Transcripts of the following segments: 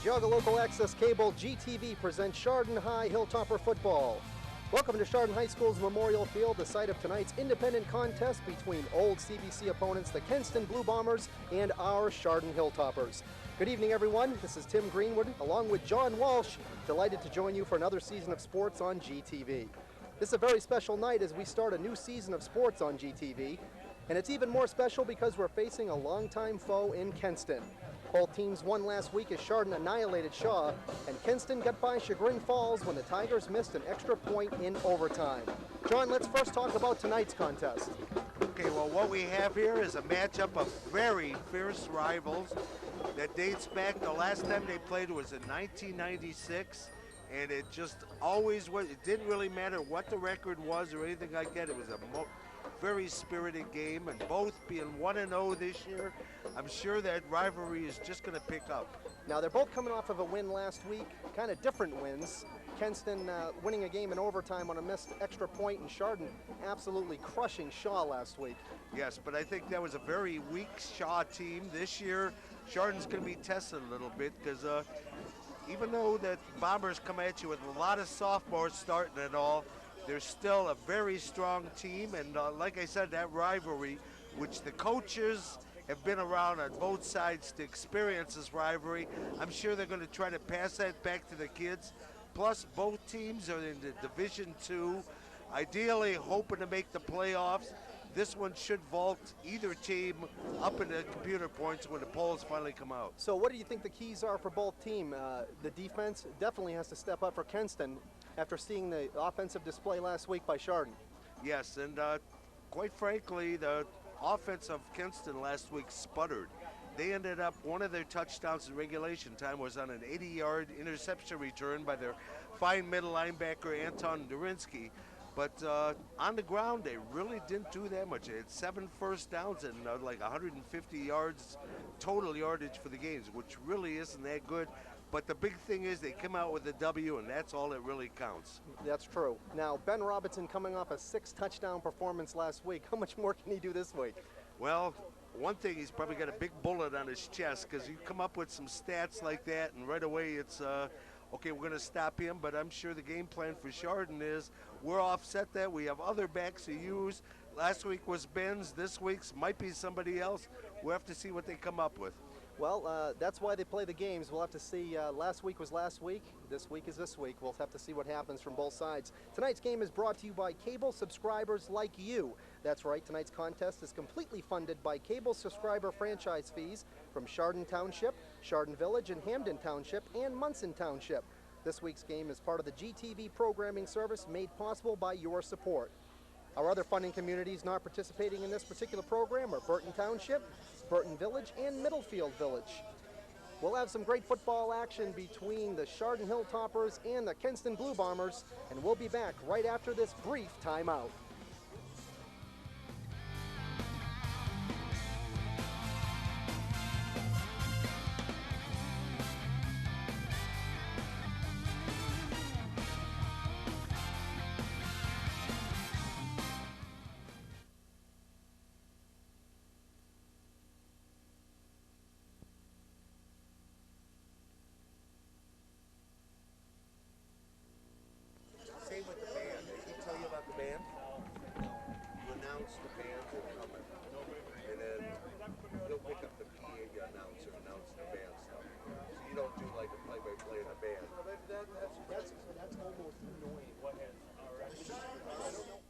Geauga Local Access Cable GTV presents Chardon High Hilltopper Football. Welcome to Chardon High School's Memorial Field, the site of tonight's independent contest between old CBC opponents, the Kenston Blue Bombers, and our Chardon Hilltoppers. Good evening, everyone. This is Tim Greenwood, along with John Walsh, delighted to join you for another season of sports on GTV. This is a very special night as we start a new season of sports on GTV, and it's even more special because we're facing a longtime foe in Kenston. Both teams won last week as Chardon annihilated Shaw, and Kenston got by Chagrin Falls when the Tigers missed an extra point in overtime. John, let's first talk about tonight's contest. Okay, well, what we have here is a matchup of very fierce rivals that dates back. The last time they played was in 1996, and it just always was. It didn't really matter what the record was or anything like that. It was a very spirited game, and both being 1-0 this year, I'm sure that rivalry is just going to pick up. Now, they're both coming off of a win last week, kind of different wins. Kenston winning a game in overtime on a missed extra point, and Chardon absolutely crushing Shaw last week. Yes, but I think that was a very weak Shaw team. This year, Chardon's going to be tested a little bit because even though that Bombers come at you with a lot of sophomores starting and all, they're still a very strong team, and like I said, that rivalry, which the coaches have been around on both sides to experience this rivalry, I'm sure they're going to try to pass that back to the kids. Plus, both teams are in the Division II, ideally hoping to make the playoffs. This one should vault either team up in the computer points when the polls finally come out. So what do you think the keys are for both teams? The defense definitely has to step up for Kenston after seeing the offensive display last week by Chardon. Yes, and quite frankly, the offense of Kenston last week sputtered. They ended up, one of their touchdowns in regulation time was on an 80-yard interception return by their fine middle linebacker, Anton Durinsky. But on the ground, they really didn't do that much. They had 7 first downs and like 150 yards total yardage for the games, which really isn't that good. But the big thing is they come out with a W, and that's all that really counts. That's true. Now, Ben Robinson coming off a 6-touchdown performance last week. How much more can he do this week? Well, one thing, he's probably got a big bullet on his chest, because you come up with some stats like that, and right away it's, okay, we're going to stop him, but I'm sure the game plan for Chardon is we're offset that. We have other backs to use. Last week was Ben's. This week's might be somebody else. We'll have to see what they come up with. Well, that's why they play the games. We'll have to see. Last week was last week. This week is this week. We'll have to see what happens from both sides. Tonight's game is brought to you by cable subscribers like you. That's right. Tonight's contest is completely funded by cable subscriber franchise fees from Chardon Township, Chardon Village, and Hamden Township, and Munson Township. This week's game is part of the GTV programming service made possible by your support. Our other funding communities not participating in this particular program are Burton Township, Burton Village, and Middlefield Village. We'll have some great football action between the Chardon Hilltoppers and the Kenston Blue Bombers, and we'll be back right after this brief timeout. Same with the band. Did he tell you about the band? You announce the bands that are coming, and then he'll pick up the PA announcer, announce the band stuff. So you don't do like a play-by-play in a band. That's almost annoying. What has? I don't know.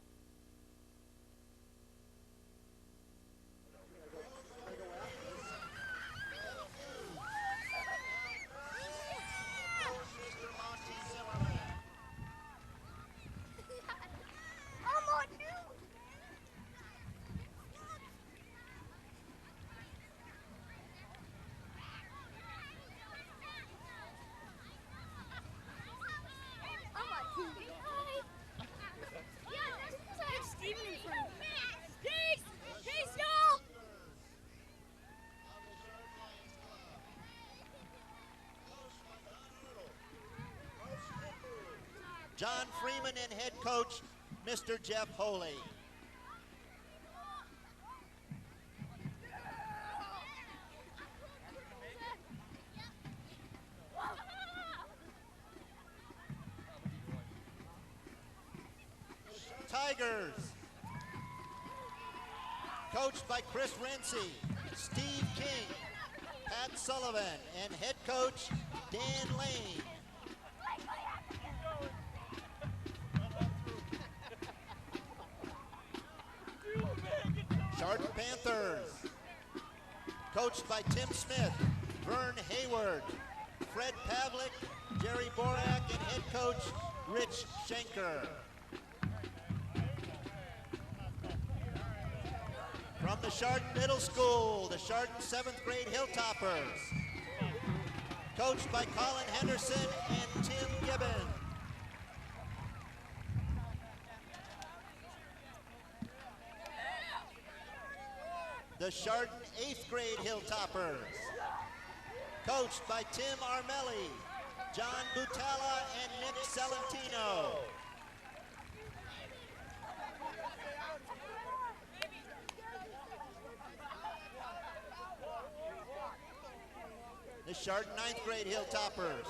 John Freeman and head coach, Mr. Jeff Holy. Tigers. Coached by Chris Renzi, Steve King, Pat Sullivan, and head coach Dan Lane. Chardon Panthers, coached by Tim Smith, Vern Hayward, Fred Pavlik, Jerry Borak, and head coach Rich Schenker. From the Chardon Middle School, the Chardon 7th grade Hilltoppers, coached by Colin Henderson and Tim Gibbon. The Chardon 8th grade Hilltoppers, coached by Tim Armelli, John Butala, and Nick Celentino. The Chardon 9th grade Hilltoppers,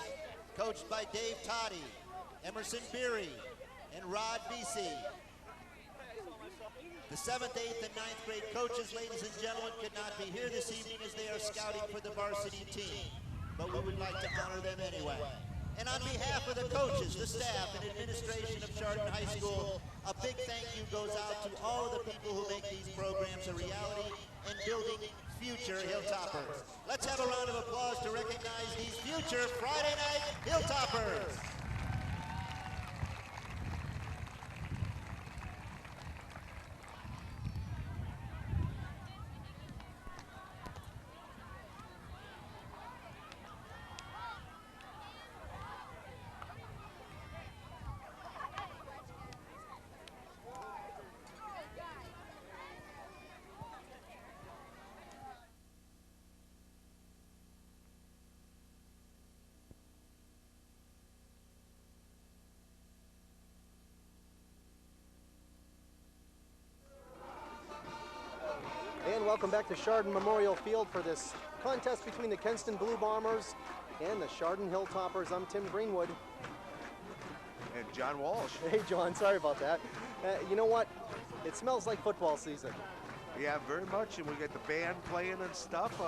coached by Dave Toddy, Emerson Beery, and Rod Vesey. The 7th, 8th, and 9th grade coaches, ladies and gentlemen, could not be here this evening as they are scouting for the varsity team, but we would like to honor them anyway. And on behalf of the coaches, the staff, and administration of Chardon High School, a big thank you goes out to all of the people who make these programs a reality and building future Hilltoppers. Let's have a round of applause to recognize these future Friday night Hilltoppers. And welcome back to Chardon Memorial Field for this contest between the Kenston Blue Bombers and the Chardon Hilltoppers. I'm Tim Greenwood. And John Walsh. Hey, John, sorry about that. You know what? It smells like football season. Yeah, very much, and we got the band playing and stuff.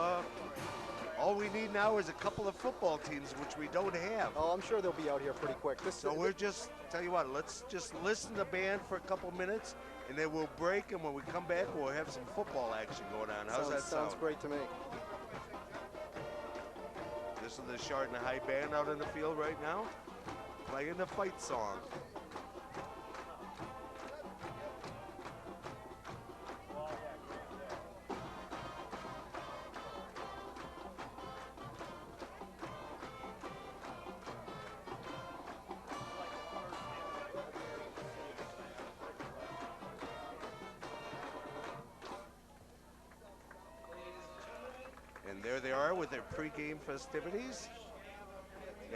All we need now is a couple of football teams, which we don't have. Oh, I'm sure they'll be out here pretty quick. So we're just, tell you what, let's just listen to the band for a couple minutes, and then we'll break, and when we come back, we'll have some football action going on. How's that sound? Sounds great to me. This is the Chardon High Band out in the field right now, playing the fight song. And there they are with their pregame festivities.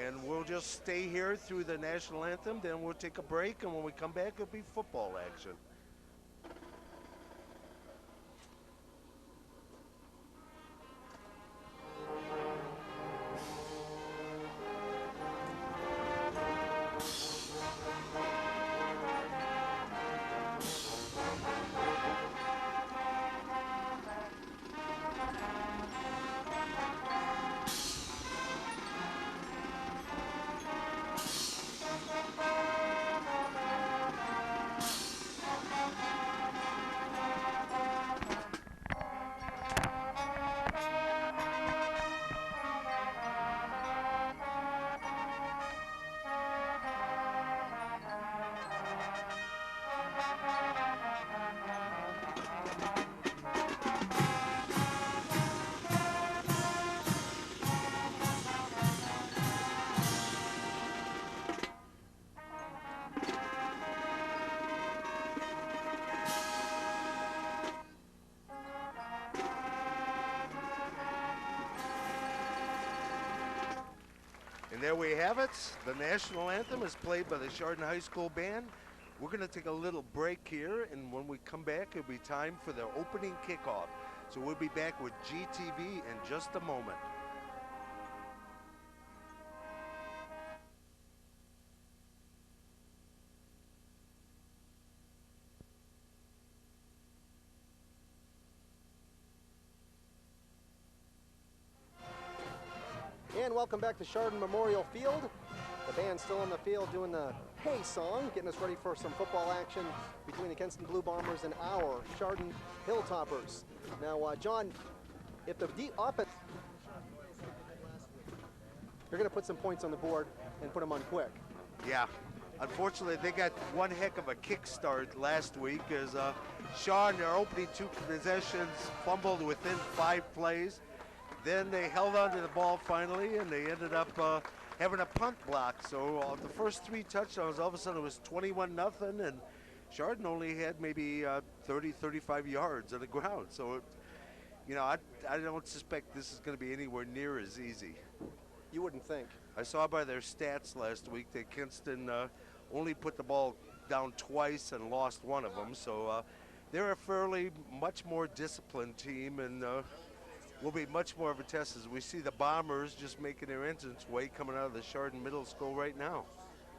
And we'll just stay here through the national anthem, then we'll take a break, and when we come back, it'll be football action. And there we have it. The national anthem is played by the Chardon High School Band. We're going to take a little break here, and when we come back, it'll be time for the opening kickoff. So we'll be back with GTV in just a moment. again, welcome back to Chardon Memorial Field. The band's still on the field doing the Hey song, getting us ready for some football action between the Kenston Blue Bombers and our Chardon Hilltoppers. Now, John, if the offense, you're going to put some points on the board and put them on quick. Yeah. Unfortunately, they got one heck of a kickstart last week as Sean, their opening 2 possessions, fumbled within 5 plays. Then they held on to the ball finally, and they ended up having a punt block. So the first 3 touchdowns, all of a sudden it was 21-0, and Chardon only had maybe 30, 35 yards on the ground. So, you know, I don't suspect this is going to be anywhere near as easy. You wouldn't think. I saw by their stats last week that Kenston only put the ball down twice and lost one of them. So they're a fairly much more disciplined team, and will be much more of a test as we see the Bombers just making their entrance way coming out of the Chardon Middle School right now.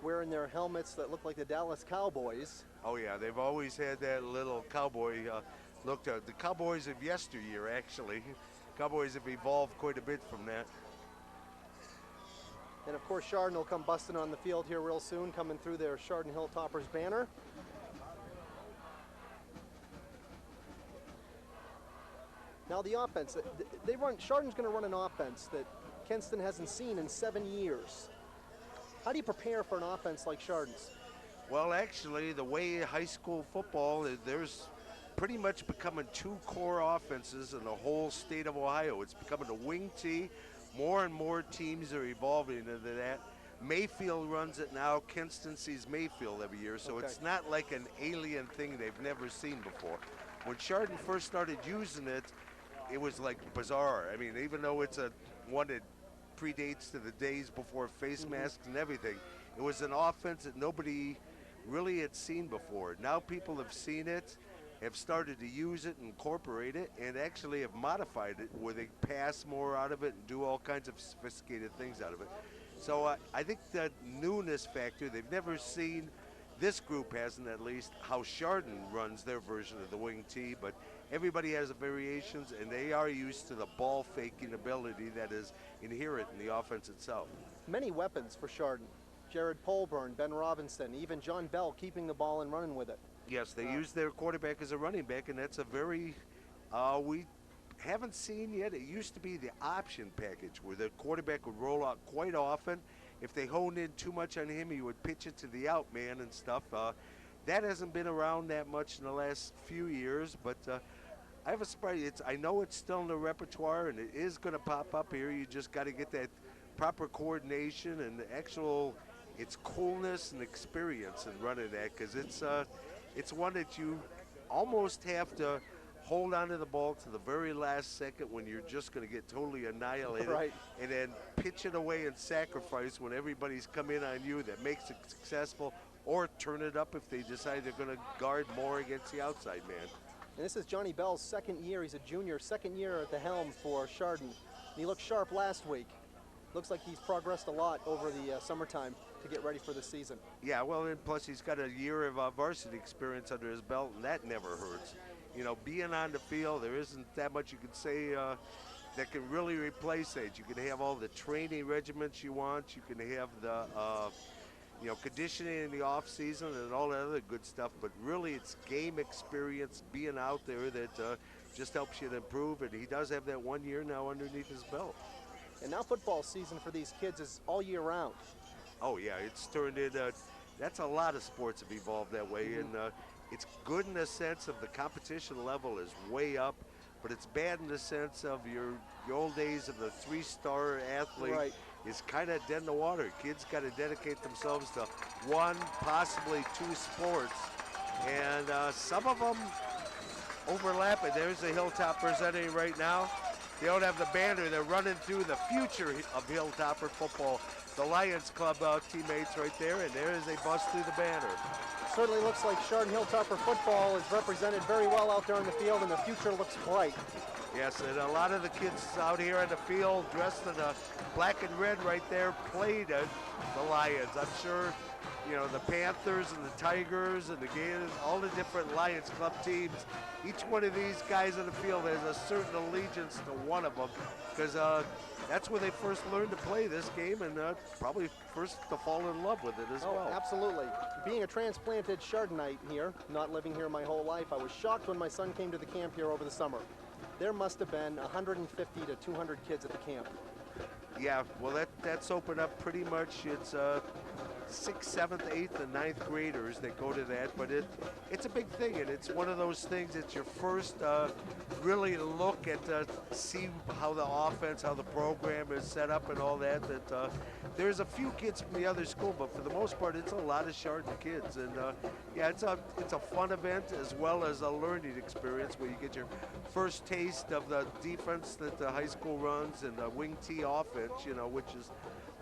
Wearing their helmets that look like the Dallas Cowboys. Oh yeah, they've always had that little cowboy look to the Cowboys of yesteryear, actually. Cowboys have evolved quite a bit from that. And of course, Chardon will come busting on the field here real soon, coming through their Chardon Hilltoppers banner. Now the offense, Chardon's going to run an offense that Kenston hasn't seen in 7 years. How do you prepare for an offense like Chardon's? Well, actually, the way high school football, there's pretty much becoming 2 core offenses in the whole state of Ohio. It's becoming a wing tee. More and more teams are evolving into that. Mayfield runs it now. Kenston sees Mayfield every year, so It's not like an alien thing they've never seen before. When Chardon first started using it, it was like bizarre. I mean, even though it's one that predates to the days before face masks and everything, it was an offense that nobody really had seen before. Now people have seen it, have started to use it, incorporate it, and actually have modified it where they pass more out of it and do all kinds of sophisticated things out of it. So I think the newness factor, they've never seen, this group hasn't at least, how Chardon runs their version of the wing tee, but everybody has variations, and they are used to the ball faking ability that is inherent in the offense itself. Many weapons for Chardon. Jared Polburn, Ben Robinson, even John Bell keeping the ball and running with it. Yes, they use their quarterback as a running back, and that's a very, we haven't seen yet. It used to be the option package where the quarterback would roll out quite often. If they honed in too much on him, he would pitch it to the out man and stuff. That hasn't been around that much in the last few years, but I have a surprise. I know it's still in the repertoire, and it is going to pop up here. You just got to get that proper coordination and the actual, its coolness and experience in running that, because it's one that you almost have to hold on to the ball to the very last second when you're just going to get totally annihilated, right, and then pitch it away and sacrifice when everybody's come in on you. That makes it successful, or turn it up if they decide they're going to guard more against the outside man. And this is Johnny Bell's 2nd year. He's a junior, 2nd year at the helm for Chardon. And he looked sharp last week. Looks like he's progressed a lot over the summertime to get ready for the season. Yeah, well, and plus he's got a year of varsity experience under his belt, and that never hurts. You know, being on the field, there isn't that much you can say that can really replace it. You can have all the training regiments you want. You can have the, conditioning in the off season and all that other good stuff. But really, it's game experience, being out there that just helps you to improve. And he does have that 1 year now underneath his belt. And now football season for these kids is all year round. Oh yeah, it's turned into, that's a lot of sports have evolved that way, and it's good in the sense of the competition level is way up, but it's bad in the sense of your old days of the 3-star athlete right, is kind of dead in the water. Kids got to dedicate themselves to 1, possibly 2 sports, and some of them overlap. And there's the Hilltoppers entering right now. They don't have the banner. They're running through the future of Hilltopper football. The Lions Club teammates right there, and there is a bust through the banner. Certainly looks like Chardon Hilltopper football is represented very well out there on the field, and the future looks bright. Yes, and a lot of the kids out here on the field dressed in the black and red right there played the Lions. I'm sure, you know, the Panthers and the Tigers and the Gators, all the different Lions Club teams each one of these guys on the field has a certain allegiance to one of them, because that's where they first learned to play this game, and probably first to fall in love with it as well. Absolutely. Being a transplanted Chardonite here, not living here my whole life, I was shocked when my son came to the camp here over the summer. There must have been 150 to 200 kids at the camp. Yeah, well, that's opened up pretty much. It's 6th, 7th, 8th, and 9th graders that go to that, but it's a big thing, and it's one of those things. It's your first really look at see how the offense, how the program is set up, and all that. That there's a few kids from the other school, but for the most part, it's a lot of Chardon kids, and yeah, it's a fun event as well as a learning experience where you get your first taste of the defense that the high school runs and the wing T offense, you know, which is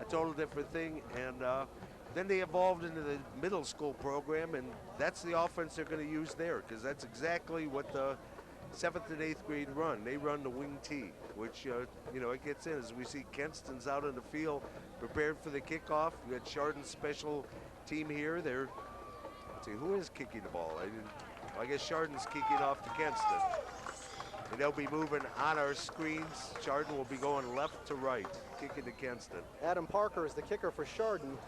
a total different thing, and then they evolved into the middle school program, and that's the offense they're going to use there, because that's exactly what the 7th and 8th grade run. They run the wing T, which, you know, it gets in as we see Kenston's out on the field prepared for the kickoff. We got Chardon's special team here. Let's see, who is kicking the ball? I guess Chardon's kicking off to Kenston. And they'll be moving on our screens. Chardon will be going left to right, kicking to Kenston. Adam Parker is the kicker for Chardon.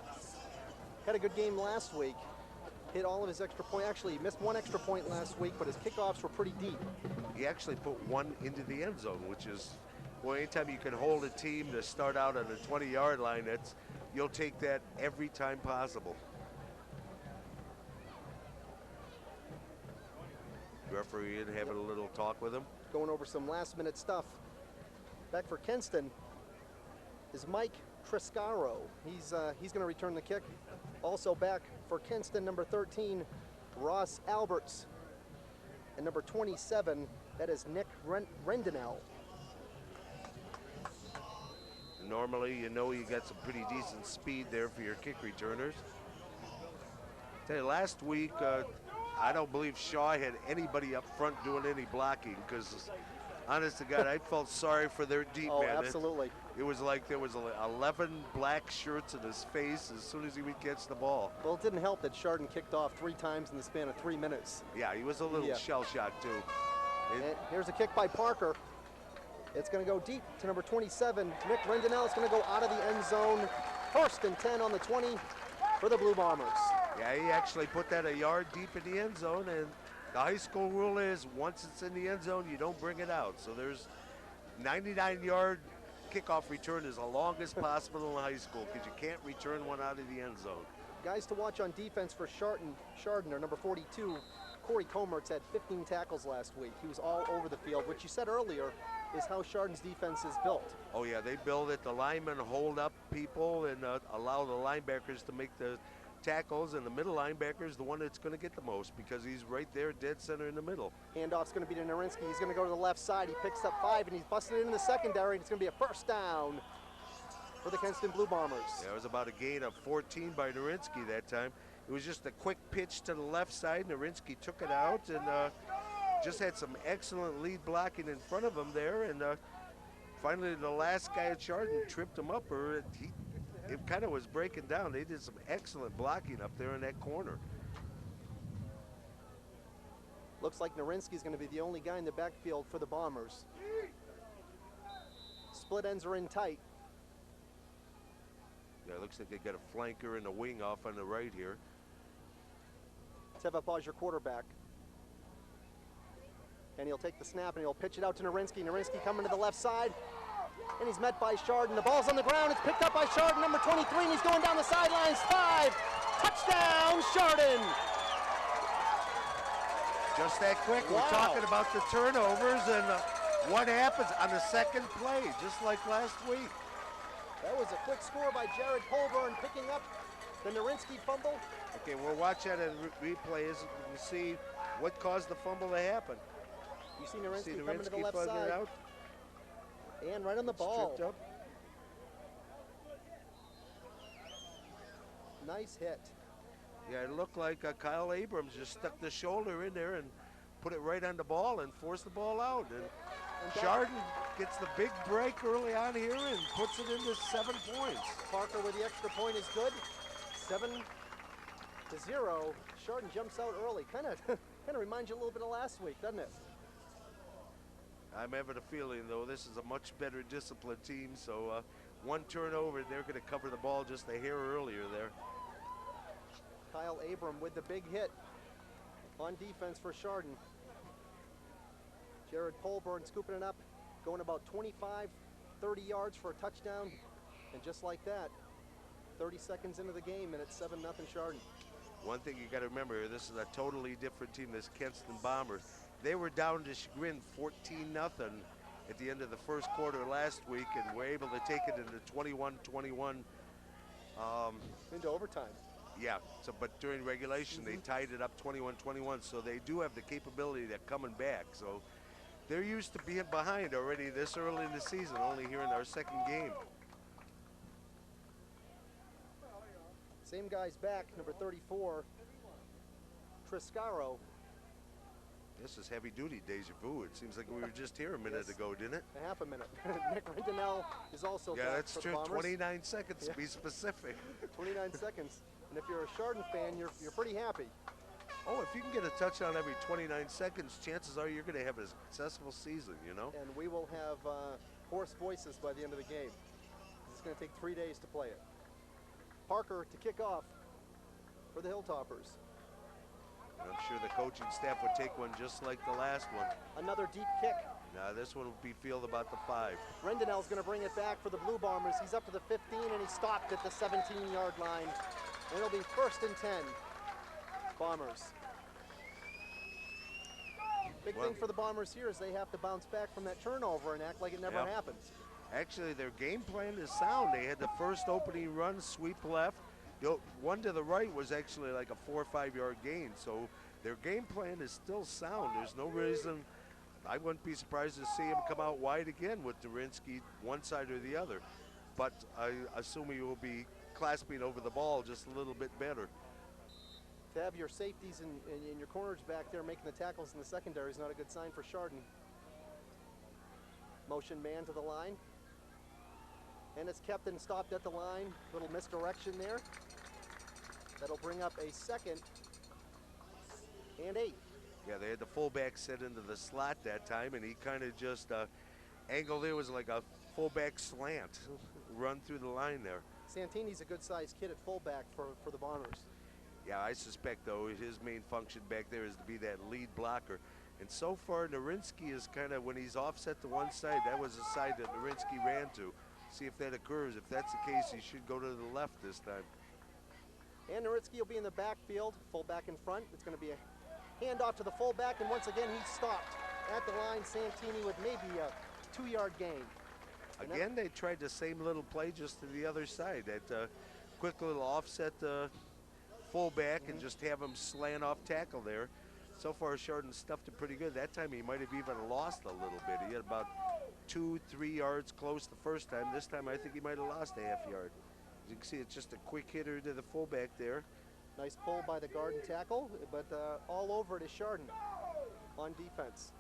Had a good game last week. Hit all of his extra point. Actually, he missed one extra point last week, but his kickoffs were pretty deep. He actually put one into the end zone, which is, well, anytime you can hold a team to start out on the 20-yard line, you'll take that every time possible. Referee in having a little talk with him. Going over some last-minute stuff. Back for Kenston is Mike Triscaro. He's going to return the kick. Also back for Kenston, number 13, Ross Alberts. And number 27, that is Nick Rendinell. Normally, you know, you got some pretty decent speed there for your kick returners. Tell you, last week, I don't believe Shaw had anybody up front doing any blocking, because honest to God, I felt sorry for their deep man. Absolutely. It was like there was 11 black shirts in his face as soon as he would catch the ball. Well, it didn't help that Chardon kicked off 3 times in the span of 3 minutes. Yeah, he was a little shell-shocked too. And here's a kick by Parker. It's going to go deep to number 27. Nick Rendinell is going to go out of the end zone. 1st and 10 on the 20 for the Blue Bombers. Yeah, he actually put that a yard deep in the end zone, and the high school rule is once it's in the end zone, you don't bring it out. So there's 99-yard kickoff return is the longest possible in high school, because you can't return one out of the end zone. Guys to watch on defense for Chardon are number 42. Corey Comertz had 15 tackles last week. He was all over the field, which you said earlier is how Chardon's defense is built. Oh yeah, they build it. The linemen hold up people and allow the linebackers to make the tackles, and the middle linebacker is the one that's going to get the most, because he's right there dead center in the middle. Handoff's going to be to Narinsky. He's going to go to the left side. He picks up 5, and he's busting it in the secondary, and it's going to be a 1st down for the Kenston Blue Bombers. Yeah, it was about a gain of 14 by Narinsky that time. It was just a quick pitch to the left side. Narinsky took it out and just had some excellent lead blocking in front of him there, and finally the last guy at Chardon tripped him up, or it kind of was breaking down. They did some excellent blocking up there in that corner. Looks like Narinsky's going to be the only guy in the backfield for the Bombers. Split ends are in tight. Yeah, it looks like they got a flanker and a wing off on the right here. Teva Paz, your quarterback. And he'll take the snap and he'll pitch it out to Narinsky. Narinsky coming to the left side. And he's met by Chardon. The ball's on the ground. It's picked up by Chardon, number 23, and he's going down the sidelines. 5. Touchdown, Chardon. Just that quick. Wow. We're talking about the turnovers and what happens on the second play, just like last week. That was a quick score by Jared Colburn, picking up the Narinsky fumble. Okay, we'll watch that in replays and see what caused the fumble to happen. You see Narinsky coming to the left side. Out. And right on the ball. Up. Nice hit. Yeah, it looked like Kyle Abrams just stuck the shoulder in there and put it right on the ball and forced the ball out. And Chardon gets the big break early on here and puts it into 7 points. Parker with the extra point is good. 7-0. Chardon jumps out early. Kind of Kind of reminds you a little bit of last week, doesn't it? I'm having a feeling, though, this is a much better disciplined team, so one turnover, they're going to cover the ball just a hair earlier there. Kyle Abram with the big hit on defense for Chardon. Jared Polburn scooping it up, going about 25, 30 yards for a touchdown, and just like that, 30 seconds into the game, and it's 7-0 Chardon. One thing you got to remember, this is a totally different team, this Kenston Bombers. They were down to chagrin 14-0 at the end of the first quarter last week, and were able to take it into 21-21. Into overtime. Yeah, so but during regulation, they tied it up 21-21, so they do have the capability of coming back. So they're used to being behind already this early in the season, only here in our second game. Same guy's back, number 34, Triscaro. This is heavy-duty deja vu. It seems like we were just here a minute ago, didn't it? A half a minute. Nick Rendanel is also back. Yeah, that's for true. the Bombers. 29 seconds to be specific. 29 seconds. And if you're a Chardon fan, you're pretty happy. Oh, if you can get a touchdown every 29 seconds, chances are you're going to have a successful season, you know? And we will have hoarse voices by the end of the game. It's going to take 3 days to play it. Parker to kick off for the Hilltoppers. And I'm sure the coaching staff would take one just like the last one. Another deep kick. Now this one will be fielded about the 5. Rendanel's going to bring it back for the Blue Bombers. He's up to the 15, and he stopped at the 17-yard line. And it'll be 1st and 10, Bombers. Big thing for the Bombers here is they have to bounce back from that turnover and act like it never happened. Actually, their game plan is sound. They had the first opening run, sweep left. The one to the right was actually like a 4 or 5 yard gain. So their game plan is still sound. There's no reason. I wouldn't be surprised to see him come out wide again with Durinsky one side or the other. But I assume he will be clasping over the ball just a little bit better. To have your safeties and your corners back there making the tackles in the secondary is not a good sign for Chardon. Motion man to the line. And it's kept and stopped at the line. Little misdirection there. That'll bring up a 2nd and 8. Yeah, they had the fullback set into the slot that time, and he kind of just angled it. Was like a fullback slant run through the line there. Santini's a good-sized kid at fullback for the Bombers. Yeah, I suspect, though, his main function back there is to be that lead blocker. And so far, Narinsky is kind of, when he's offset to one side, that was the side that Narinsky ran to. See if that occurs. If that's the case, he should go to the left this time. And Narinsky will be in the backfield, fullback in front. It's going to be a handoff to the fullback, and once again, he's stopped at the line. Santini with maybe a 2-yard gain. Again, they tried the same little play just to the other side. That quick little offset fullback and just have him slant off tackle there. So far, Chardon stuffed it pretty good. That time he might have even lost a little bit. He had about 2-3 yards close the first time. This time I think he might have lost a half yard. As you can see, it's just a quick hitter to the fullback there. Nice pull by the guard and tackle, but all over it is Chardon on defense.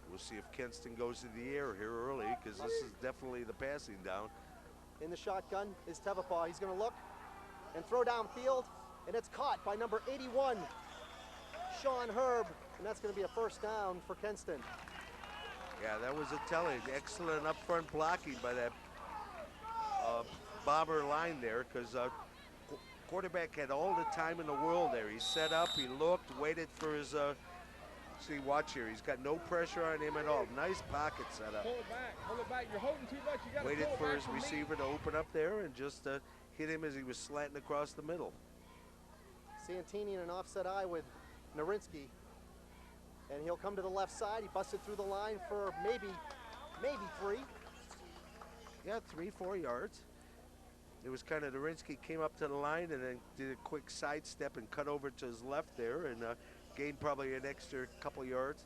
We'll see if Kenston goes to the air here early, because this is definitely the passing down. In the shotgun is Tevapaw. He's going to look and throw downfield, and it's caught by number 81, Sean Herb, and that's going to be a 1st down for Kenston. Yeah, that was a telling. Excellent up front blocking by that Bomber line there, because quarterback had all the time in the world there. He set up, he looked, waited for his, see, watch here. He's got no pressure on him at all. Nice pocket set up. Pull it back. You're holding too much. You got to Waited pull for it his back receiver to open up there and just hit him as he was slanting across the middle. Santini in an offset eye with Narinsky. And he'll come to the left side. He busted through the line for maybe 3. Yeah, 3-4 yards. It was kind of Narinsky came up to the line and then did a quick sidestep and cut over to his left there and gained probably an extra couple yards.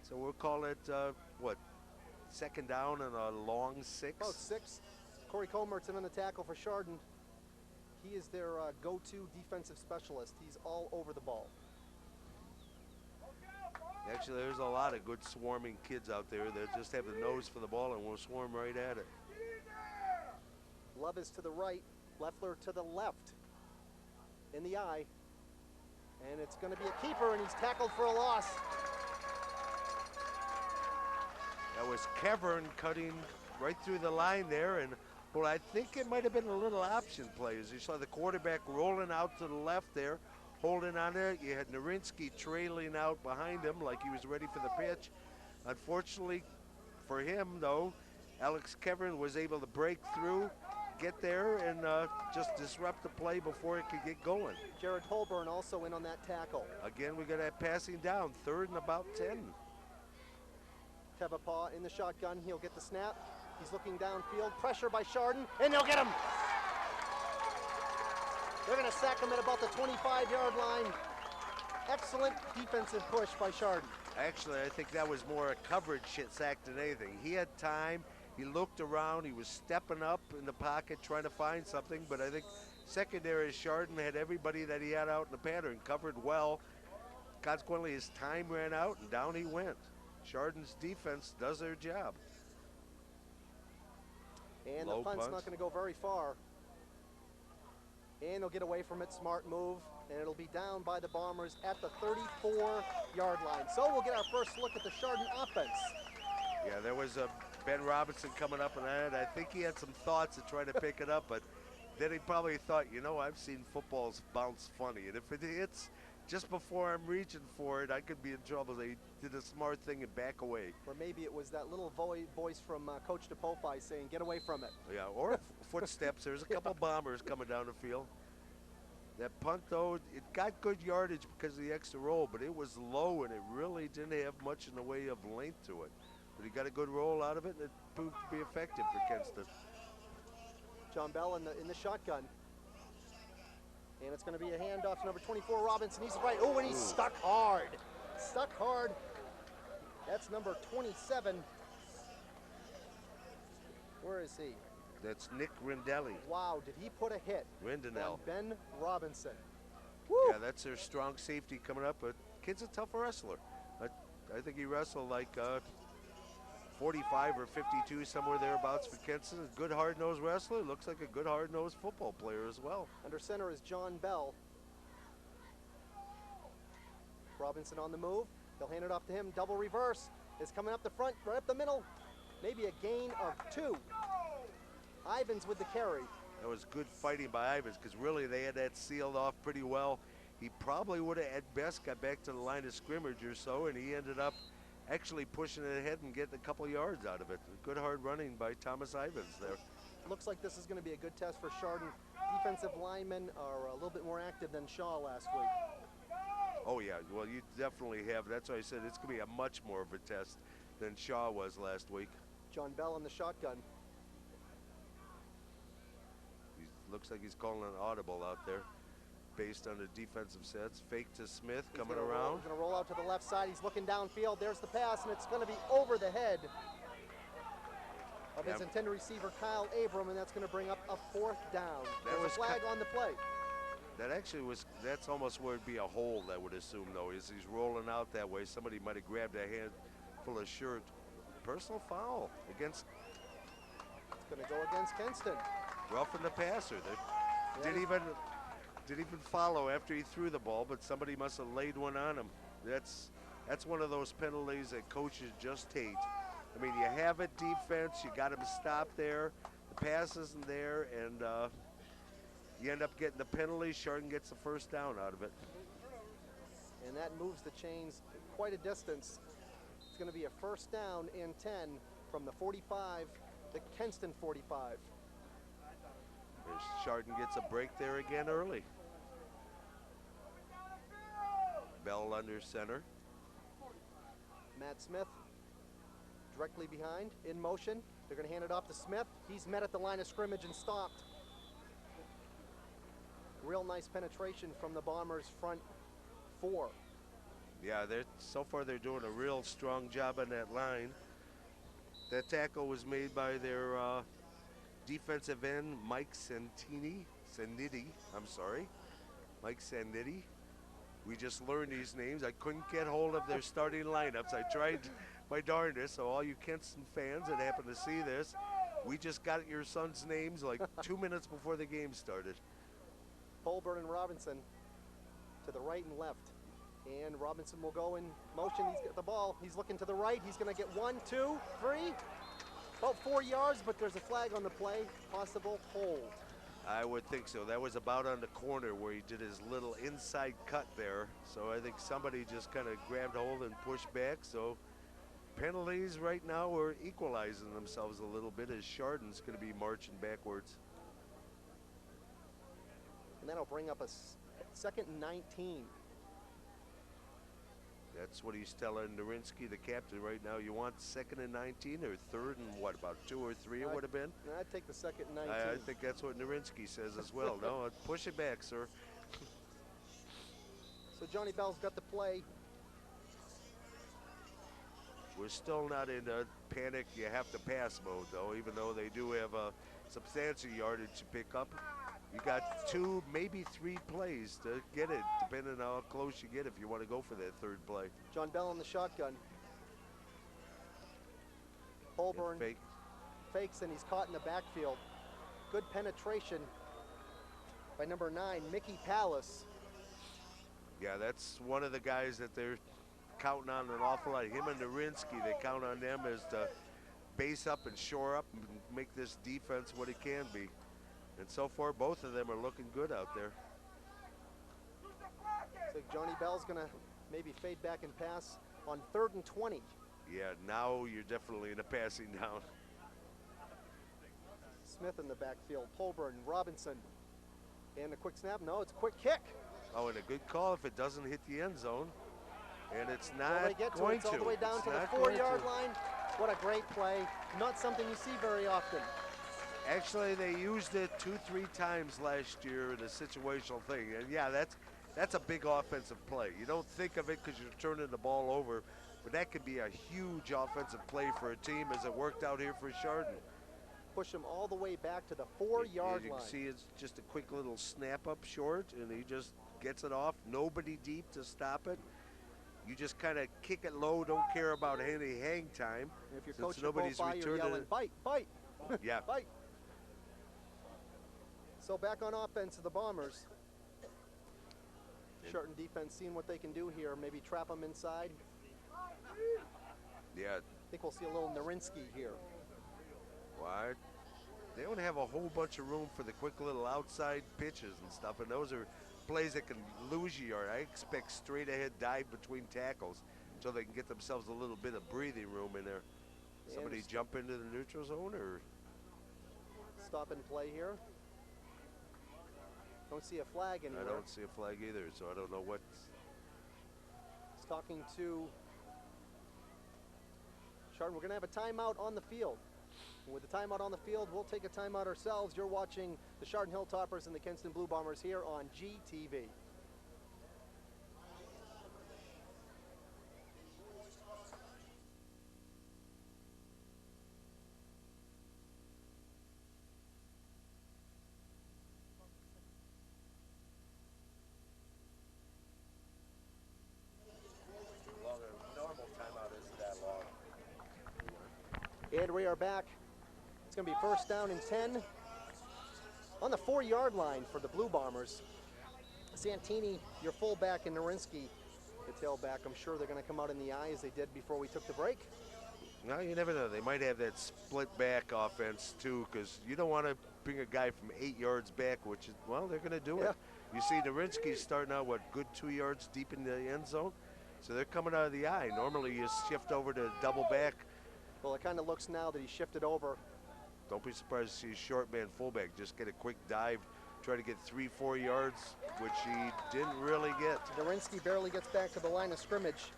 So we'll call it, what, 2nd down and a long 6? About 6. Corey Comerton on the tackle for Chardon. He is their go-to defensive specialist. He's all over the ball. Actually, there's a lot of good swarming kids out there that just have the nose for the ball and will swarm right at it. Love is to the right, Leffler to the left. In the eye. And it's going to be a keeper, and he's tackled for a loss. That was Kevern cutting right through the line there, and well, I think it might have been a little option play as you saw the quarterback rolling out to the left there, holding on there. You had Narinsky trailing out behind him like he was ready for the pitch. Unfortunately for him, though, Alex Kevern was able to break through, get there, and just disrupt the play before it could get going. Jared Holborn also in on that tackle. Again, we got that passing down, 3rd and about 10. Tevapaw in the shotgun. He'll get the snap. He's looking downfield. Pressure by Chardon, and they'll get him. They're going to sack him at about the 25-yard line. Excellent defensive push by Chardon. Actually, I think that was more a coverage sack than anything. He had time. He looked around. He was stepping up in the pocket trying to find something, but I think secondary Chardon had everybody that he had out in the pattern covered well. Consequently, his time ran out, and down he went. Chardon's defense does their job. And Low the punt's punt. not going to go very far. And they'll get away from it. Smart move. And it'll be down by the Bombers at the 34-yard line. So we'll get our first look at the Chardon offense. Yeah, there was a Ben Robinson coming up, and I think he had some thoughts of trying to pick it up, but then he probably thought, you know, I've seen footballs bounce funny, and if it hits just before I'm reaching for it, I could be in trouble. They did a smart thing and back away. Or maybe it was that little voice from Coach DePofi saying, get away from it. Yeah, or footsteps. There's a couple Bombers coming down the field. That punt, though, it got good yardage because of the extra roll, but it was low, and it really didn't have much in the way of length to it. But he got a good roll out of it, and it proved to be effective for Kenston. John Bell in the shotgun. And it's going to be a handoff to number 24, Robinson. He's right. Oh, and he's stuck hard. Stuck hard. That's number 27. Where is he? That's Nick Rindelli. Wow, did he put a hit Rindenell. on Ben Robinson? Woo! Yeah, that's their strong safety coming up, but kid's a tough wrestler. I think he wrestled like 45 or 52, somewhere thereabouts for Kenston. A good hard-nosed wrestler. Looks like a good hard-nosed football player as well. Under center is John Bell. Robinson on the move. They'll hand it off to him. Double reverse is coming up the front, right up the middle. Maybe a gain of 2. Ivins with the carry. That was good fighting by Ivins because really they had that sealed off pretty well. He probably would have at best got back to the line of scrimmage or so, and he ended up actually pushing it ahead and getting a couple yards out of it. Good hard running by Thomas Ivins there. Looks like this is going to be a good test for Chardon. Defensive linemen are a little bit more active than Shaw last week. Oh yeah, well you definitely have. That's why I said it's going to be a much more of a test than Shaw was last week. John Bell in the shotgun. Looks like he's calling an audible out there based on the defensive sets. Fake to Smith coming around. He's going to roll out to the left side. He's looking downfield. There's the pass, and it's going to be over the head of his intended receiver, Kyle Abram, and that's going to bring up a 4th down. There's a flag on the play. That actually was, that's almost where it'd be a hold, I would assume, though, is he's rolling out that way. Somebody might have grabbed a handful of shirt. Personal foul against. It's going to go against Kenston. Roughing the passer. They didn't even follow after he threw the ball, but somebody must have laid one on him. That's one of those penalties that coaches just hate. I mean, you have a defense, you got him stopped there, the pass isn't there, and you end up getting the penalty. Chardon gets the first down out of it. And that moves the chains quite a distance. It's going to be a 1st down and 10 from the 45, the Kenston 45. Chardon gets a break there again early. Bell under center. Matt Smith directly behind, in motion. They're going to hand it off to Smith. He's met at the line of scrimmage and stopped. Real nice penetration from the Bombers' front 4. Yeah, so far they're doing a real strong job on that line. That tackle was made by their defensive end, Mike Sannitti. Mike Sannitti. We just learned these names. I couldn't get hold of their starting lineups. I tried my darndest, so all you Kenston fans that happen to see this, we just got your son's names like 2 minutes before the game started. Holborn and Robinson. to the right and left. And Robinson will go in motion. He's got the ball. He's looking to the right. He's going to get 1, 2, 3. About 4 yards, but there's a flag on the play. Possible hold. I would think so. That was about on the corner where he did his little inside cut there. So I think somebody just kind of grabbed hold and pushed back. So penalties right now are equalizing themselves a little bit as Chardon's going to be marching backwards. And that'll bring up a second and 19. That's what he's telling Narinsky, the captain, right now. You want 2nd and 19 or 3rd and what, about 2 or 3 it would have been? I'd take the 2nd and 19. I think that's what Narinsky says as well. No, push it back, sir. So Johnny Bell's got the play. We're still not in a panic, you have to pass mode, though, even though they do have a substantial yardage to pick up. You got 2, maybe 3 plays to get it, depending on how close you get if you want to go for that 3rd play. John Bell on the shotgun. Holborn fakes and he's caught in the backfield. Good penetration by number 9, Mickey Pallas. Yeah, that's one of the guys that they're counting on an awful lot. Him and Narinsky, they count on them as to base up and shore up and make this defense what it can be. And so far, both of them are looking good out there. So Johnny Bell's gonna maybe fade back and pass on 3rd and 20. Yeah, now you're definitely in a passing down. Smith in the backfield, Holborn, Robinson. And a quick snap, no, it's a quick kick. Oh, and a good call if it doesn't hit the end zone. And it's not going to. It's all the way down to the 4-yard line. What a great play. Not something you see very often. Actually, they used it 2-3 times last year, the situational thing. And yeah, that's a big offensive play. You don't think of it because you're turning the ball over, but that could be a huge offensive play for a team as it worked out here for Chardon. Push him all the way back to the 4-yard line. You can see it's just a quick little snap up short, and he just gets it off. Nobody deep to stop it. You just kind of kick it low, don't care about any hang time. And if you're coaching nobody's by, you're yelling, bite, bite. Yeah. Bite. So back on offense of the Bombers. Chardon defense seeing what they can do here. Maybe trap them inside. Yeah. I think we'll see a little Narinsky here. Why? They don't have a whole bunch of room for the quick little outside pitches and stuff, and those are plays that can lose you yard. I expect straight ahead dive between tackles until they can get themselves a little bit of breathing room in there. Somebody jump into the neutral zone or stop and play here. Don't see a flag anywhere. I don't see a flag either, so I don't know what's. He's talking to Chardon. We're going to have a timeout on the field. And with the timeout on the field, we'll take a timeout ourselves. You're watching the Chardon Hilltoppers and the Kenston Blue Bombers here on GTV. Normal timeout isn't that long. And we are back. It's going to be 1st down and 10 on the 4-yard line for the Blue Bombers. Santini, your fullback, and Narinsky, the tailback. I'm sure they're going to come out in the eye as they did before we took the break. No, you never know. They might have that split back offense too, because you don't want to bring a guy from 8 yards back, which is, well, they're going to do it. You see Narinsky's starting out, what, good 2 yards deep in the end zone? So they're coming out of the eye. Normally you shift over to double back. Well, it kind of looks now that he shifted over. Don't be surprised to see a short man fullback just get a quick dive, try to get 3-4 yards, which he didn't really get. Narinsky barely gets back to the line of scrimmage.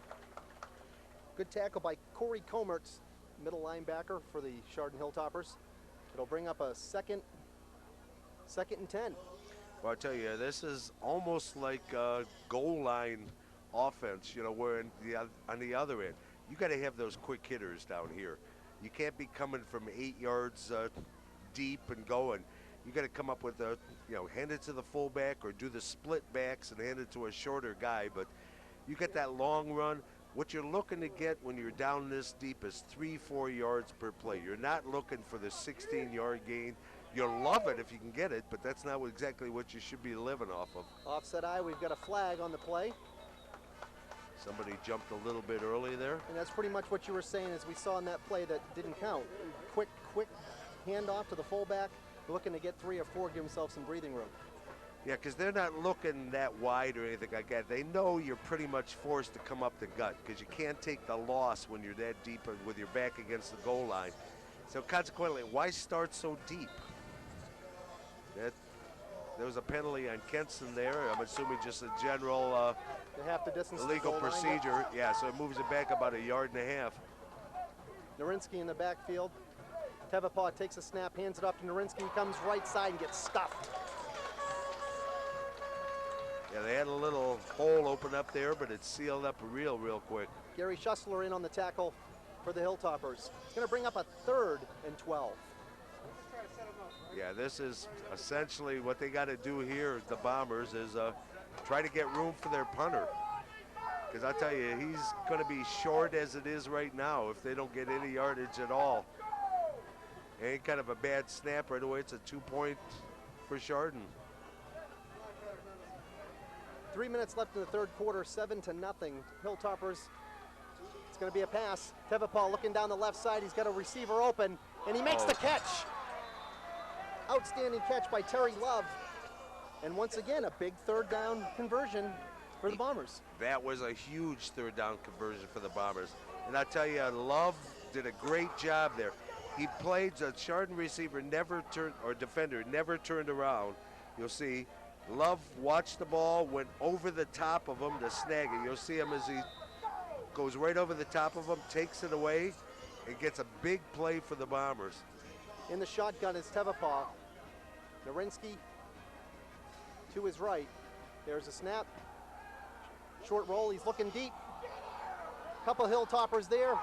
Good tackle by Corey Comertz, middle linebacker for the Chardon Hilltoppers. It'll bring up a second and 10. Well, I tell you, this is almost like a goal line offense, you know, where on the other end, you got to have those quick hitters down here. You can't be coming from 8 yards deep and going. You got to come up with a, you know, hand it to the fullback or do the split backs and hand it to a shorter guy. But you get that long run. What you're looking to get when you're down this deep is 3-4 yards per play. You're not looking for the 16-yard gain. You'll love it if you can get it, but that's not exactly what you should be living off of. Offset eye, we've got a flag on the play. Somebody jumped a little bit early there. And that's pretty much what you were saying as we saw in that play that didn't count. Quick handoff to the fullback, looking to get 3 or 4, give himself some breathing room. Yeah, because they're not looking that wide or anything like that. They know you're pretty much forced to come up the gut because you can't take the loss when you're that deep with your back against the goal line. So consequently, why start so deep? There was a penalty on Kenston there. I'm assuming just a general half the distance illegal procedure. Yeah, so it moves it back about 1.5 yards. Narinsky in the backfield. Tevapaw takes a snap, hands it off to Narinsky, comes right side and gets stuffed. Yeah, they had a little hole open up there, but it's sealed up real quick. Gary Schussler in on the tackle for the Hilltoppers. It's going to bring up a 3rd and 12. Yeah, this is essentially what they got to do here, the Bombers, is try to get room for their punter. Because I tell you, he's going to be short as it is right now if they don't get any yardage at all. Ain't kind of a bad snap right away. It's a 2-point for Chardon. 3 minutes left in the 3rd quarter, 7-0. Hilltoppers, it's going to be a pass. Tevapaw looking down the left side. He's got a receiver open, and he makes the catch. Outstanding catch by Terry Love. And once again, a big 3rd down conversion for the Bombers. That was a huge 3rd down conversion for the Bombers. And I tell you, Love did a great job there. He played, the Chardon receiver never turned, or defender never turned around. You'll see Love watched the ball, went over the top of him to snag it. You'll see him as he goes right over the top of him, takes it away, and gets a big play for the Bombers. In the shotgun is Tevapaw. Narinsky to his right. There's a snap. Short roll, he's looking deep. Couple Hilltoppers there.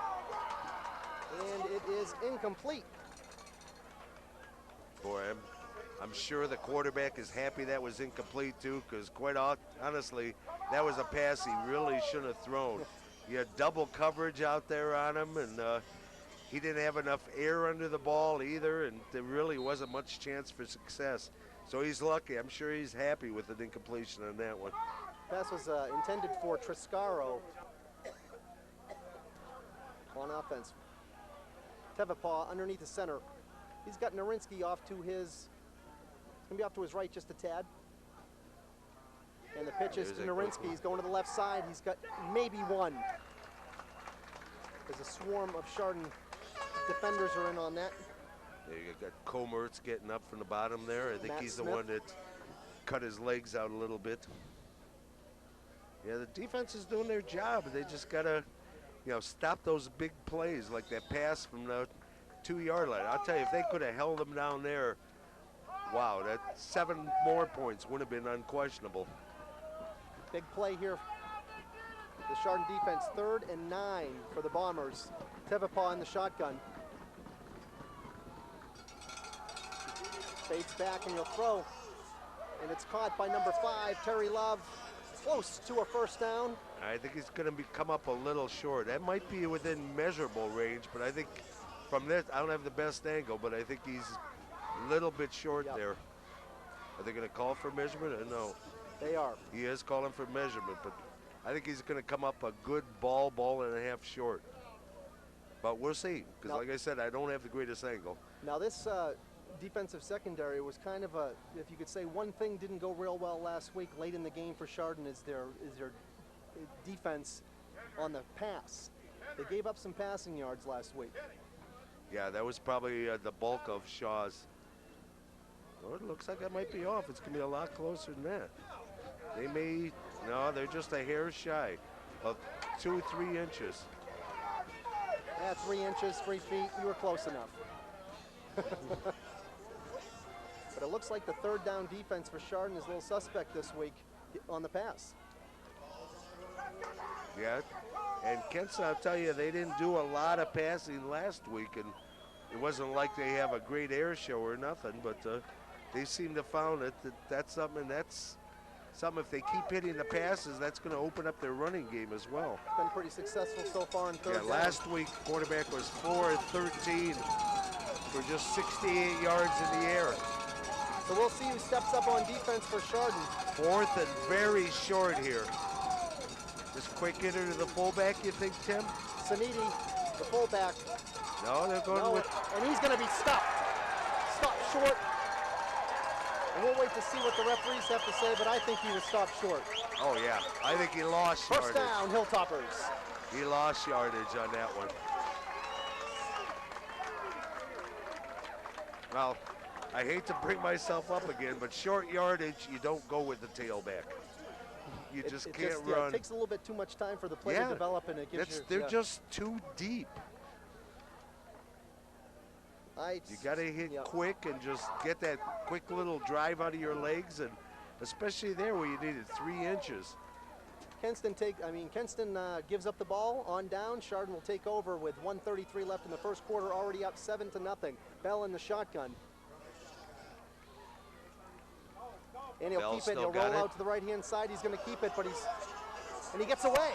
And it is incomplete. Boy, I'm sure the quarterback is happy that was incomplete too, because quite honestly, that was a pass he really shouldn't have thrown. You had double coverage out there on him, and he didn't have enough air under the ball either, and there really wasn't much chance for success. So he's lucky. I'm sure he's happy with an incompletion on that one. Pass was intended for Triscaro on offense. Tevapaw underneath the center. He's got Narinsky off to his, going to be off to his right just a tad. And the pitch is to Narinsky. He's going to the left side. He's got maybe one. There's a swarm of Chardon defenders are in on that. There you got Comertz getting up from the bottom there. I think Matt he's Smith. the one that cut his legs out a little bit. Yeah, the defense is doing their job. They just gotta, stop those big plays like that pass from the 2-yard line. I'll tell you, if they could have held them down there, wow, that 7 more points would have been unquestionable. Big play here. The Chardon defense, 3rd and 9 for the Bombers. Tevapaw in the shotgun. Fades back and he'll throw. And it's caught by number 5, Terry Love. Close to a 1st down. I think he's going to come up a little short. That might be within measurable range, but I think from this, I don't have the best angle, but I think he's a little bit short there. Are they going to call for measurement or no? They are. He is calling for measurement, but I think he's going to come up a good ball and a half short. But we'll see, because like I said, I don't have the greatest angle. Now this defensive secondary was kind of a, if you could say one thing didn't go real well last week late in the game for Chardon is their defense on the pass. They gave up some passing yards last week. Yeah, that was probably the bulk of Shaw's. Oh, it looks like that might be off. It's going to be a lot closer than that. They may, no, they're just a hair shy of 2-3 inches. Yeah, 3 inches, 3 feet, you were close enough. But it looks like the 3rd down defense for Chardon is a little suspect this week on the pass. Yeah, and Kenston, I'll tell you, they didn't do a lot of passing last week, and it wasn't like they have a great air show or nothing, but they seem to found that that's something, if they keep hitting the passes, that's going to open up their running game as well. Been pretty successful so far in 3rd down. Last week, quarterback was 4 of 13 for just 68 yards in the air. So we'll see who steps up on defense for Chardon. 4th and very short here. Just quick hitter to the fullback, you think, Tim? Saniti, the fullback. No, they're going with... And he's going to be stopped. Stopped short. And we'll wait to see what the referees have to say, but I think he was stopped short. Oh, yeah. I think he lost First yardage. down, Hilltoppers. He lost yardage on that one. Well, I hate to bring myself up again, but short yardage, you don't go with the tailback. You just can't run. Yeah, it takes a little bit too much time for the play to develop, and it gives you... They're just too deep. You got to hit quick and just get that quick little drive out of your legs, and especially there where you needed 3 inches. Kenston gives up the ball on down. Chardon will take over with 1:33 left in the first quarter, already up 7-0. Bell in the shotgun. And he'll keep it. He'll roll out to the right-hand side. He's going to keep it, but he gets away.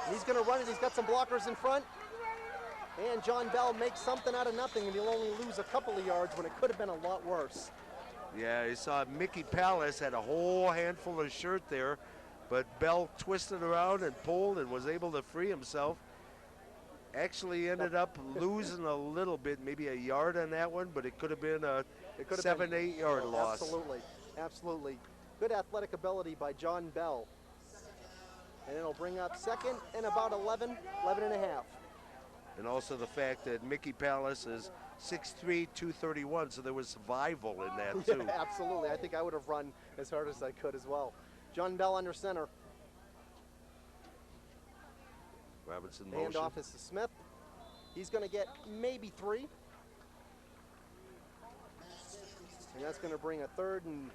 And he's going to run it. He's got some blockers in front. And John Bell makes something out of nothing, and he'll only lose a couple of yards when it could have been a lot worse. Yeah, you saw Mickey Palace had a whole handful of shirt there, but Bell twisted around and pulled and was able to free himself. Actually ended up losing a little bit, maybe a yard on that one, but it could have been a 7-8 yard loss. Absolutely, absolutely. Good athletic ability by John Bell. And it'll bring up second and about 11 and a half. And also the fact that Mickey Palace is 6'3", 231, so there was survival in that too. Yeah, absolutely. I think I would have run as hard as I could as well. John Bell under center. Robinson motion. Handoff is to Smith. He's going to get maybe 3. And that's going to bring a third and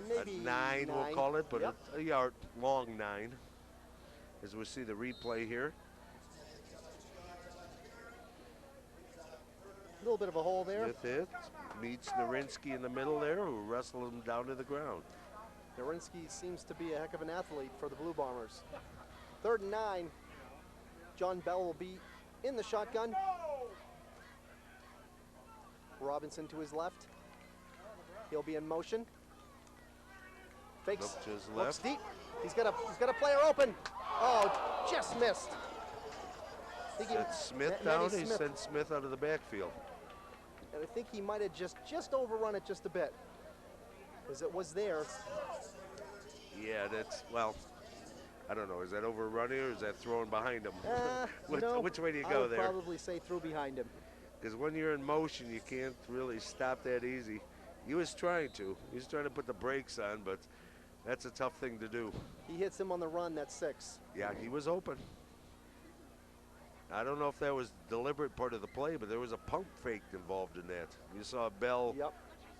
maybe a 9, we'll call it, but a yard long 9. As we see the replay here. A little bit of a hole there. With it, meets Narinsky in the middle there, who wrestled him down to the ground. Narinsky seems to be a heck of an athlete for the Blue Bombers. 3rd and 9. John Bell will be in the shotgun. Robinson to his left. He'll be in motion. Fakes. Look to his Looks left. deep. He's got a player open. Oh, just missed. Sent Smith down. He sent Smith out of the backfield. And I think he might have just overrun it just a bit, because it was there. Yeah, that's, well, I don't know. Is that overrunning or is that throwing behind him? Which way do you go there? I would probably say through behind him. Because when you're in motion, you can't really stop that easy. He was trying to. He was trying to put the brakes on, but that's a tough thing to do. He hits him on the run, that's 6. Yeah, he was open. I don't know if that was deliberate part of the play, but there was a pump fake involved in that. You saw Bell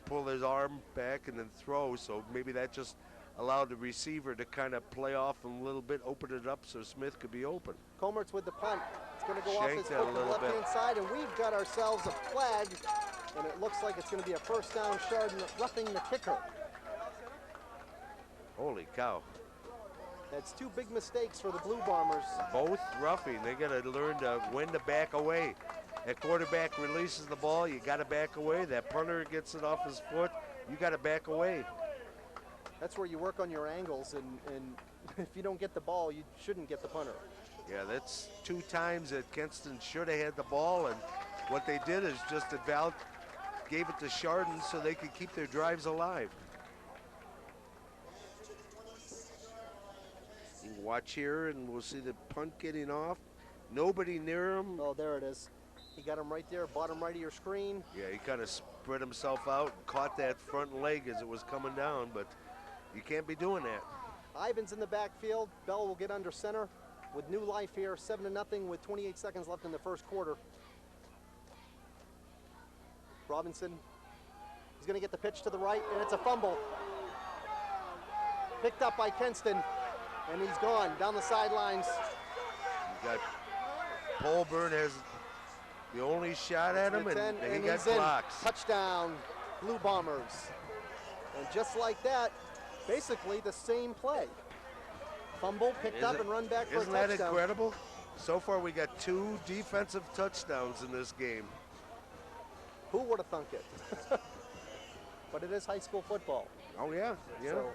pull his arm back and then throw, so maybe that just allowed the receiver to kind of play off him a little bit, open it up so Smith could be open. Comert's with the punt. It's going to go off his Shanked that foot a to the little left-hand bit. side, and we've got ourselves a flag, and it looks like it's going to be a first down. Chardon roughing the kicker. Holy cow. That's 2 big mistakes for the Blue Bombers. Both roughing. They got to learn to when to back away. That quarterback releases the ball, you got to back away. That punter gets it off his foot, you got to back away. That's where you work on your angles, and if you don't get the ball, you shouldn't get the punter. Yeah, that's 2 times that Kenston should have had the ball, and what they did is just gave it to Chardon so they could keep their drives alive. You can watch here, and we'll see the punt getting off. Nobody near him. Oh, there it is. He got him right there, bottom right of your screen. Yeah, he kind of spread himself out, caught that front leg as it was coming down, but you can't be doing that. Ivan's in the backfield. Bell will get under center with new life here, 7-0 with 28 seconds left in the first quarter. Robinson, he's going to get the pitch to the right, and it's a fumble. Picked up by Kenston, and he's gone down the sidelines. You got Polburn has the only shot at him, and he got blocks. Touchdown, Blue Bombers. And just like that, basically the same play. Fumble, picked up, and run back for a touchdown. Isn't that incredible? So far, we got 2 defensive touchdowns in this game. Who would have thunk it? But it is high school football. Oh, yeah, yeah. So,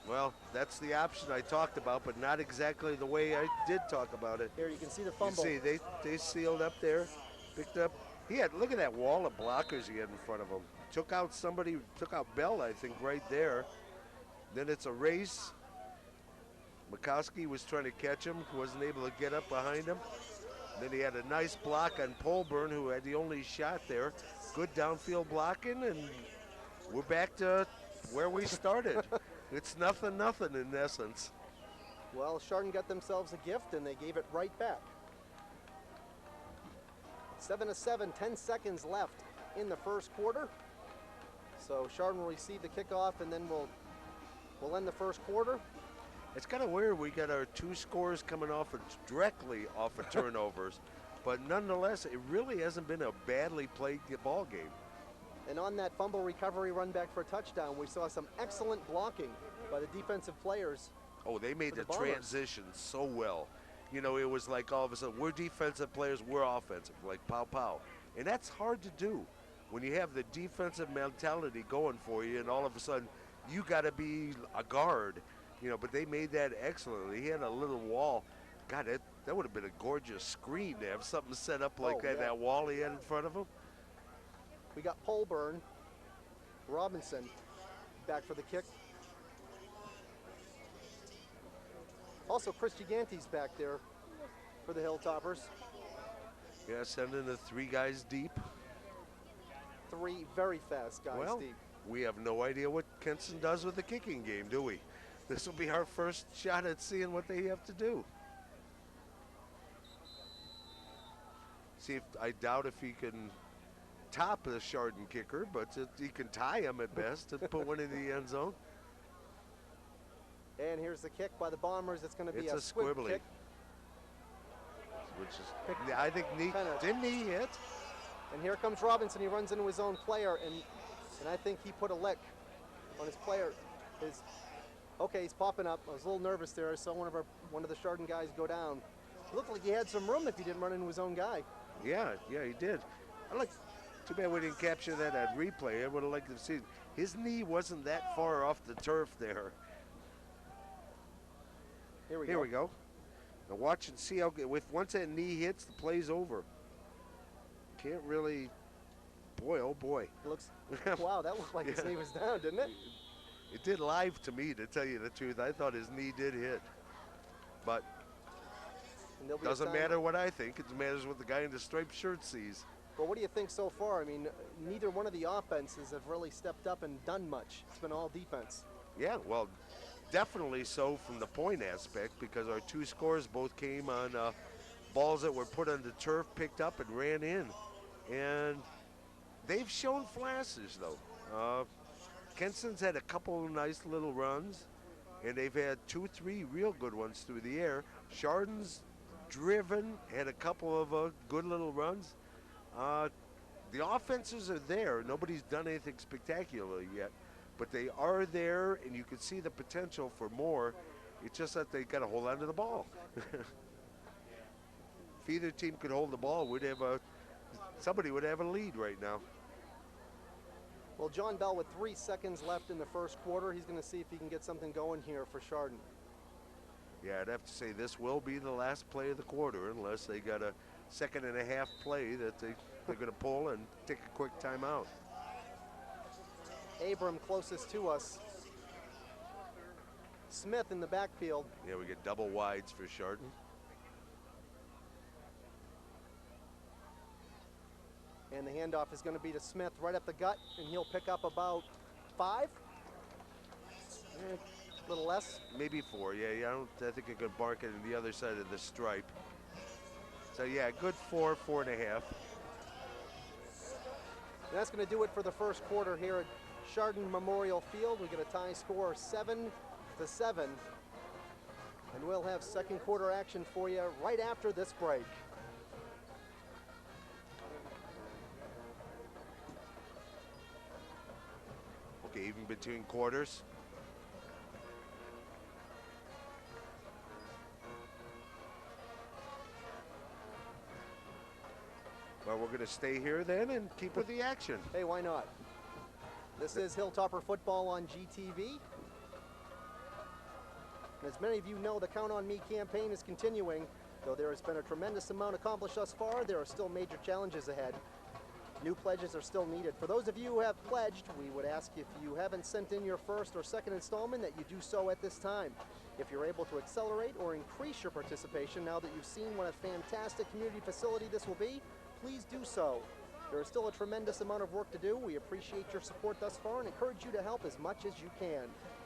well, that's the option I talked about, but not exactly the way I did talk about it. here you can see the You fumble. see, they sealed up there, picked up. Look at that wall of blockers he had in front of him. Took out somebody, took out Bell, I think, right there. Then it's a race. Mikowski was trying to catch him, wasn't able to get up behind him. Then he had a nice block on Polburn, who had the only shot there. Good downfield blocking, and we're back to where we started. It's nothing in essence. Well, Chardon got themselves a gift, and they gave it right back. 7-7, 10 seconds left in the first quarter. So Chardon will receive the kickoff, and then we'll end the first quarter. It's kind of weird. We got our 2 scores coming off directly off of turnovers, but nonetheless, it really hasn't been a badly played ball game. And on that fumble recovery run back for a touchdown, we saw some excellent blocking by the defensive players. Oh, they made the Bombers. transition so well. You know, it was like all of a sudden, we're defensive players, we're offensive, like pow pow. And that's hard to do when you have the defensive mentality going for you, and all of a sudden, you got to be a guard. You know, but they made that excellently. He had a little wall. God, that would have been a gorgeous screen to have something set up like that, yeah. that wall he had in front of him. We got Polburn, Robinson back for the kick. Also, Chris Gigante's back there for the Hilltoppers. Yeah, sending the 3 guys deep. 3 very fast guys Well, deep. we have no idea what Kenston does with the kicking game, do we? This will be our first shot at seeing what they have to do. See, I doubt if he can top the Chardon kicker, but he can tie him at best and put one in the end zone. And here's the kick by the Bombers. It's going to be It's a a squib squibbly. kick. Which is, I think, didn't he hit? And here comes Robinson. He runs into his own player, and I think he put a lick on his player. Okay, he's popping up. I was a little nervous there. I saw one of the Chardon guys go down. It looked like he had some room if he didn't run into his own guy. Yeah, he did. Too bad we didn't capture that at replay. I would have liked to see. His knee wasn't that far off the turf there. Here we go. Now watch and see how once that knee hits, the play's over. Can't really. Boy, oh boy. Looks. Wow, that looked like his knee was down, didn't it? It did live to me, to tell you the truth. I thought his knee did hit. But doesn't matter what I think. It matters what the guy in the striped shirt sees. Well, what do you think so far? I mean, neither one of the offenses have really stepped up and done much. It's been all defense. Yeah, well, definitely so from the point aspect, because our 2 scores both came on balls that were put on the turf, picked up, and ran in. And they've shown flashes, though. Kenston's had a couple of nice little runs, and they've had 2-3 real good ones through the air. Chardon's driven, had a couple of good little runs. The offenses are there. Nobody's done anything spectacular yet, but they are there, and you can see the potential for more. It's just that they got to hold on to the ball. If either team could hold the ball, somebody would have a lead right now. Well, John Bell with 3 seconds left in the first quarter. He's going to see if he can get something going here for Chardon. Yeah, I'd have to say this will be the last play of the quarter, unless they got a 2.5 play that they're going to pull and take a quick timeout. Abram closest to us. Smith in the backfield. Yeah, we get double wides for Chardon. And the handoff is going to be to Smith right up the gut, and he'll pick up about 5. A little less. Maybe 4, yeah. I think I could bark it on the other side of the stripe. So yeah, good 4.5. And that's going to do it for the first quarter here at Chardon Memorial Field. We get a tie score 7-7. And we'll have second quarter action for you right after this break. Okay, even between quarters. Well, we're going to stay here then and keep with the action. Hey, why not? This is Hilltopper Football on GTV. And as many of you know, the Count on Me campaign is continuing. Though there has been a tremendous amount accomplished thus far, there are still major challenges ahead. New pledges are still needed. For those of you who have pledged, we would ask if you haven't sent in your first or second installment that you do so at this time. If you're able to accelerate or increase your participation now that you've seen what a fantastic community facility this will be, please do so. There is still a tremendous amount of work to do. We appreciate your support thus far and encourage you to help as much as you can.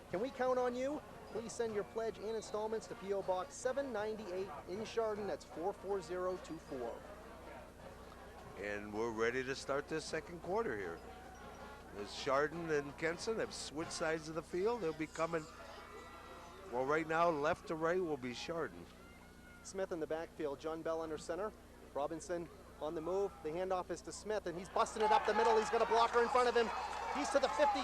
Can we count on you? Please send your pledge and installments to P.O. Box 798 in Chardon. That's 44024. And we're ready to start this second quarter here. As Chardon and Kenston have switched sides of the field, they'll be coming, well, right now, left to right will be Chardon. Smith in the backfield, John Bell under center. Robinson on the move. The handoff is to Smith, and he's busting it up the middle. He's got a blocker in front of him. He's to the 50.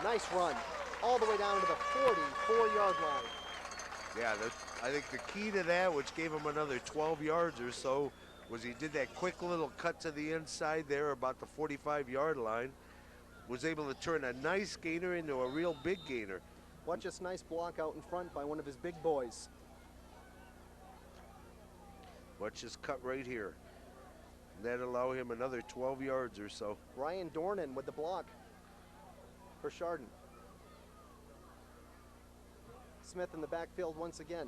Nice run. All the way down to the 44-yard line. Yeah, I think the key to that, which gave him another 12 yards or so, was he did that quick little cut to the inside there about the 45-yard line. Was able to turn a nice gainer into a real big gainer. Watch this nice block out in front by one of his big boys. Watch this cut right here. That'll allow him another 12 yards or so. Ryan Dornan with the block for Chardon. Smith in the backfield once again.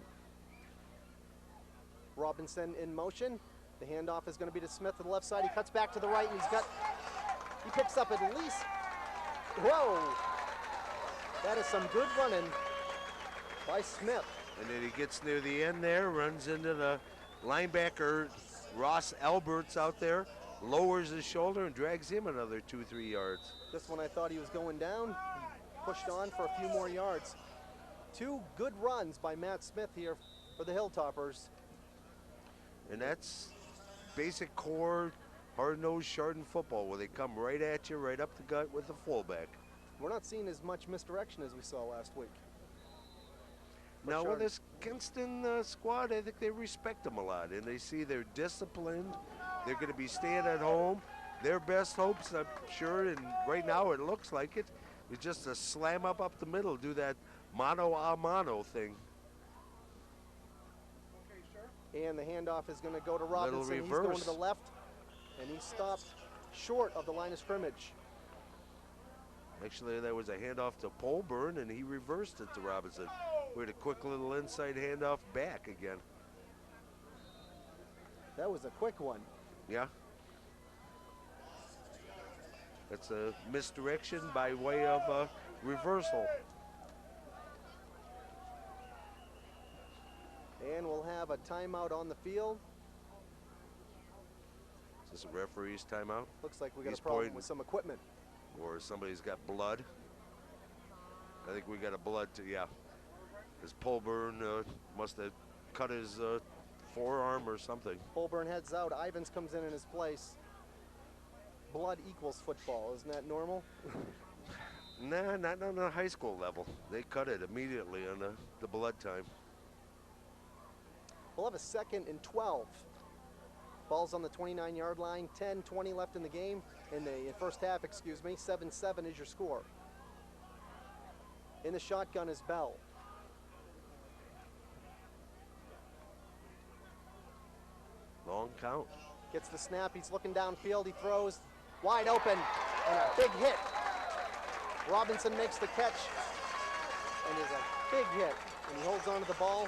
Robinson in motion. The handoff is going to be to Smith to the left side. He cuts back to the right, and he picks up at least, whoa! That is some good running by Smith. And then he gets near the end there, runs into the linebacker, Ross Alberts out there, lowers his shoulder and drags him another 2-3 yards. This one I thought he was going down. He pushed on for a few more yards. Two good runs by Matt Smith here for the Hilltoppers. And that's basic core, hard-nosed Chardon football, where they come right at you, right up the gut with the fullback. We're not seeing as much misdirection as we saw last week. Now with this Kenston squad, I think they respect them a lot, and they see they're disciplined. They're going to be staying at home. Their best hopes, I'm sure, and right now it looks like it, is just to slam up the middle, do that mano-a-mano thing. And the handoff is going to go to Robinson. He's going to the left, and he stopped short of the line of scrimmage. Actually, that was a handoff to Polburn, and he reversed it to Robinson. We had a quick little inside handoff back again. That was a quick one. Yeah. That's a misdirection by way of a reversal. And we'll have a timeout on the field. Is this a referee's timeout? Looks like we got a problem with some equipment. Or somebody's got blood. I think we got a blood too, yeah. His Polburn must have cut his forearm or something. Polburn heads out. Ivins comes in his place. Blood equals football. Isn't that normal? Nah, not on the high school level. They cut it immediately on the blood time. We'll have a 2nd and 12. Ball's on the 29-yard line. 10-20 left in the game. In the first half, excuse me. 7-7 is your score. In the shotgun is Bell. Long count. Gets the snap. He's looking downfield. He throws wide open and a big hit. Robinson makes the catch and is a big hit. And he holds on to the ball.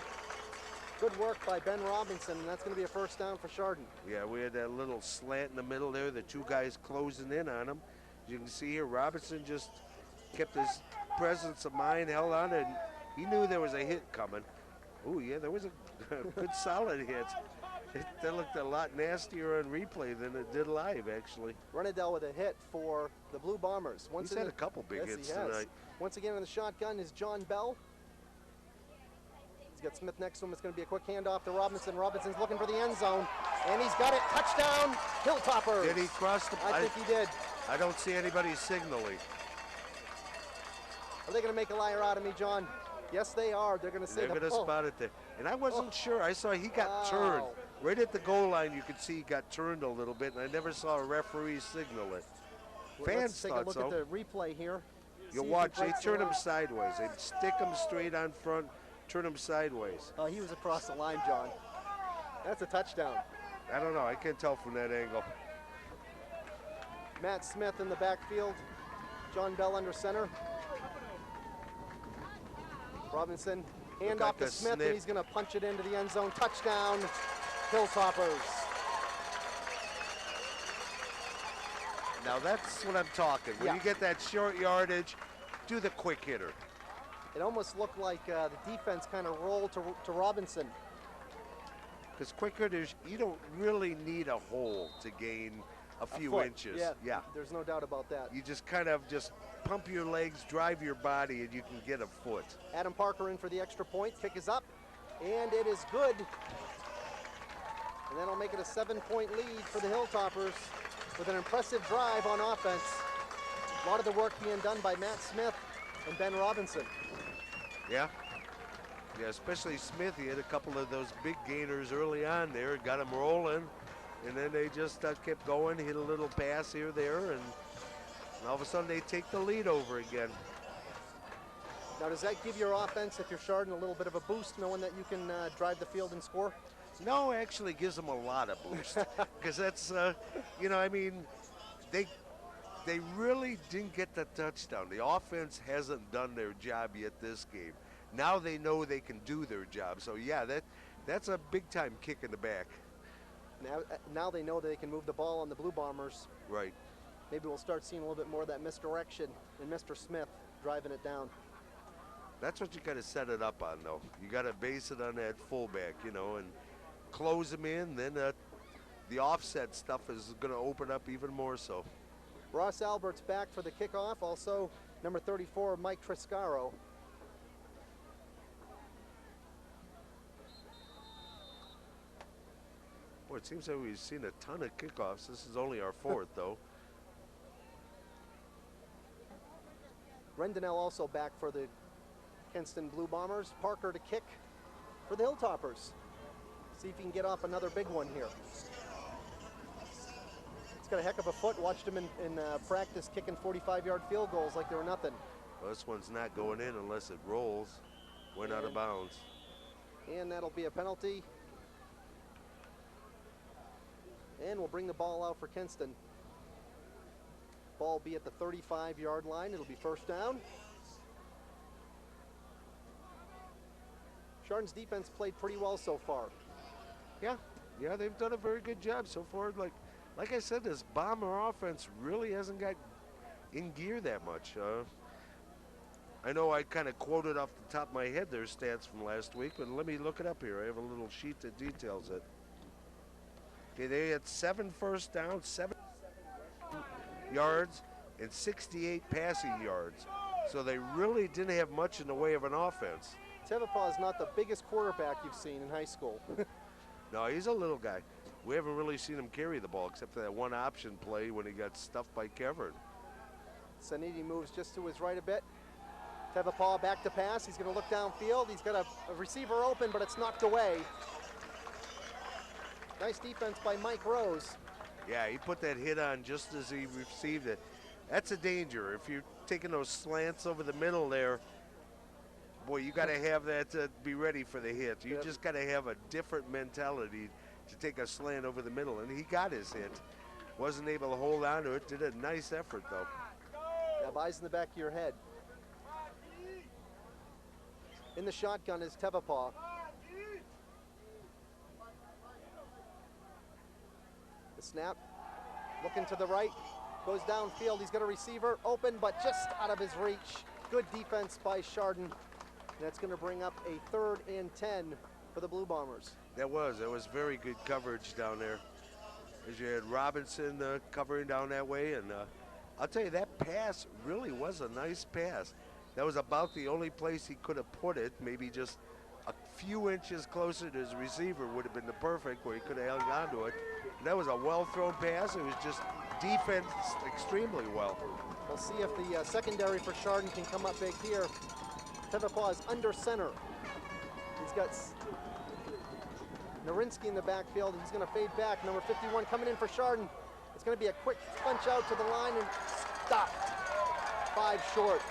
Good work by Ben Robinson, and that's going to be a first down for Chardon. Yeah, we had that little slant in the middle there, the two guys closing in on him. As you can see here, Robinson just kept his presence of mind, held on, and he knew there was a hit coming. Oh, yeah, there was a good solid hit. That looked a lot nastier on replay than it did live, actually. Runnedell with a hit for the Blue Bombers. He's had a couple big hits tonight. Once again in the shotgun is John Bell. He's got Smith next to him. It's going to be a quick handoff to Robinson. Robinson's looking for the end zone, and he's got it. Touchdown, Hilltoppers. Did he cross the? I think he did. I don't see anybody signaling. Are they going to make a liar out of me, John? Yes, they are. They're going to say they're going to spot it there. And I wasn't sure. I saw he got turned. Right at the goal line, you could see he got turned a little bit, and I never saw a referee signal it. Well, Fans let's take a thought look so. at the replay here. You'll See if watch, he they breaks turn the him line. sideways. They stick him straight on front, turn him sideways. He was across the line, John. That's a touchdown. I don't know, I can't tell from that angle. Matt Smith in the backfield. John Bell under center. Robinson, hand off to Smith, and he's going to punch it into the end zone. Touchdown, Hilltoppers. Now that's what I'm talking. When you get that short yardage, do the quick hitter. It almost looked like the defense kind of rolled to Robinson. Because quick hitters, you don't really need a hole to gain a few inches. Yeah, there's no doubt about that. You just kind of just pump your legs, drive your body, and you can get a foot. Adam Parker in for the extra point. Kick is up, and it is good. And that'll make it a 7-point lead for the Hilltoppers with an impressive drive on offense. A lot of the work being done by Matt Smith and Ben Robinson. Yeah, especially Smith. He had a couple of those big gainers early on there, got him rolling, and then they just kept going, hit a little pass here, there, and all of a sudden they take the lead over again. Now, does that give your offense, if you're Chardon, a little bit of a boost, knowing that you can drive the field and score? No, actually gives them a lot of boost, because that's, you know, I mean, they really didn't get the touchdown. The offense hasn't done their job yet this game. Now they know they can do their job. So yeah, that's a big time kick in the back. Now they know they can move the ball on the Blue Bombers. Right. Maybe we'll start seeing a little bit more of that misdirection and Mr. Smith driving it down. That's what you got to set it up on, though. You got to base it on that fullback, you know, and close him in. Then the offset stuff is going to open up even more so. Ross Albert's back for the kickoff. Also, number 34, Mike Triscaro. Boy, it seems like we've seen a ton of kickoffs. This is only our fourth, though. Rendinell also back for the Kenston Blue Bombers. Parker to kick for the Hilltoppers. See if he can get off another big one here. He's got a heck of a foot. Watched him in practice kicking 45-yard field goals like they were nothing. Well, this one's not going in unless it rolls. Went out of bounds. And that'll be a penalty. And we'll bring the ball out for Kenston. Ball will be at the 35-yard line. It'll be first down. Chardon's defense played pretty well so far. Yeah, they've done a very good job so far. Like I said, this Bomber offense really hasn't got in gear that much. I know I kind of quoted off the top of my head their stats from last week, but let me look it up here. I have a little sheet that details it. Okay, they had 7 first downs, 7 yards, and 68 passing yards. So they really didn't have much in the way of an offense. Tevapaw is not the biggest quarterback you've seen in high school. No, he's a little guy. We haven't really seen him carry the ball except for that one option play when he got stuffed by Kevern. Sanidi moves just to his right a bit. Tevapaw back to pass. He's going to look downfield. He's got a receiver open, but it's knocked away. Nice defense by Mike Rose. Yeah, he put that hit on just as he received it. That's a danger. If you're taking those slants over the middle there, boy, you got to have that to be ready for the hit. You just got to have a different mentality to take a slant over the middle, and he got his hit. Wasn't able to hold on to it. Did a nice effort, though. Have eyes in the back of your head. In the shotgun is Tevapaw. The snap, looking to the right, goes downfield. He's got a receiver open, but just out of his reach. Good defense by Chardon. That's going to bring up a 3rd and 10 for the Blue Bombers. That was very good coverage down there. As you had Robinson covering down that way, and I'll tell you, that pass really was a nice pass. That was about the only place he could have put it, maybe just a few inches closer to his receiver would have been the perfect where he could have held on to it. And that was a well-thrown pass. It was just defense extremely well. We'll see if the secondary for Chardon can come up big here. Tevapaw is under center. He's got Narinsky in the backfield. He's going to fade back. Number 51 coming in for Chardon. It's going to be a quick punch out to the line and stop. 5 short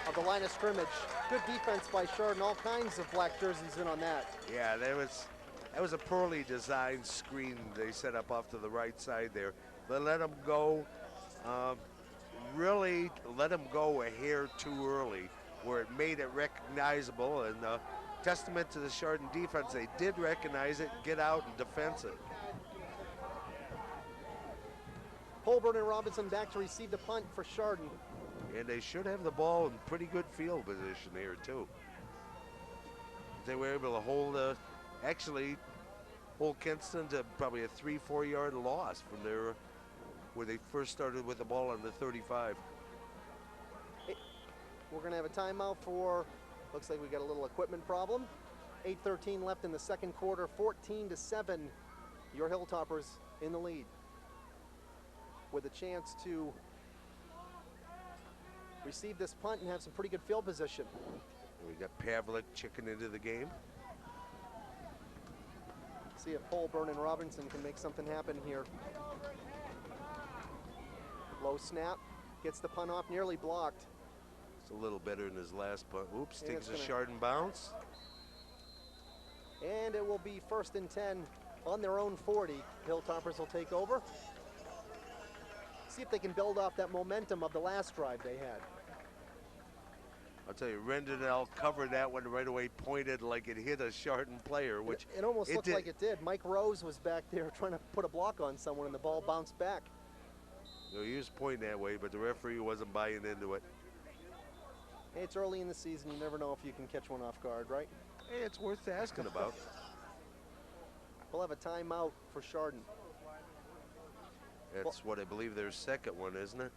of the line of scrimmage. Good defense by Chardon. All kinds of black jerseys in on that. Yeah, that was a poorly designed screen they set up off to the right side there. They let him go, really let him go a hair too early, where it made it recognizable, and testament to the Chardon defense. They did recognize it, get out and defense it. Holborn and Robinson back to receive the punt for Chardon. And they should have the ball in pretty good field position here too. They were able to hold, actually hold Kenston to probably a 3-4 yard loss from there, where they first started with the ball on the 35. We're going to have a timeout for, looks like we got a little equipment problem. 8:13 left in the second quarter, 14-7. Your Hilltoppers in the lead, with a chance to receive this punt and have some pretty good field position. We got Pavlik checking into the game. See if Holborn and Robinson can make something happen here. Low snap, gets the punt off, nearly blocked. It's a little better than his last punt. Oops, And takes a it's Chardon bounce. And it will be 1st and 10 on their own 40. Hilltoppers will take over. See if they can build off that momentum of the last drive they had. I'll tell you, Rendonell covered that one right away, pointed like it hit a Chardon player, which it almost looked did. like it did. Mike Rose was back there trying to put a block on someone, and the ball bounced back. You know, he was pointing that way, but the referee wasn't buying into it. Hey, it's early in the season. You never know if you can catch one off guard, right? Hey, it's worth asking about. We'll have a timeout for Chardon. That's what I believe their second one, isn't it?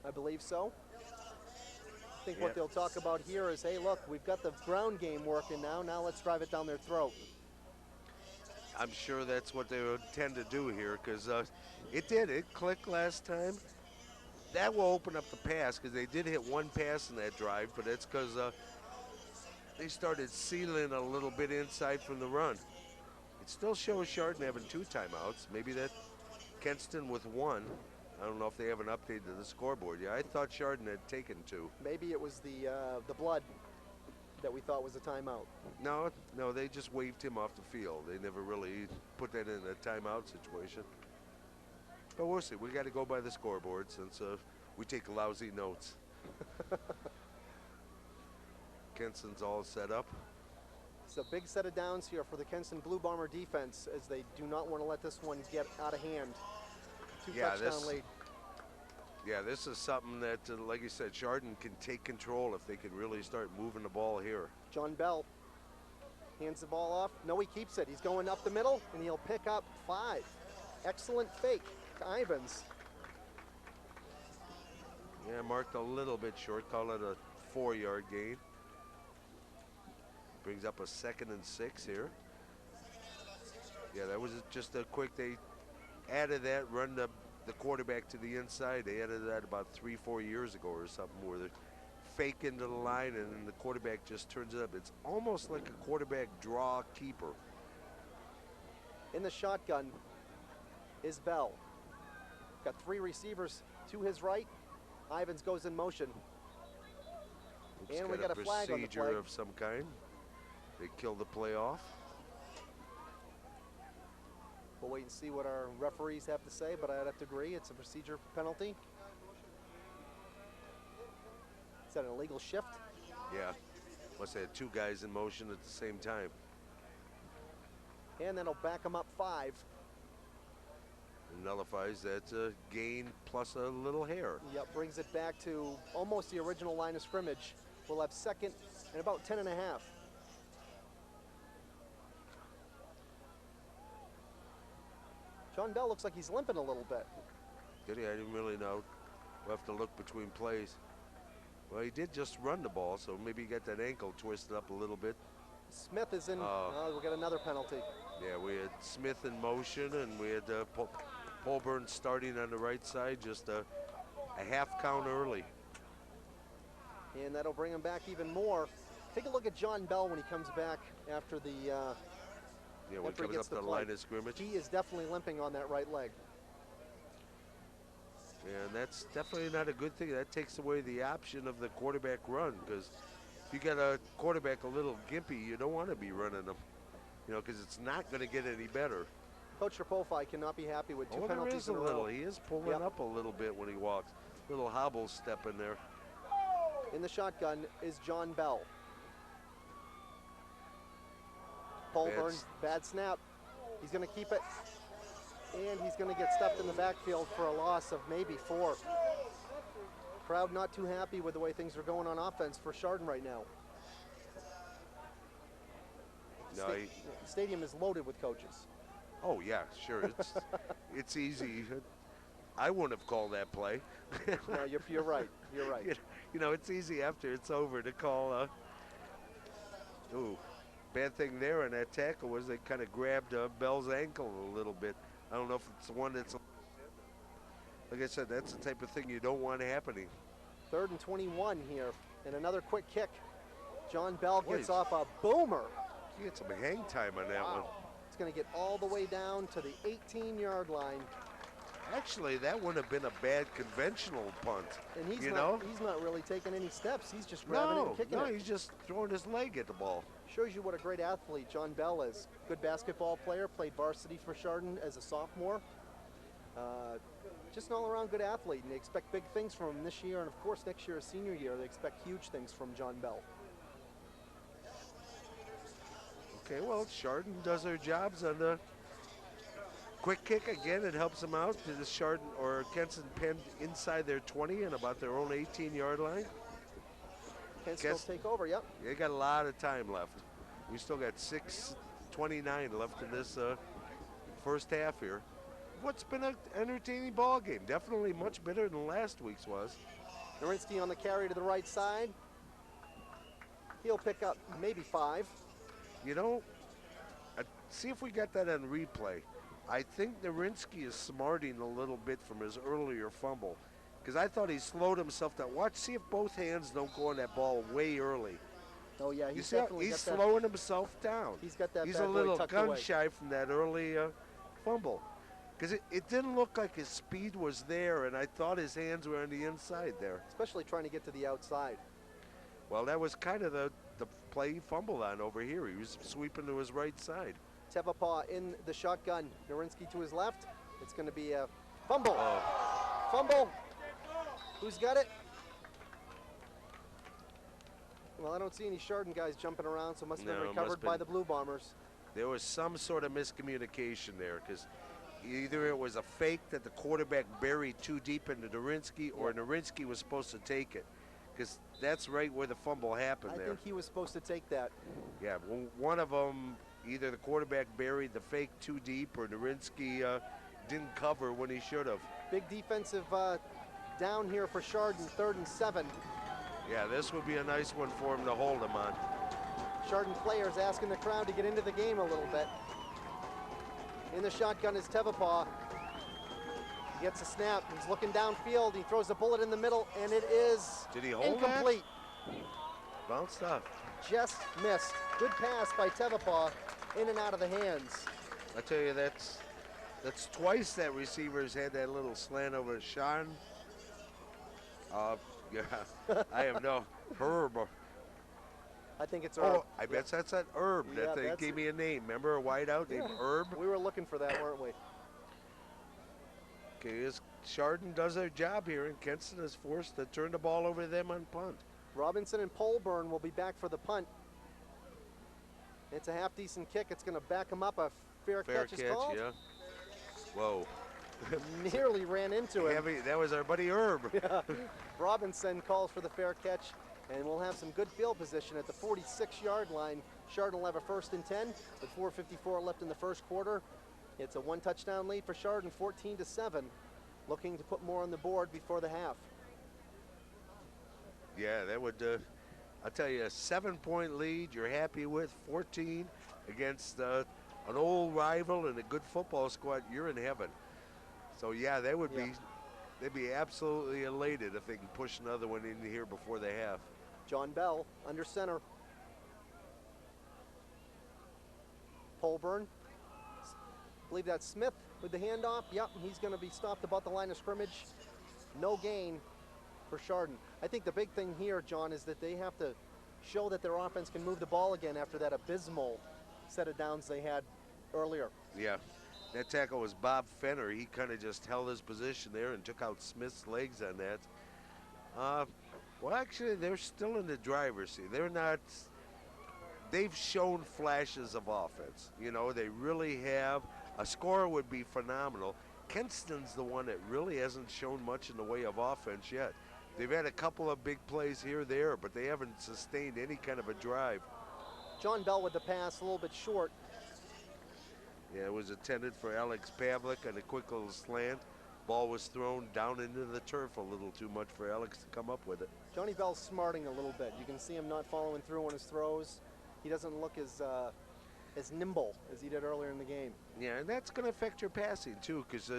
I believe so. I think what they'll talk about here is, hey, look, we've got the ground game working now. Now let's drive it down their throat. I'm sure that's what they would tend to do here, because it did. It clicked last time. That will open up the pass, because they did hit one pass in that drive, but it's because they started sealing a little bit inside from the run. It still shows Chardon having 2 timeouts. Maybe that Kenston with 1. I don't know if they haven't updated the scoreboard yet. I thought Chardon had taken 2. Maybe it was the blood that we thought was a timeout. No, they just waved him off the field. They never really put that in a timeout situation. But we'll see. We got to go by the scoreboard since we take lousy notes. Kenston's all set up. It's a big set of downs here for the Kenston Blue Bomber defense, as they do not want to let this one get out of hand. 2 touchdown lead. Yeah, this is something that, like you said, Chardon can take control if they can really start moving the ball here. John Bell hands the ball off. No, he keeps it. He's going up the middle, and he'll pick up 5. Excellent fake to Ivans. Yeah, marked a little bit short. Call it a 4-yard gain. Brings up a 2nd and 6 here. Yeah, that was just a quick, they added that, run the quarterback to the inside. They added that about 3-4 years ago or something, where they fake into the line and then the quarterback just turns it up. It's almost like a quarterback draw keeper. In the shotgun is Bell. Got 3 receivers to his right. Ivans goes in motion. Looks And we got a flag on the play. Procedure of some kind. They kill the play off. We'll wait and see what our referees have to say, but I'd have to agree it's a procedure penalty. Is that an illegal shift? Yeah, must have had 2 guys in motion at the same time. And that'll back them up 5. It nullifies that gain plus a little hair. Yep, brings it back to almost the original line of scrimmage. We'll have 2nd and about 10 and a half. John Bell looks like he's limping a little bit. Did he? I didn't really know. We'll have to look between plays. Well, he did just run the ball, so maybe he got that ankle twisted up a little bit. Smith is in, we'll get another penalty. Yeah, we had Smith in motion, and we had Holborn starting on the right side, just a half count early. And that'll bring him back even more. Take a look at John Bell when he comes back after the. Yeah, when he comes up the line of scrimmage. He is definitely limping on that right leg. And that's definitely not a good thing. That takes away the option of the quarterback run, because if you got a quarterback a little gimpy, you don't want to be running them, you know, because it's not going to get any better. Coach Rapofi cannot be happy with two penalties there is in a row. He is pulling up a little bit when he walks. Little hobble step in there. In the shotgun is John Bell. Polburn, bad snap. He's going to keep it. And he's going to get stepped in the backfield for a loss of maybe 4. Crowd not too happy with the way things are going on offense for Chardon right now. No, The stadium is loaded with coaches. Oh yeah, sure. It's easy. I wouldn't have called that play. No, you're right. You're right. You know, it's easy after it's over to call. Ooh, bad thing there on that tackle was they kind of grabbed Bell's ankle a little bit. I don't know if it's the one that's. Like I said, that's the type of thing you don't want happening. 3rd and 21 here, and another quick kick. John Bell gets off a boomer. He had some hang time on that one. It's going to get all the way down to the 18-yard line. Actually, that wouldn't have been a bad conventional punt. And he's not really taking any steps. He's just grabbing it and kicking it. No, he's just throwing his leg at the ball. Shows you what a great athlete John Bell is. Good basketball player, played varsity for Chardon as a sophomore. Just an all-around good athlete, and they expect big things from him this year, and of course next year, senior year, they expect huge things from John Bell. Okay, well, Chardon does their jobs on the quick kick. Again, it helps them out. To the Chardon or Kenston penned inside their 20 and about their own 18-yard line. Kenston will take over, yep. They got a lot of time left. We still got 6:29 left in this first half here. What's been an entertaining ball game. Definitely much better than last week's was. Nowinski on the carry to the right side. He'll pick up maybe 5. You know, see if we got that on replay. I think Nowinski is smarting a little bit from his earlier fumble, because I thought he slowed himself down. Watch, see if both hands don't go on that ball way early. Oh yeah, he's slowing himself down. He's got that. He's a little gun shy from that early fumble, because it didn't look like his speed was there, and I thought his hands were on the inside there. Especially trying to get to the outside. Well, that was kind of the play he fumbled on over here. He was sweeping to his right side. Tevapaw in the shotgun. Nowinski to his left. It's going to be a fumble. Fumble. Who's got it? Well, I don't see any Chardon guys jumping around, so it must have been recovered by the Blue Bombers. There was some sort of miscommunication there, because either it was a fake that the quarterback buried too deep into Nowinski, or Nowinski was supposed to take it, because that's right where the fumble happened there. I think he was supposed to take that. Yeah, well, one of them, either the quarterback buried the fake too deep, or Nowinski didn't cover when he should have. Big defensive down here for Chardon, 3rd and 7. Yeah, this would be a nice one for him to hold him on. Chardon players asking the crowd to get into the game a little bit. In the shotgun is Tevapaw. He gets a snap. He's looking downfield. He throws a bullet in the middle, and it is incomplete. Bounced up. Just missed. Good pass by Tevapaw, in and out of the hands. I tell you, that's twice that receivers had that little slant over Sean. Yeah, I have no Herb. I think it's Herb. Oh, I bet that's that Herb. Yeah, that they gave me a name. Remember a wideout named Herb? We were looking for that, weren't we? Okay, Chardon does their job here, and Kenston is forced to turn the ball over to them on punt. Robinson and Polburn will be back for the punt. It's a half-decent kick. It's going to back him up. A fair catch is called. Yeah. Whoa. Nearly ran into him. That was our buddy Herb. Yeah. Robinson calls for the fair catch, and we'll have some good field position at the 46-yard line. Chardon will have a 1st and 10 with 4:54 left in the first quarter. It's a 1-touchdown lead for Chardon, 14-7, looking to put more on the board before the half. Yeah, that would, I'll tell you, a 7-point lead you're happy with, 14 against an old rival and a good football squad, you're in heaven. So yeah, they would be, they'd be absolutely elated if they can push another one in here before the half. John Bell under center. Polburn. I believe that's Smith with the handoff. Yep, he's going to be stopped about the line of scrimmage. No gain for Chardon. I think the big thing here, John, is that they have to show that their offense can move the ball again after that abysmal set of downs they had earlier. Yeah, that tackle was Bob Fenner. He kind of just held his position there and took out Smith's legs on that. Well, actually, they're still in the driver's seat. They're not. They've shown flashes of offense. You know, they really have. A score would be phenomenal. Kenston's the one that really hasn't shown much in the way of offense yet. They've had a couple of big plays here, there, but they haven't sustained any kind of a drive. John Bell with the pass, a little bit short. Yeah, it was intended for Alex Pavlik on a quick little slant. Ball was thrown down into the turf a little too much for Alex to come up with it. Johnny Bell's smarting a little bit. You can see him not following through on his throws. He doesn't look as nimble as he did earlier in the game. Yeah, and that's going to affect your passing too, because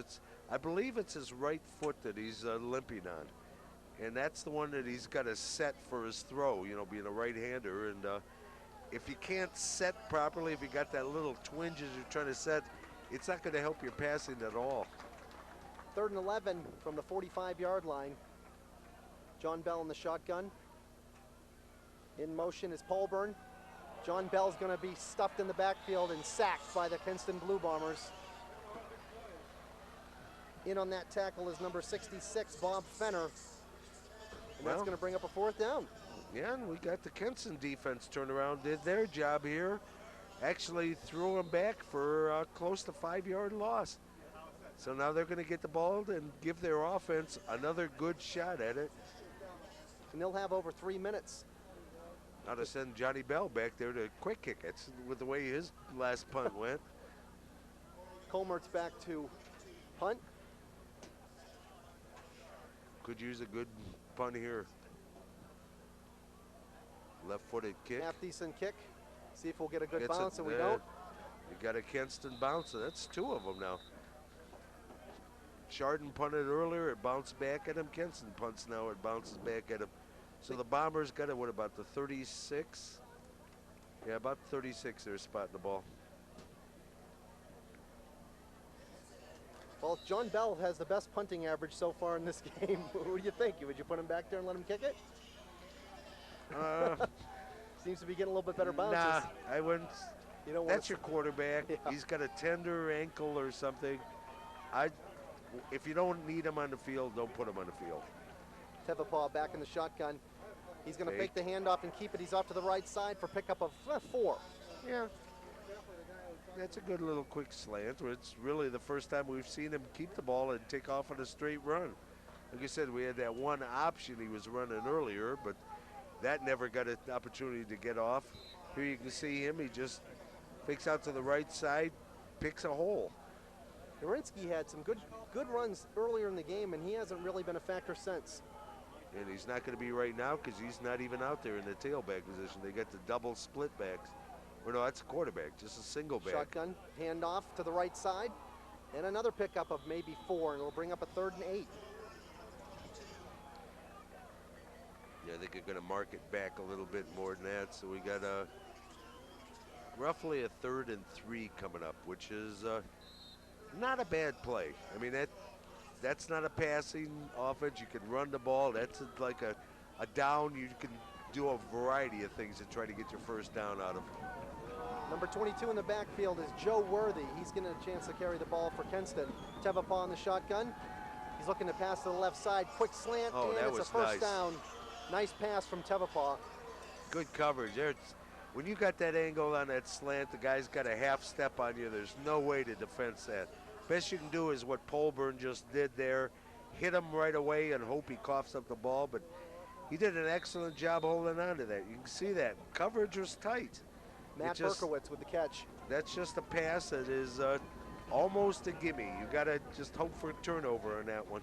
I believe it's his right foot that he's limping on, and that's the one that he's got to set for his throw. You know, being a right-hander, and if you can't set properly, if you got that little twinge as you're trying to set, it's not going to help your passing at all. 3rd and 11 from the 45-yard line. John Bell in the shotgun. In motion is Polburn. John Bell's going to be stuffed in the backfield and sacked by the Kenston Blue Bombers. In on that tackle is number 66, Bob Fenner. And that's going to bring up a 4th down. Yeah, and we got the Kenston defense turned around, did their job here. Actually threw them back for close to 5-yard loss. So now they're going to get the ball and give their offense another good shot at it. And they'll have over 3 minutes. Now to send Johnny Bell back there to quick kick it with the way his last punt went. Colmert's back to punt. Could use a good punt here. Left-footed kick. Half decent kick. See if we'll get a good Gets bounce, it, and we don't. You got a Kenston bounce, so that's 2 of them now. Chardon punted earlier, it bounced back at him. Kenston punts now, it bounces back at him. So the Bombers got it, what, about the 36? Yeah, about 36 they're spotting the ball. Well, John Bell has the best punting average so far in this game. What do you think? Would you put him back there and let him kick it? Seems to be getting a little bit better bounces. Nah, I wouldn't. You don't That's your quarterback. Yeah. He's got a tender ankle or something. If you don't need him on the field, don't put him on the field. Tevapaw back in the shotgun. He's going to fake the handoff and keep it. He's off to the right side for pickup of 4. Yeah. That's a good little quick slant. It's really the first time we've seen him keep the ball and take off on a straight run. Like I said, we had that one option he was running earlier, but that never got an opportunity to get off. Here you can see him. He just fakes out to the right side, picks a hole. Narinsky had some good runs earlier in the game, and he hasn't really been a factor since. And he's not going to be right now because he's not even out there in the tailback position. They got the double split backs. Or no, that's a quarterback, just a single back. Shotgun, handoff to the right side, and another pickup of maybe 4, and it'll bring up a 3rd and 8. Yeah, I think they're going to mark it back a little bit more than that. So we got roughly a 3rd and 3 coming up, which is not a bad play. I mean, that's not a passing offense. You can run the ball. That's like a down. You can do a variety of things to try to get your first down out of. Number 22 in the backfield is Joe Worthy. He's getting a chance to carry the ball for Kenston. Tevapaw in the shotgun. He's looking to pass to the left side. Quick slant, Oh, and that it's was a first nice. down. Nice pass from Tevapaw. Good coverage. When you got that angle on that slant, the guy's got a half step on you. There's no way to defense that. Best you can do is what Polburn just did there. Hit him right away and hope he coughs up the ball, but he did an excellent job holding on to that. You can see that. Coverage was tight. Matt Berkowitz with the catch. That's just a pass that is almost a gimme. You got to just hope for a turnover on that one.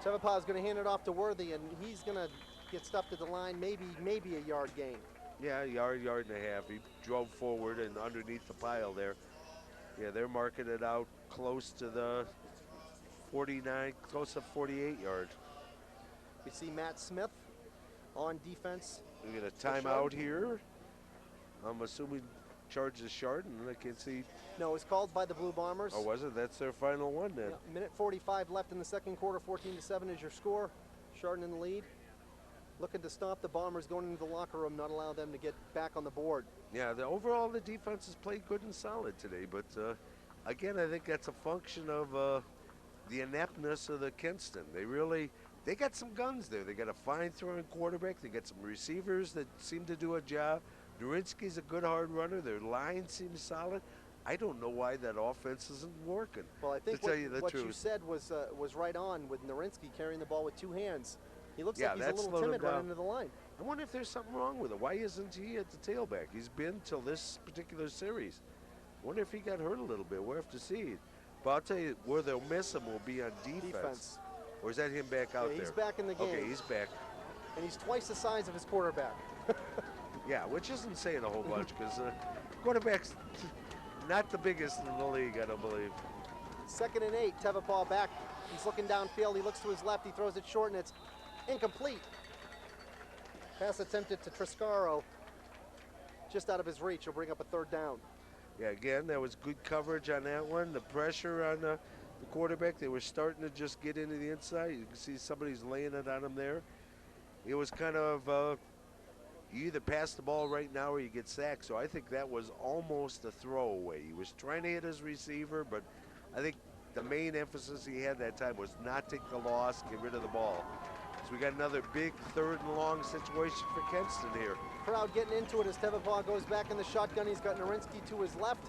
Tevapaw is going to hand it off to Worthy, and he's going to get stuffed at the line, maybe a yard gain. Yeah, yard and a half. He drove forward and underneath the pile there. Yeah, they're marking it out close to the 49, close to 48 yard. We see Matt Smith on defense. We get a timeout here. I'm assuming charges Chardon, and I can't see. No, it was called by the Blue Bombers. Oh, was it? That's their final one then. Yeah, minute 45 left in the second quarter. 14-7 is your score. Chardon in the lead. Looking to stop the Bombers going into the locker room, not allow them to get back on the board. Yeah, overall the defense has played good and solid today, but again, I think that's a function of the ineptness of the Kenston. They got some guns there. They got a fine throwing quarterback. They got some receivers that seem to do a job. Nurinsky's a good hard runner. Their line seems solid. I don't know why that offense isn't working. Well, I think to tell you the what truth. you said was right on with Nurinsky carrying the ball with two hands. He looks Yeah, like he's a little timid running into the line. I wonder if there's something wrong with it. Why isn't he at the tailback? He's been till this particular series. I wonder if he got hurt a little bit. We'll have to see. But I'll tell you, where they'll miss him will be on defense. Or is that him back out there? He's back in the game. Okay, he's back. And he's twice the size of his quarterback. Yeah, which isn't saying a whole bunch because quarterback's not the biggest in the league, I don't believe. 2nd and 8, Tevapah back. He's looking downfield. He looks to his left. He throws it short, and it's incomplete. Pass attempted to Triscaro. Just out of his reach. He'll bring up a 3rd down. Yeah, again, that was good coverage on that one. The pressure on the quarterback, they were starting to just get into the inside. You can see somebody's laying it on him there. It was kind of, you either pass the ball right now or you get sacked. So I think that was almost a throwaway. He was trying to hit his receiver, but I think the main emphasis he had that time was not take the loss, get rid of the ball. So we got another big 3rd and long situation for Kenston here. Crowd getting into it as Tevapah goes back in the shotgun. He's got Nurinsky to his left.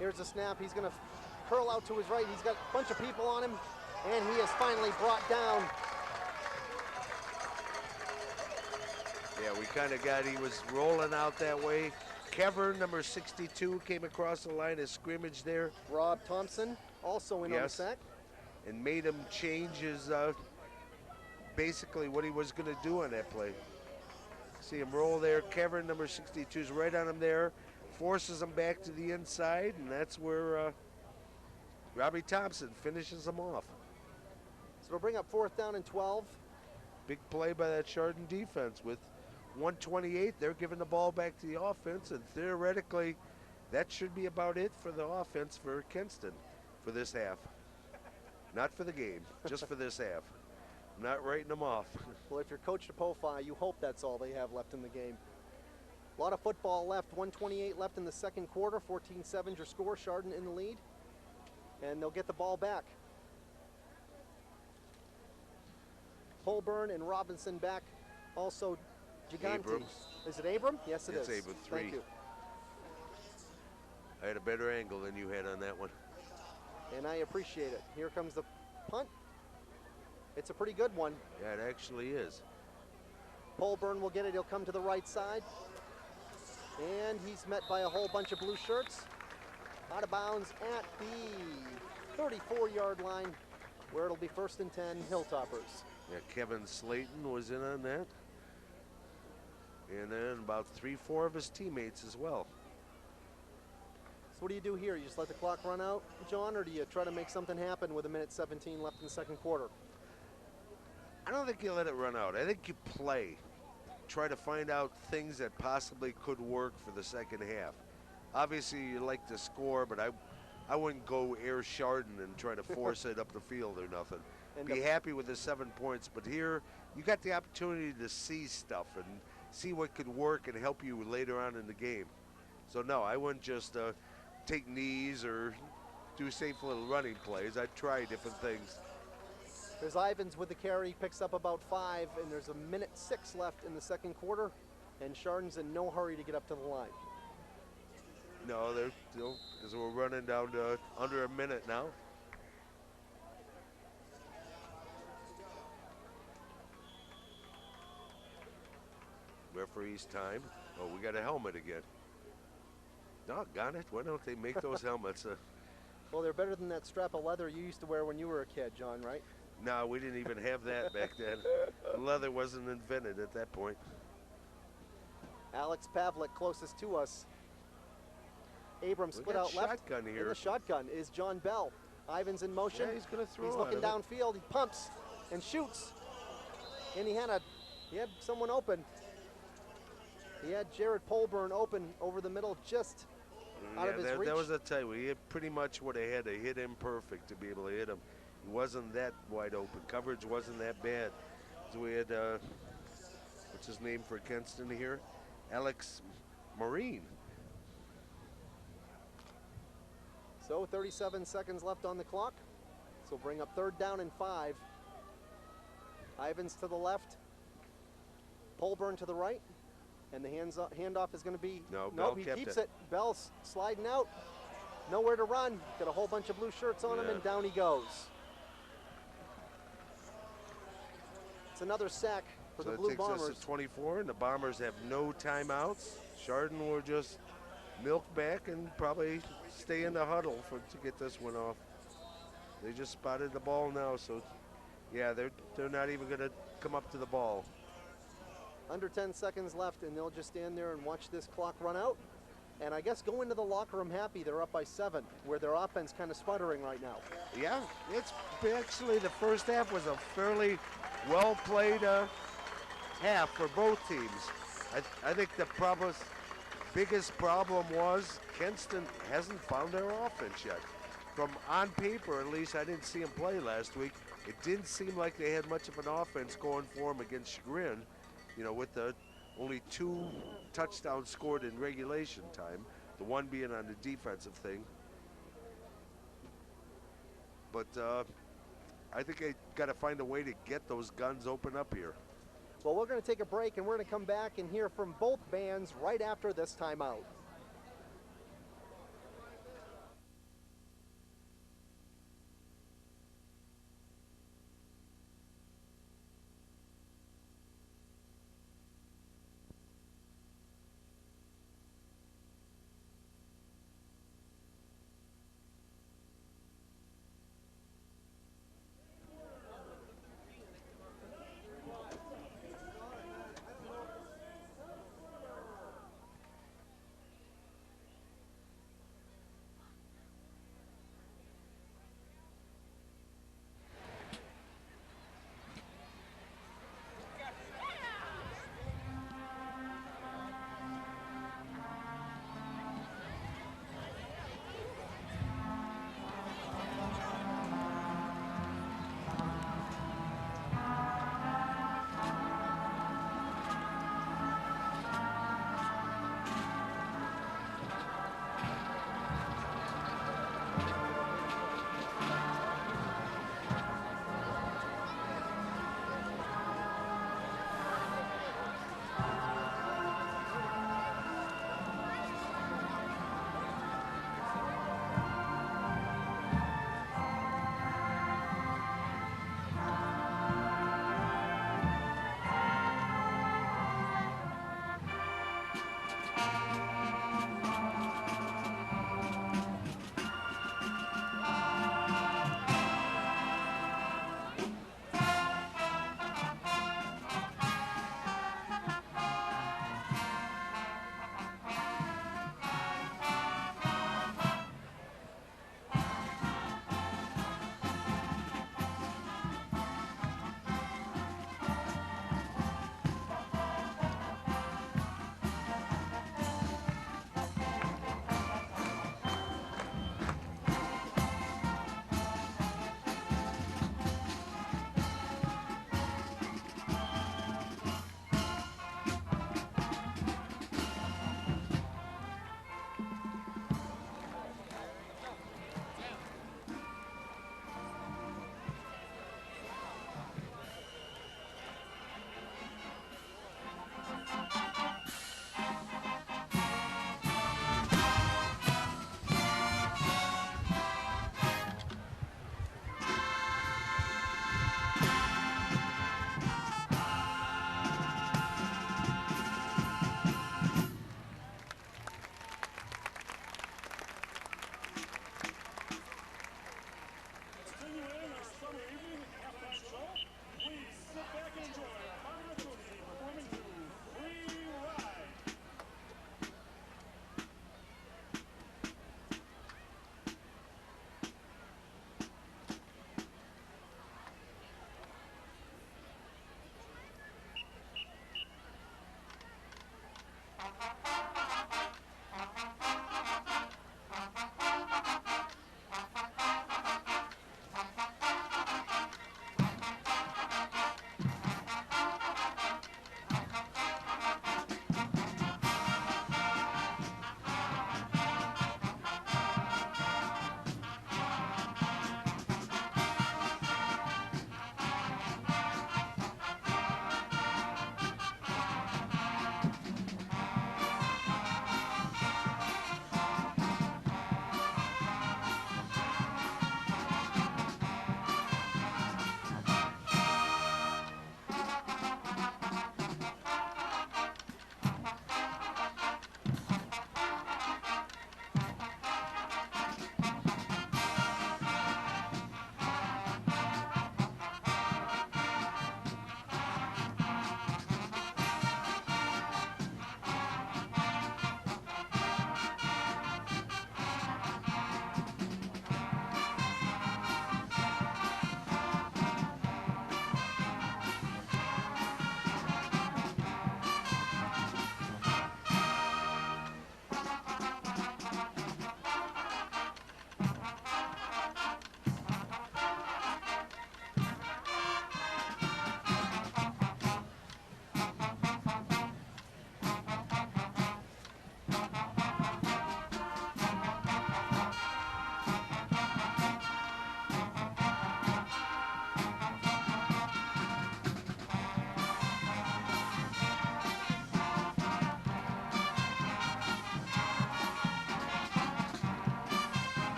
Here's a snap. He's going to curl out to his right. He's got a bunch of people on him, and he is finally brought down. Yeah, we kind of got, he was rolling out that way. Kevin, number 62, came across the line of scrimmage there. Rob Thompson also in on the sack. And made him change his, basically what he was going to do on that play. See him roll there. Kevin, number 62, is right on him there. Forces him back to the inside, and that's where Robbie Thompson finishes him off. So it'll bring up 4th down and 12. Big play by that Chardon defense with 1:28. They're giving the ball back to the offense, and theoretically, that should be about it for the offense for Kenston for this half. Not for the game, just for this half. I'm not writing them off. Well, if you're Coach DePofi, you hope that's all they have left in the game. A lot of football left. 1:28 left in the second quarter. 14-7 your score. Chardon in the lead. And they'll get the ball back. Holburn and Robinson back. Also, Gigante. Abrams. Is it Abram? Yes, it is. It's Abram, 3. Thank you. I had a better angle than you had on that one. And I appreciate it. Here comes the punt. It's a pretty good one. Yeah, it actually is. Holburn will get it. He'll come to the right side. And he's met by a whole bunch of blue shirts. Out of bounds at the 34-yard line, where it'll be 1st and 10, Hilltoppers. Yeah, Kevin Slayton was in on that. And then about 3-4 of his teammates as well. So what do you do here? You just let the clock run out, John, or do you try to make something happen with 1:17 left in the second quarter? I don't think you let it run out. I think you play. Try to find out things that possibly could work for the second half. Obviously, you like to score, but I wouldn't go air Chardon and try to force it up the field or nothing. And be happy with the 7 points, but here you got the opportunity to see stuff and see what could work and help you later on in the game. So no, I wouldn't just take knees or do safe little running plays. I'd try different things. There's Ivins with the carry, picks up about 5, and there's 1:06 left in the second quarter, and Chardon's in no hurry to get up to the line. No, they're still, because we're running down to under a minute now. Referee's time. Oh, we got a helmet again. Doggone it, why don't they make those helmets? Well, they're better than that strap of leather you used to wear when you were a kid, John, right? No, we didn't even have that back then. Leather wasn't invented at that point. Alex Pavlik closest to us. Abrams split out left. Shotgun here. In the shotgun is John Bell. Ivins in motion. Yeah, he's going to throw. He's looking downfield. He pumps and shoots. And he had someone open. He had Jared Polburn open over the middle, just out of his reach. That was a tight one. He pretty much would have had to hit him perfect to be able to hit him. He wasn't that wide open. Coverage wasn't that bad. So we had, what's his name for Kenston here? Alex Marine. So 37 seconds left on the clock. So bring up 3rd down and 5. Ivins to the left. Polburn to the right. And the handoff is going to be, Bell he kept keeps it. Bell's sliding out. Nowhere to run. Got a whole bunch of blue shirts on him, and down he goes. It's another sack for the Blue Bombers. So it takes us to 24, and the Bombers have no timeouts. Chardon will just milk back and probably stay in the huddle to get this one off. They just spotted the ball now, so yeah, they're not even going to come up to the ball. Under 10 seconds left, and they'll just stand there and watch this clock run out. And I guess go into the locker room happy. They're up by 7, where their offense kind of sputtering right now. Yeah, it's actually the first half was a fairly well-played half for both teams. I think the biggest problem was Kenston hasn't found their offense yet. From on paper, at least, I didn't see him play last week. It didn't seem like they had much of an offense going for him against Chagrin. You know, with the only 2 touchdowns scored in regulation time, the one being on the defensive thing. But I think they got to find a way to get those guns open up here. Well, we're going to take a break, and we're going to come back and hear from both bands right after this timeout.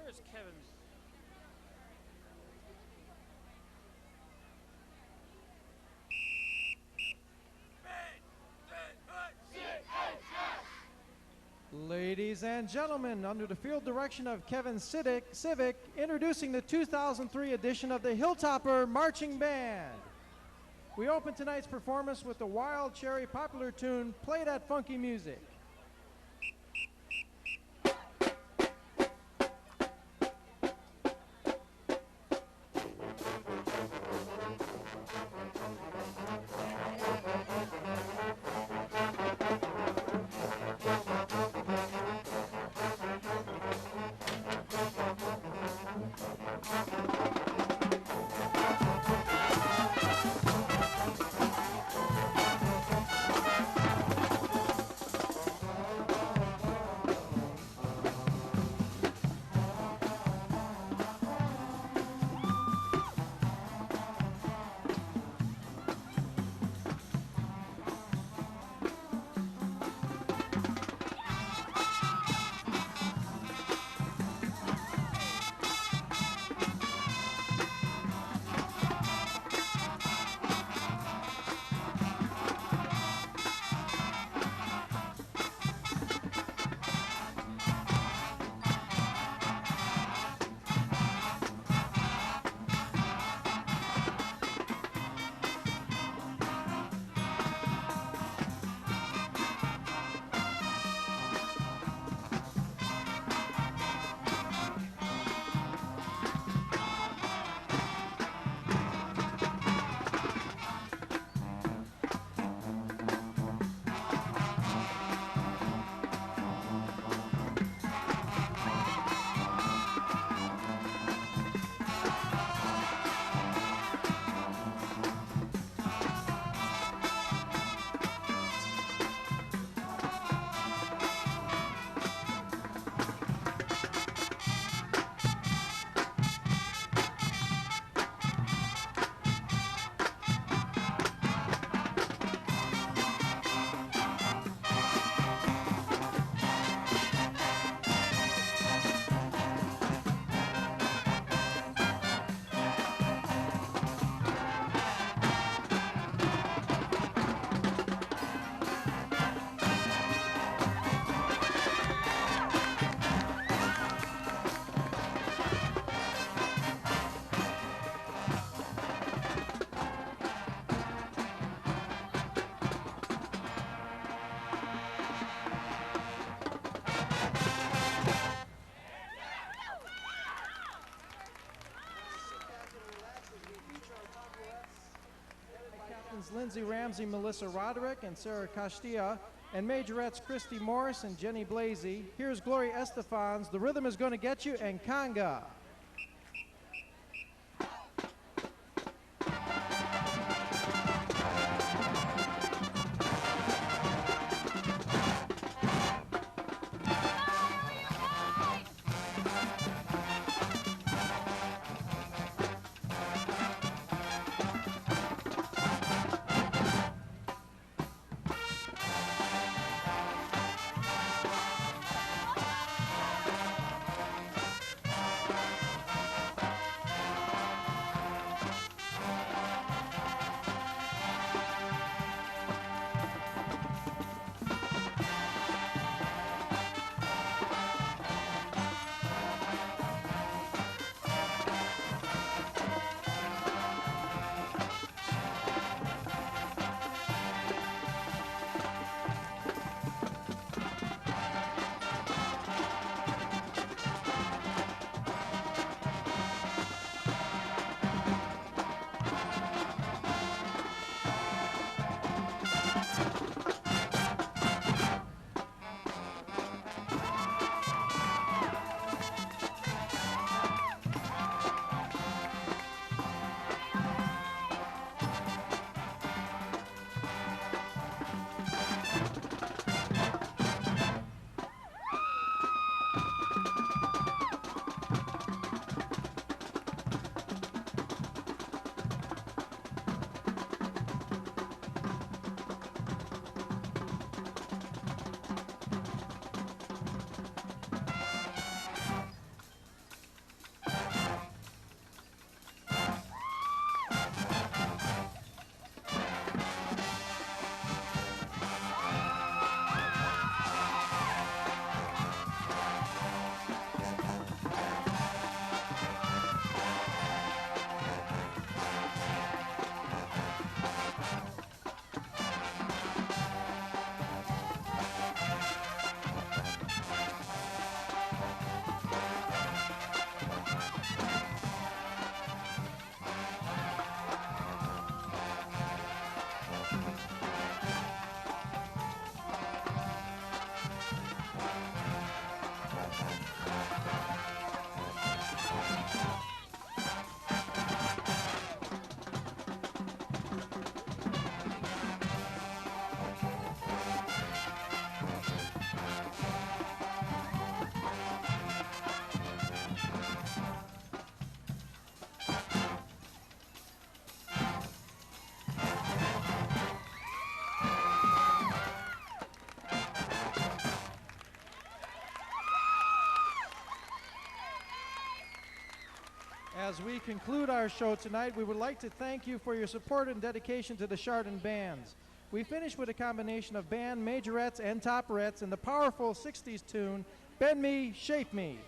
Where's Kevin? Ladies and gentlemen, under the field direction of Kevin Civic, introducing the 2003 edition of the Hilltopper Marching Band. We open tonight's performance with the Wild Cherry popular tune, Play That Funky Music. Ramsey Melissa Roderick and Sarah Castilla, and majorettes Christy Morris and Jenny Blasey. Here's Gloria Estefans, The Rhythm Is Gonna Get You, and Conga. As we conclude our show tonight, we would like to thank you for your support and dedication to the Chardon bands. We finish with a combination of band majorettes and topperettes and the powerful 60s tune, Bend Me, Shape Me.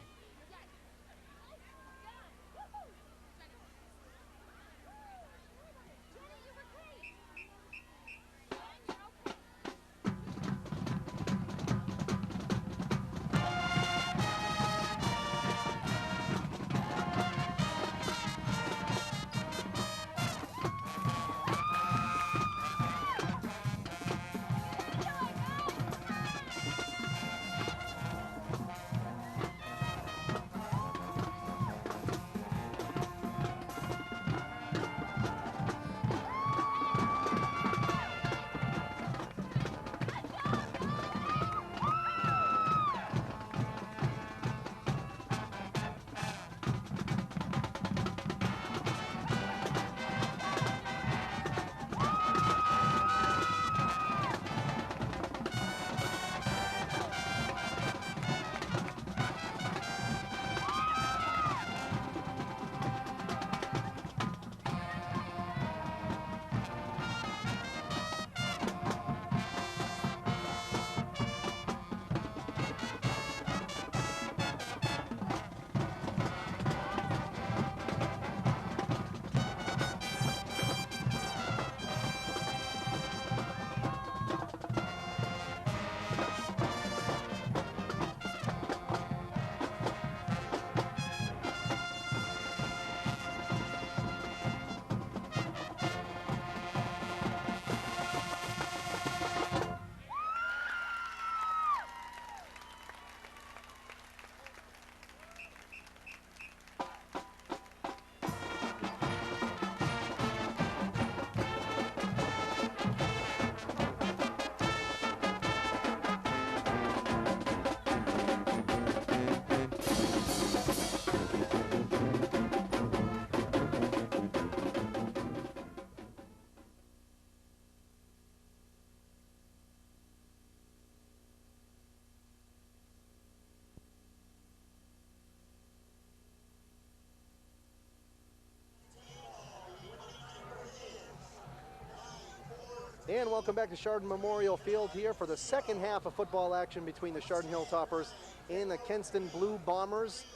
And welcome back to Chardon Memorial Field here for the second half of football action between the Chardon Hilltoppers and the Kenston Blue Bombers.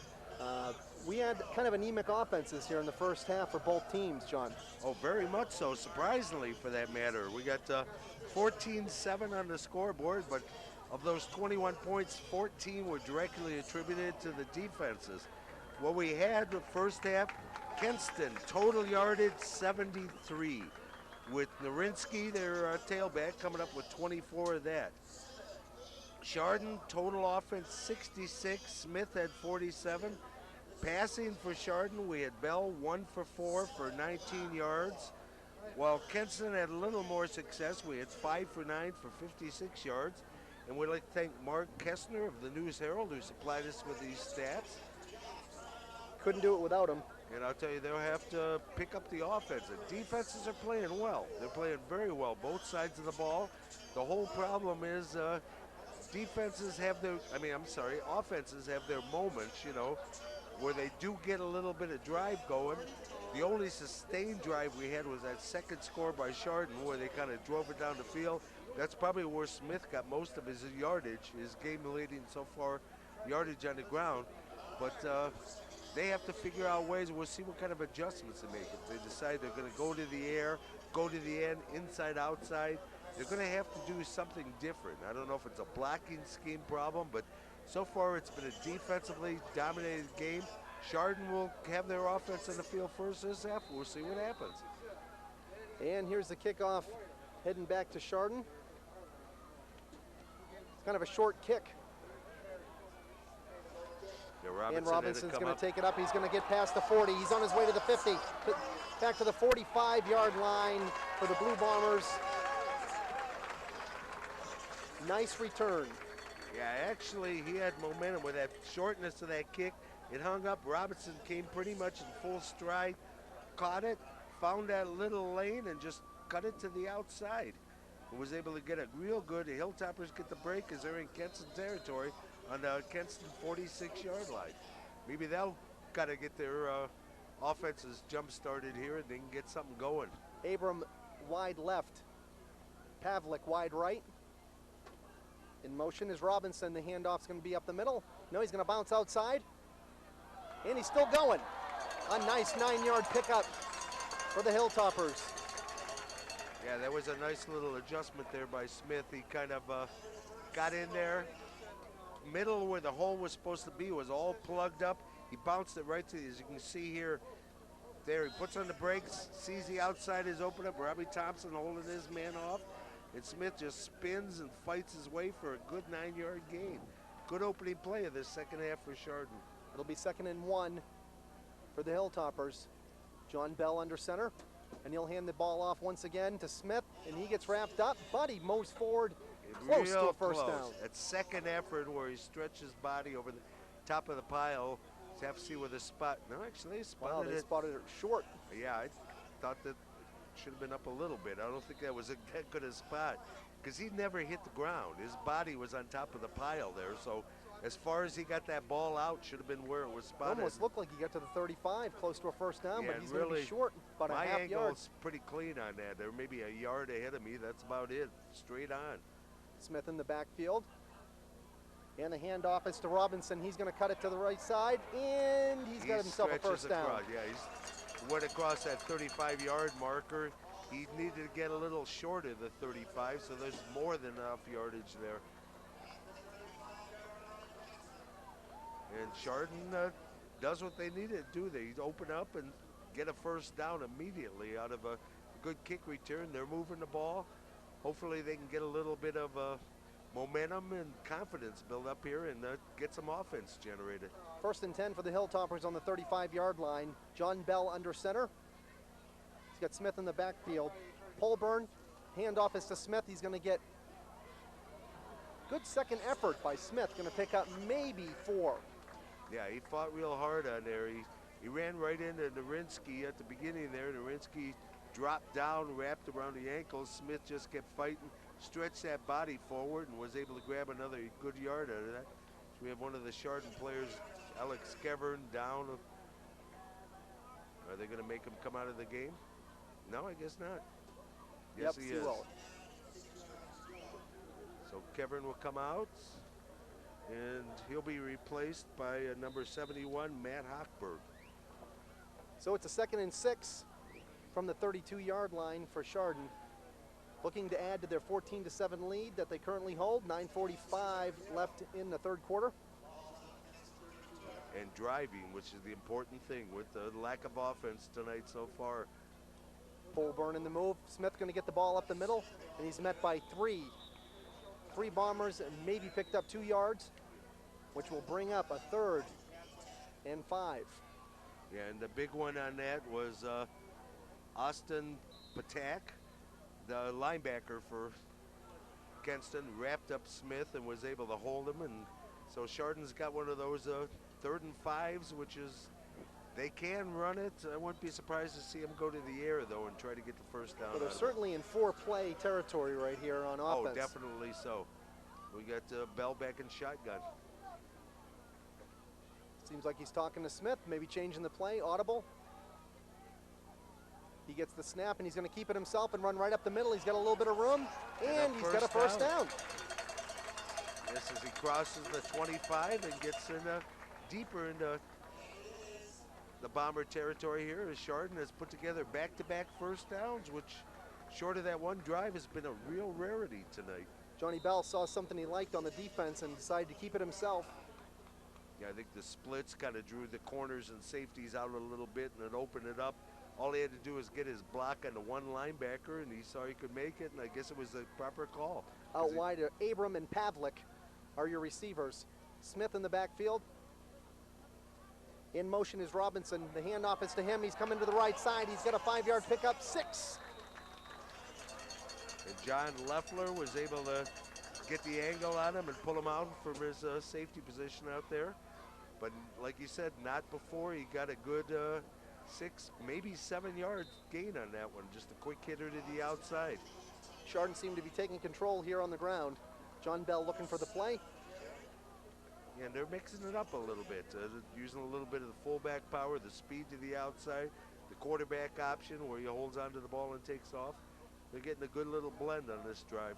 We had kind of anemic offenses here in the first half for both teams, John. Oh, very much so, surprisingly for that matter. We got 14-7 on the scoreboard, but of those 21 points, 14 were directly attributed to the defenses. What we had the first half, Kenston, total yardage 73, with Narinsky, their tailback, coming up with 24 of that. Chardon, total offense 66, Smith had 47. Passing for Chardon, we had Bell 1 for 4 for 19 yards. While Kenston had a little more success, we had 5 for 9 for 56 yards. And we'd like to thank Mark Kestner of the News Herald, who supplied us with these stats. Couldn't do it without him. And I'll tell you, they'll have to pick up the offense. The defenses are playing well. They're playing very well, both sides of the ball. The whole problem is offenses have their moments, you know, where they do get a little bit of drive going. The only sustained drive we had was that second score by Chardon, where they kind of drove it down the field. That's probably where Smith got most of his yardage, his game-leading so far yardage on the ground. But they have to figure out ways. We'll see what kind of adjustments they make. If they decide they're going to go to the air, go to the end, inside, outside, they're going to have to do something different. I don't know if it's a blocking scheme problem, but so far it's been a defensively dominated game. Chardon will have their offense on the field first this half. We'll see what happens. And here's the kickoff heading back to Chardon. It's kind of a short kick. Yeah, And Robinson's going to take it up. He's going to get past the 40. He's on his way to the 50. Back to the 45-yard line for the Blue Bombers. Nice return. Yeah, actually, he had momentum with that shortness of that kick. It hung up. Robinson came pretty much in full stride, caught it, found that little lane, and just cut it to the outside. And was able to get it real good. The Hilltoppers get the break as they're in Kenston territory on the Kenston 46-yard line. Maybe they'll got to get their offenses jump-started here and they can get something going. Abram wide left. Pavlik wide right. In motion is Robinson. The handoff's going to be up the middle. No, he's going to bounce outside. And he's still going. A nice 9-yard pickup for the Hilltoppers. Yeah, that was a nice little adjustment there by Smith. He kind of got in there. Middle where the hole was supposed to be was all plugged up. He bounced it right to, as you can see here. There, he puts on the brakes, sees the outside is open up. Robbie Thompson holding his man off. And Smith just spins and fights his way for a good 9-yard gain. Good opening play of this second half for Chardon. It'll be 2nd and 1 for the Hilltoppers. John Bell under center, and he'll hand the ball off once again to Smith, and he gets wrapped up, but he moves forward close to a first down. That second effort where he stretched his body over the top of the pile. You have to see where the spot. No, actually, they spotted it. They spotted it short. Yeah, I thought that should have been up a little bit. I don't think that was that good a spot because he never hit the ground. His body was on top of the pile there, so as far as he got that ball out, should have been where it was spotted. Almost looked like he got to the 35, close to a first down, yeah, but he's really, going to be short, about a half yard. My angle's pretty clean on that. They're maybe a yard ahead of me. That's about it, straight on. Smith in the backfield. And the handoff is to Robinson. He's going to cut it to the right side, and he's got himself a first down. Yeah, he went across that 35-yard marker. He needed to get a little short of the 35, so there's more than enough yardage there. And Chardon does what they needed to do. They open up and get a first down immediately out of a good kick return. They're moving the ball. Hopefully they can get a little bit of momentum and confidence build up here and get some offense generated. 1st and 10 for the Hilltoppers on the 35-yard line. John Bell under center. He's got Smith in the backfield. Polburn, handoff is to Smith. He's going to get good second effort by Smith. Going to pick up maybe 4. Yeah, he fought real hard on there. He ran right into Narinsky at the beginning there. Narinsky dropped down, wrapped around the ankles. Smith just kept fighting, stretched that body forward, and was able to grab another good yard out of that. So we have one of the Chardon players, Alex Skevern, down. Are they going to make him come out of the game? No, I guess not. Yes, Yep, he is. will. Kevin will come out, and he'll be replaced by number 71, Matt Hochberg. So it's a 2nd and 6 from the 32-yard line for Chardon. Looking to add to their 14-7 lead that they currently hold. 9:45 left in the 3rd quarter. And driving, which is the important thing with the lack of offense tonight so far. Polburn in the move. Smith going to get the ball up the middle, and he's met by three Bombers, and maybe picked up 2 yards, which will bring up a 3rd and 5. Yeah, and the big one on that was Austin Patak, the linebacker for Kenston, wrapped up Smith and was able to hold him. And so Chardon's got one of those 3rd and 5s, which is, they can run it. I wouldn't be surprised to see him go to the air, though, and try to get the 1st down. Well, they're certainly in 4-play territory right here on offense. Oh, definitely so. We got Bell back in shotgun. Seems like he's talking to Smith, maybe changing the play, audible. He gets the snap, and he's going to keep it himself and run right up the middle. He's got a little bit of room, and he's got a 1st down. This as he crosses the 25 and gets in deeper into the Bomber territory here, as Chardon has put together back-to-back 1st downs, which, short of that one drive, has been a real rarity tonight. Johnny Bell saw something he liked on the defense and decided to keep it himself. Yeah, I think the splits kind of drew the corners and safeties out a little bit, and it opened it up. All he had to do was get his block on the one linebacker, and he saw he could make it, and I guess it was the proper call. Out wide, Abram and Pavlik are your receivers. Smith in the backfield. In motion is Robinson. The handoff is to him. He's coming to the right side. He's got a 5-yard pickup, 6. And John Leffler was able to get the angle on him and pull him out from his safety position out there. But like you said, not before he got a good 6, maybe 7-yard gain on that one. Just a quick hitter to the outside. Chardon seemed to be taking control here on the ground. John Bell looking for the play. Yeah, and they're mixing it up a little bit, using a little bit of the fullback power, the speed to the outside, the quarterback option where he holds onto the ball and takes off. They're getting a good little blend on this drive.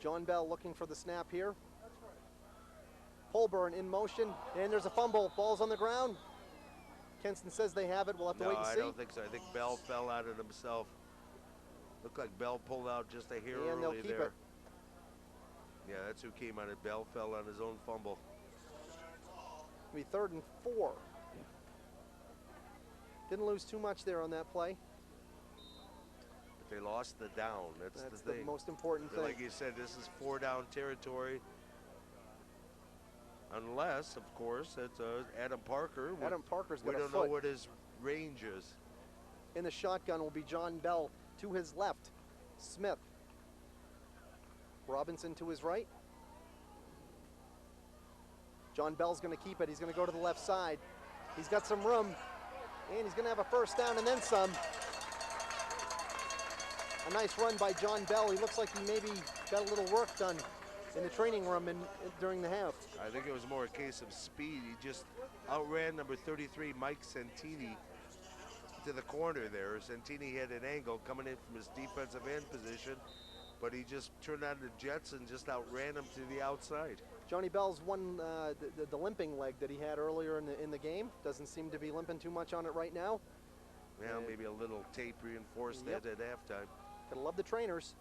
John Bell looking for the snap here. Polburn in motion, and there's a fumble. Ball's on the ground. Kenston says they have it. We'll have to wait and see. No, I don't think so. I think Bell fell out of himself. Looked like Bell pulled out just a hair early there. It. Yeah, that's who came on it. Bell fell on his own fumble. It'll be 3rd and 4. Didn't lose too much there on that play. But they lost the down. That's the thing. The most important thing. Like you said, this is 4-down territory. Unless, of course, it's Adam Parker. Adam Parker's got a foot. We don't know what his range is. In the shotgun will be John Bell to his left. Smith. Robinson to his right. John Bell's going to keep it. He's going to go to the left side. He's got some room, and he's going to have a 1st down and then some. A nice run by John Bell. He looks like he maybe got a little work done in the training room during the half. I think it was more a case of speed. He just outran number 33, Mike Santini, to the corner there. Santini had an angle coming in from his defensive end position, but he just turned on the jets and just outran him to the outside. Johnny Bell's won the limping leg that he had earlier in the game. Doesn't seem to be limping too much on it right now. Well, maybe a little tape reinforced that at halftime. Gotta love the trainers.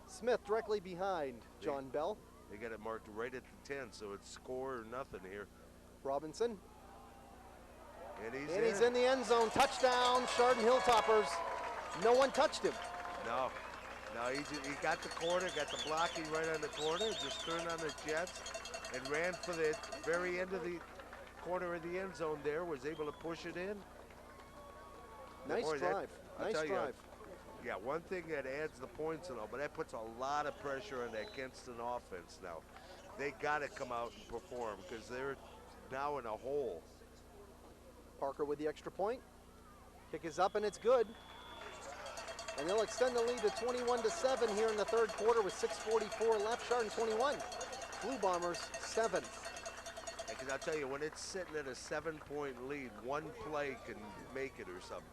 Smith directly behind John Bell. They got it marked right at the 10, so it's score or nothing here. Robinson. And he's in the end zone. Touchdown, Chardon Hilltoppers. No one touched him. No, he got the corner, got the blocking right on the corner, just turned on the jets and ran for the very end of the corner of the end zone there, was able to push it in. Nice drive. Nice drive. Yeah, one thing that adds the points and all, but that puts a lot of pressure on that Kenston offense now. They got to come out and perform because they're now in a hole. Parker with the extra point. Kick is up and it's good. And they'll extend the lead to 21-7 here in the 3rd quarter with 6:44 left. Chardon 21, Blue Bombers 7. Because I'll tell you, when it's sitting at a 7-point lead, one play can make it or something.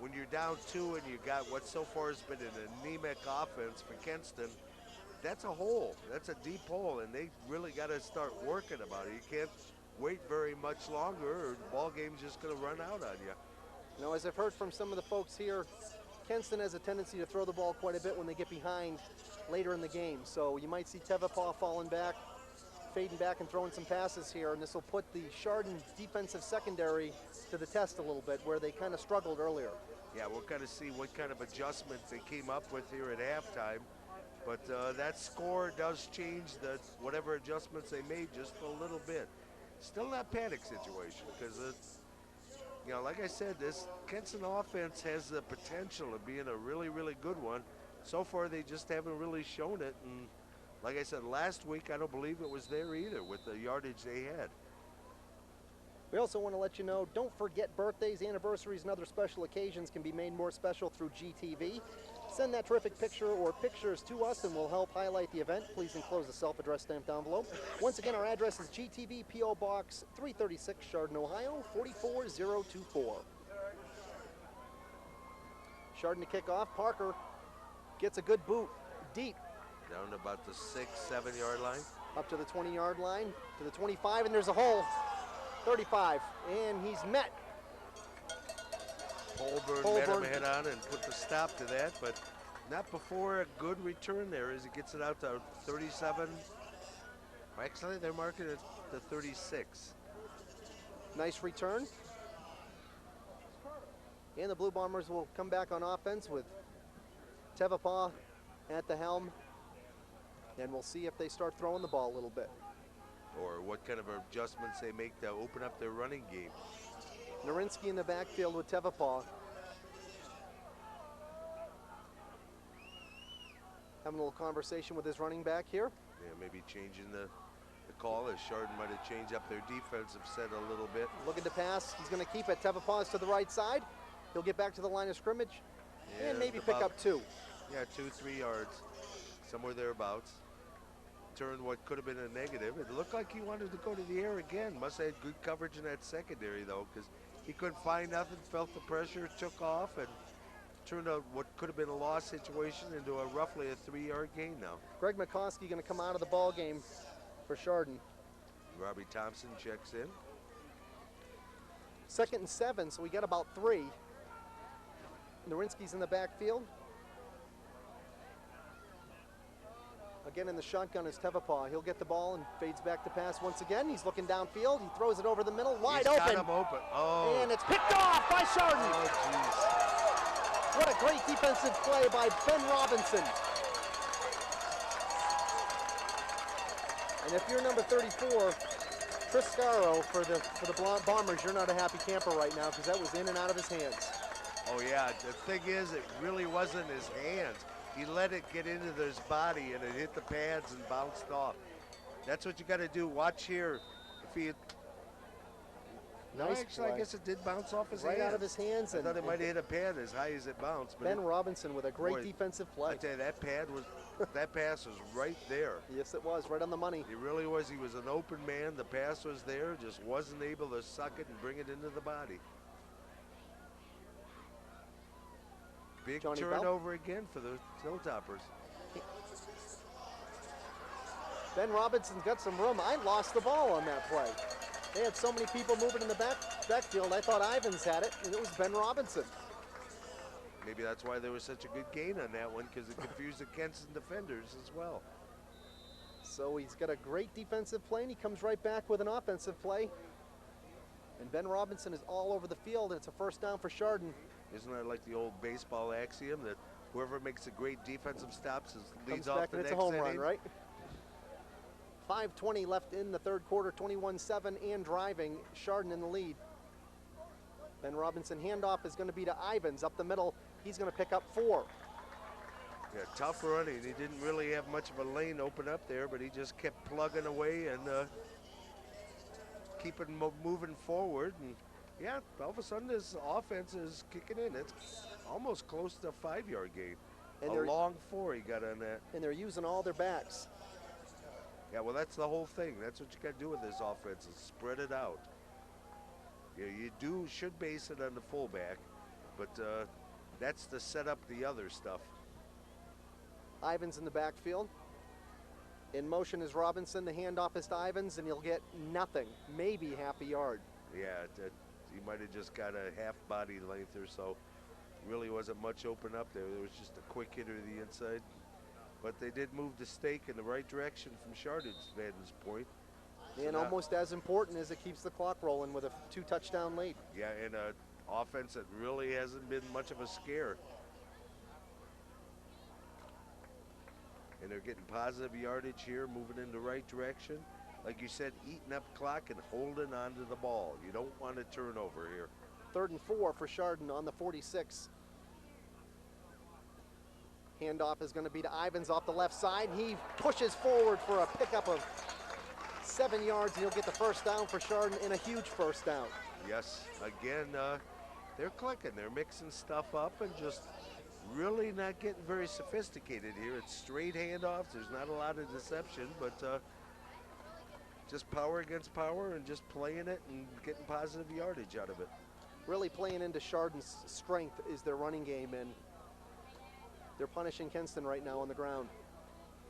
when you're down 2 and you got what so far has been an anemic offense for Kenston, that's a hole. That's a deep hole, and they really got to start working about it. You can't wait very much longer, or the ball game's just going to run out on you. You know, as I've heard from some of the folks here, Kenston has a tendency to throw the ball quite a bit when they get behind later in the game. So you might see Tevapaw falling back, fading back and throwing some passes here, and this will put the Chardon defensive secondary to the test a little bit, where they kind of struggled earlier. Yeah, we'll kind of see what kind of adjustments they came up with here at halftime. But that score does change whatever adjustments they made just a little bit. Still not panic situation, because you know, like I said, this Kenston offense has the potential of being a really, really good one. So far, they just haven't really shown it. And like I said, last week, I don't believe it was there either with the yardage they had. We also want to let you know, don't forget birthdays, anniversaries, and other special occasions can be made more special through GTV. Send that terrific picture or pictures to us and we'll help highlight the event. Please enclose a self-addressed stamped envelope. Once again, our address is GTV P.O. Box 336, Chardon, Ohio, 44024. Chardon to kick off. Parker gets a good boot deep. Down to about the 6-7 yard line. Up to the 20-yard line, to the 25, and there's a hole. 35, and he's met. Holborn met him head on and put the stop to that, but not before a good return there as he gets it out to 37. Actually, they're marking it to 36. Nice return. And the Blue Bombers will come back on offense with Tevapaw at the helm, and we'll see if they start throwing the ball a little bit. Or what kind of adjustments they make to open up their running game. Narinsky in the backfield with Tevapaw. Having a little conversation with his running back here. Yeah, maybe changing the call as Chardon might have changed up their defensive set a little bit. Looking to pass, he's going to keep it. Tevapaw's to the right side. He'll get back to the line of scrimmage and maybe pick up 2. Yeah, 2-3 yards, somewhere thereabouts. Turned what could have been a negative. It looked like he wanted to go to the air again. Must have had good coverage in that secondary though, because he couldn't find nothing, felt the pressure, took off, and turned out what could have been a loss situation into roughly a 3-yard gain now. Greg McCoskey going to come out of the ball game for Chardon. Robbie Thompson checks in. 2nd and 7, so we got about 3. Narinsky's in the backfield. Again in the shotgun is Tevapaw. He'll get the ball and fades back to pass once again. He's looking downfield. He throws it over the middle, wide open. Got him open. Oh. And it's picked off by Chardon. Oh, what a great defensive play by Ben Robinson. And if you're number 34, Chris Scarrow for the Bombers, you're not a happy camper right now because that was in and out of his hands. Oh yeah, the thing is, it really wasn't his hands. He let it get into his body and it hit the pads and bounced off. That's what you got to do. Watch here. If he, nice actually, play. I guess it did bounce off his right hands. out of his hands. I thought it might have hit a pad as high as it bounced. But Ben Robinson with a great defensive play. I tell you, that pass was right there. Yes, it was right on the money. He really was. He was an open man. The pass was there, just wasn't able to suck it and bring it into the body. Big Johnny turnover again for the Snowtoppers. Ben Robinson's got some room. I lost the ball on that play. They had so many people moving in the backfield. I thought Ivans had it, and it was Ben Robinson. Maybe that's why there was such a good gain on that one, because it confused the Kenston defenders as well. So he's got a great defensive play, and he comes right back with an offensive play. And Ben Robinson is all over the field, and it's a first down for Chardon. Isn't that like the old baseball axiom that whoever makes a great defensive stops leads off the next inning? It's a home inning? run, right? 5:20 left in the third quarter, 21-7 and driving. Chardon in the lead. Ben Robinson handoff is going to be to Ivans up the middle. He's going to pick up 4. Yeah, tough running. He didn't really have much of a lane open up there, but he just kept plugging away and keeping moving forward. And yeah, all of a sudden this offense is kicking in. It's almost close to a 5-yard gain. And a long 4 he got on that. And they're using all their backs. Yeah, well, that's the whole thing. That's what you got to do with this offense is spread it out. Yeah, you should base it on the fullback. but that's to set up the other stuff. Ivans in the backfield. In motion is Robinson. The handoff is to Ivans, and he'll get nothing, maybe half a yard. Yeah, he might have just got a half body length or so. Really wasn't much open up there. There was just a quick hitter to the inside. But they did move the stake in the right direction from Chardon's vantage point. And almost as important as it keeps the clock rolling with a 2-touchdown lead. Yeah, and an offense that really hasn't been much of a scare. And they're getting positive yardage here, moving in the right direction. Like you said, eating up clock and holding on to the ball. You don't want a turnover here. 3rd and 4 for Chardon on the 46. Handoff is going to be to Ivans off the left side. He pushes forward for a pickup of 7 yards, and he'll get the first down for Chardon, and a huge first down. Yes, again, they're clicking. They're mixing stuff up and just really not getting very sophisticated here. It's straight handoffs. There's not a lot of deception, but just power against power and just playing it and getting positive yardage out of it. Really playing into Chardon's strength is their running game, and they're punishing Kenston right now on the ground.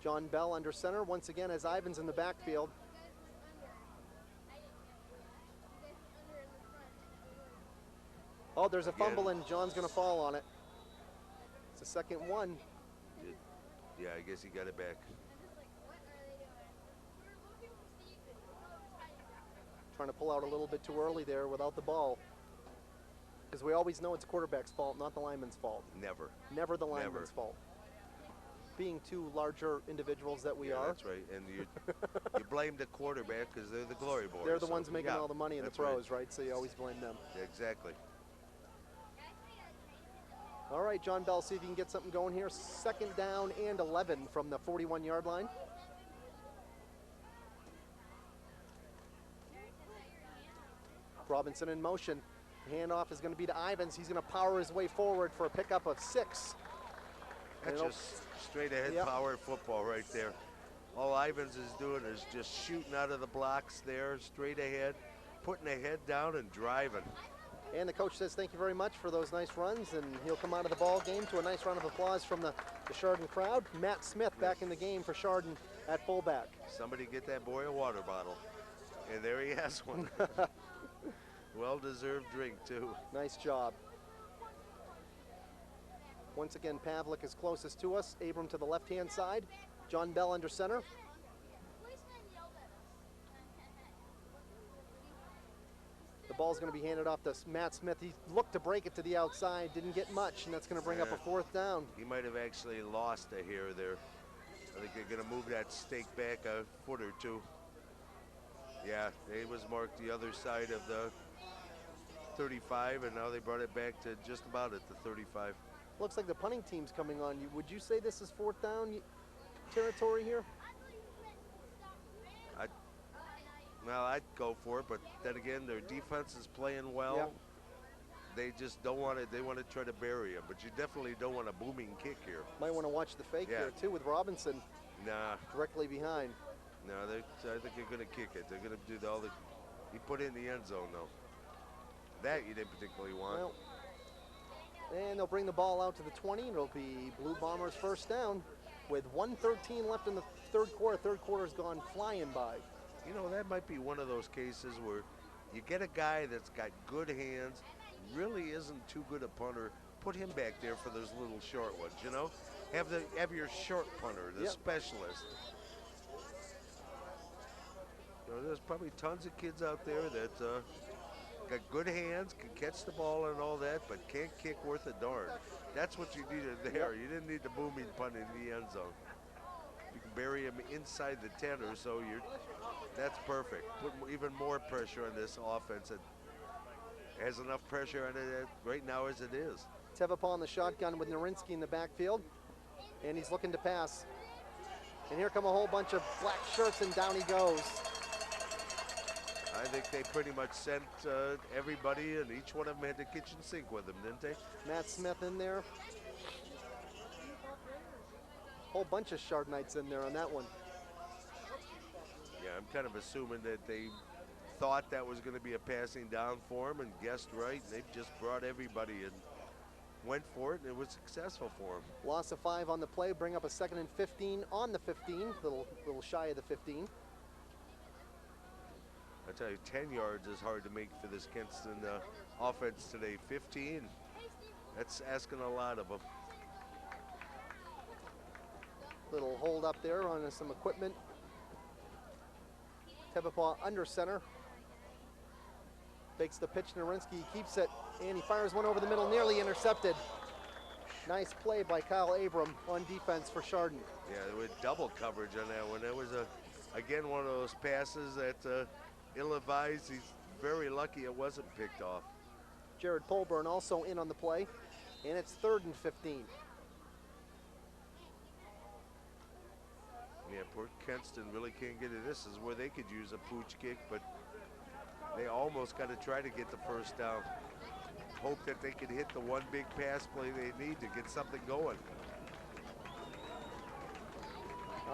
John Bell under center. Once again, has Ivans in the backfield. Oh, there's a fumble, and John's going to fall on it. It's a 2nd one. Yeah, I guess he got it back. Trying to pull out a little bit too early there without the ball. Because we always know it's quarterback's fault, not the lineman's fault. Never. Never the lineman's fault. Being two larger individuals that we are. That's right. And you blame the quarterback because they're the glory boys. They're the ones making all the money in the pros, right? So you always blame them. Exactly. All right, John Bell, see if you can get something going here. 2nd down and 11 from the 41-yard line. Robinson in motion. The handoff is going to be to Ivans. He's going to power his way forward for a pickup of 6. That's just straight ahead power football right there. All Ivans is doing is just shooting out of the blocks there, straight ahead, putting the head down and driving. And the coach says thank you very much for those nice runs, and he'll come out of the ball game to a nice round of applause from the Chardon crowd. Matt Smith back in the game for Chardon at fullback. Somebody get that boy a water bottle. And there he has one. Well-deserved drink, too. Nice job. Once again, Pavlik is closest to us. Abram to the left-hand side. John Bell under center. The ball's going to be handed off to Matt Smith. He looked to break it to the outside, didn't get much, and that's going to bring up a 4th down. He might have actually lost a hair there. I think they're going to move that stake back a foot or 2. Yeah, they was marked the other side of the 35, and now they brought it back to just about at the 35. Looks like the punting team's coming on. Would you say this is 4th down territory here? Well, I'd go for it, but then again, their defense is playing well. Yep. They just don't want to. They want to try to bury him, but you definitely don't want a booming kick here. Might want to watch the fake here too with Robinson. Nah. Directly behind. No, I think they're going to kick it. They're going to do all the. He put it in the end zone though. That you didn't particularly want. Well, and they'll bring the ball out to the 20. It'll be Blue Bombers' first down with 1:13 left in the 3rd quarter. 3rd quarter's gone flying by. You know, that might be one of those cases where you get a guy that's got good hands, really isn't too good a punter, put him back there for those little short ones, you know? Have your short punter, the specialist. You know, there's probably tons of kids out there that got good hands, can catch the ball and all that, but can't kick worth a darn. That's what you needed there. You didn't need the booming punt in the end zone. You can bury him inside the 10 or so. That's perfect. Put even more pressure on this offense. It has enough pressure on it right now as it is. Tevapa on the shotgun with Narinsky in the backfield, and he's looking to pass. And here come a whole bunch of black shirts, and down he goes. I think they pretty much sent everybody, and each one of them had the kitchen sink with them, didn't they? Matt Smith in there. Whole bunch of Chardonites in there on that one. Yeah, I'm kind of assuming that they thought that was going to be a passing down for him and guessed right. They've just brought everybody in. went for it, and it was successful for him. Loss of 5 on the play, bring up a 2nd and 15 on the 15, little shy of the 15. I tell you, 10 yards is hard to make for this Kenston offense today. 15, that's asking a lot of them. Little hold up there on some equipment. Tepepaw under center. Fakes the pitch, Narinsky keeps it, and he fires one over the middle, nearly intercepted. Nice play by Kyle Abram on defense for Chardon. Yeah, there was double coverage on that one. That was, again, one of those passes that ill-advised. He's very lucky it wasn't picked off. Jared Polburn also in on the play, and it's 3rd and 15. Yeah, poor Kenston really can't get it. This is where they could use a pooch kick, but they almost got to try to get the first down. Hope that they can hit the one big pass play they need to get something going.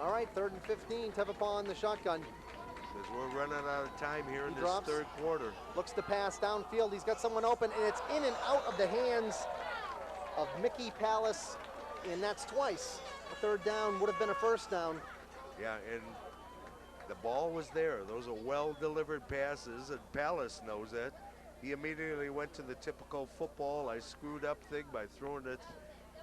All right, 3rd and 15, Tepepaw on the shotgun. Because we're running out of time here in this Drops. 3rd quarter. Looks to pass downfield. He's got someone open, and it's in and out of the hands of Mickey Pallas, and that's twice. A 3rd down would have been a 1st down. Yeah, and the ball was there. Those are well-delivered passes, and Pallas knows that. He immediately went to the typical football, I screwed up thing by throwing the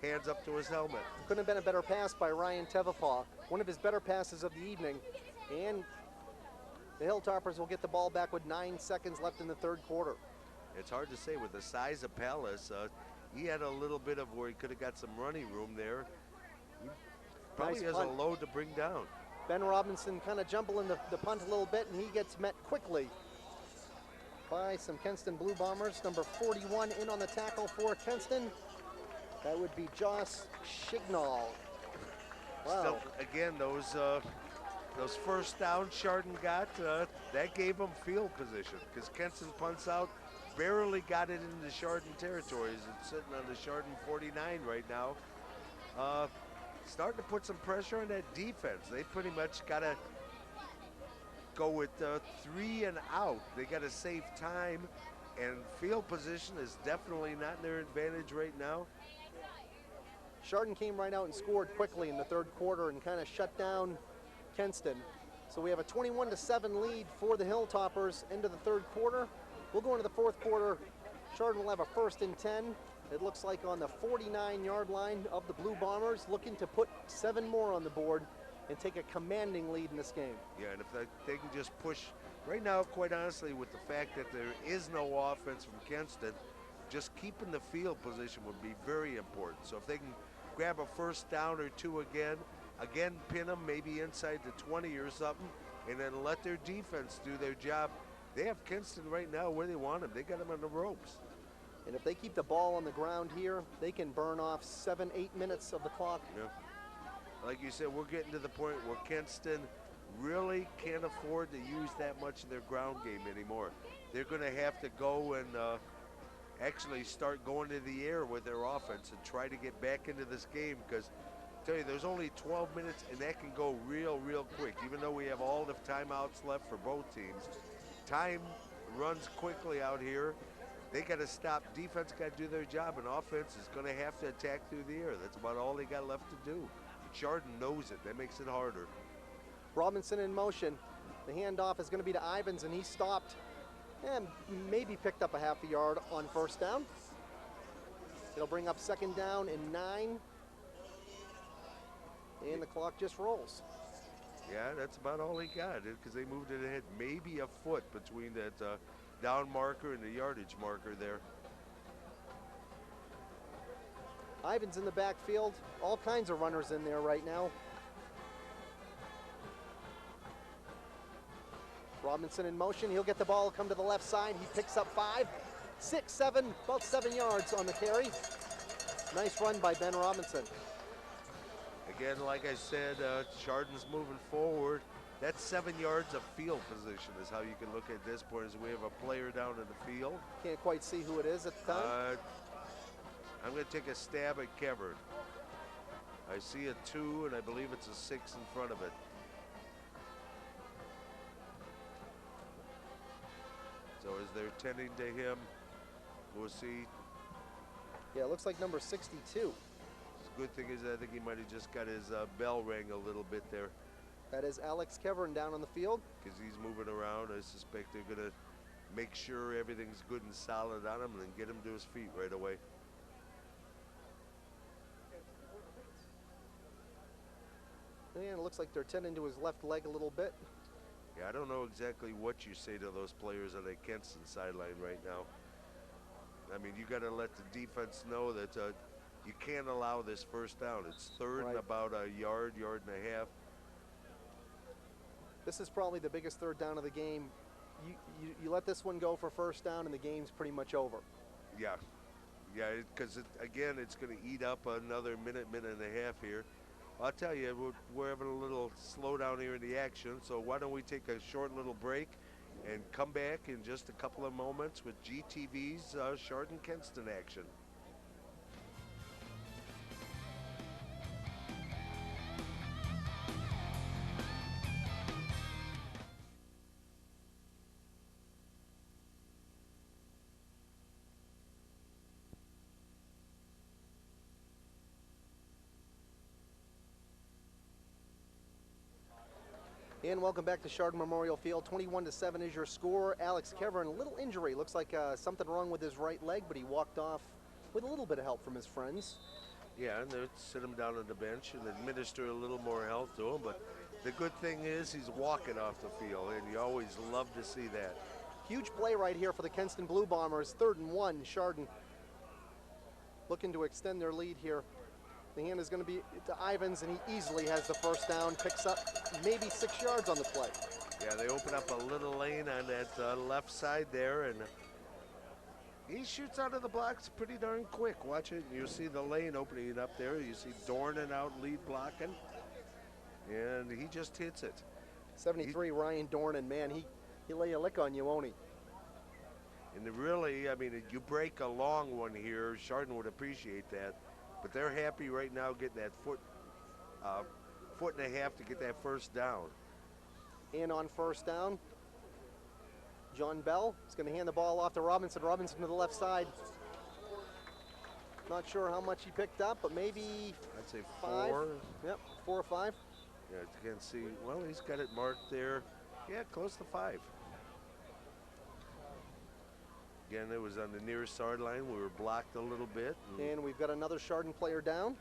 hands up to his helmet. Couldn't have been a better pass by Ryan Tepepaw. One of his better passes of the evening, and the Hilltoppers will get the ball back with 9 seconds left in the 3rd quarter. It's hard to say with the size of Pallas. He had a little bit of where he could have got some running room there. He probably Nice has punt. a load to bring down. Ben Robinson kind of jumbling the punt a little bit, and he gets met quickly by some Kenston Blue Bombers. Number 41 in on the tackle for Kenston. That would be Joss Shignall. Wow. Still, again, those 1st down Chardon got, that gave him field position because Kenston punts out, barely got it into Chardon territories. It's sitting on the Chardon 49 right now. Starting to put some pressure on that defense. They pretty much got to go with 3 and out. They got to save time, and field position is definitely not in their advantage right now. Chardon came right out and scored quickly in the 3rd quarter and kind of shut down Kenston. So we have a 21-7 lead for the Hilltoppers into the 3rd quarter. We'll go into the 4th quarter. Chardon will have a 1st and 10. It looks like on the 49-yard line of the Blue Bombers, looking to put 7 more on the board and take a commanding lead in this game. Yeah, and if they can just push, right now, quite honestly, with the fact that there is no offense from Kenston, just keeping the field position would be very important. So if they can grab a 1st down or 2 again pin them maybe inside the 20 or something, and then let their defense do their job. They have Kenston right now where they want them. They got them on the ropes. And if they keep the ball on the ground here, they can burn off 7-8 minutes of the clock. Yeah. Like you said, we're getting to the point where Kenston really can't afford to use that much of their ground game anymore. They're going to have to go and actually start going to the air with their offense and try to get back into this game, because I tell you, there's only 12 minutes and that can go real quick. Even though we have all the timeouts left for both teams, time runs quickly out here. They got to stop. Defense got to do their job, and offense is going to have to attack through the air. That's about all they got left to do. Chardon knows it. That makes it harder. Robinson in motion. The handoff is going to be to Ivans, and he stopped and maybe picked up a half a yard on 1st down. It'll bring up 2nd down and 9. And the clock just rolls. Yeah, that's about all he got, because they moved it ahead maybe a foot between that down marker and the yardage marker there. Ivans in the backfield. All kinds of runners in there right now. Robinson in motion. He'll get the ball, come to the left side. He picks up 5, 6, 7, about 7 yards on the carry. Nice run by Ben Robinson. Again, like I said, Chardon's moving forward. That's 7 yards of field position is how you can look at this point, as we have a player down in the field. Can't quite see who it is at the time. I'm going to take a stab at Kevard. I see a 2, and I believe it's a 6 in front of it. So as they're tending to him, we'll see. Yeah, it looks like number 62. The good thing is I think he might have just got his bell rang a little bit there. That is Alex Kevern down on the field. Because he's moving around. I suspect they're going to make sure everything's good and solid on him and then get him to his feet right away. And it looks like they're tending to his left leg a little bit. Yeah, I don't know exactly what you say to those players on the Kenston sideline right now. I mean, you got to let the defense know that you can't allow this first down. It's third and about a yard, yard and a half. This is probably the biggest third down of the game. You let this one go for first down and the game's pretty much over. Yeah, yeah, because again, it's going to eat up another minute, minute and a half here. I'll tell you, we're having a little slowdown here in the action, so why don't we take a short little break and come back in just a couple of moments with GTV's Chardon Kenston action. And welcome back to Chardon Memorial Field. 21-7 is your score. Alex Kevern, a little injury. Looks like something wrong with his right leg, but he walked off with a little bit of help from his friends. Yeah, and they'll sit him down on the bench and administer a little more health to him. But the good thing is he's walking off the field, and you always love to see that. Huge play right here for the Kenston Blue Bombers. 3rd and 1. Chardon looking to extend their lead here. The hand is going to be to Ivins, and he easily has the first down, picks up maybe 6 yards on the play. Yeah, they open up a little lane on that left side there, and he shoots out of the blocks pretty darn quick. Watch it. You see the lane opening up there. You see Dornan out lead blocking, and he just hits it. 73, Ryan Dornan, man, he lay a lick on you, won't he? And really, I mean, you break a long one here, Chardon would appreciate that. But they're happy right now getting that foot and a half to get that first down. And on first down, John Bell is going to hand the ball off to Robinson. Robinson to the left side. Not sure how much he picked up, but maybe I'd say 5. 4. Yep, 4 or 5. Yeah, you can see, well, he's got it marked there. Yeah, close to 5. Again, it was on the near sideline. We were blocked a little bit. And we've got another Chardon player down.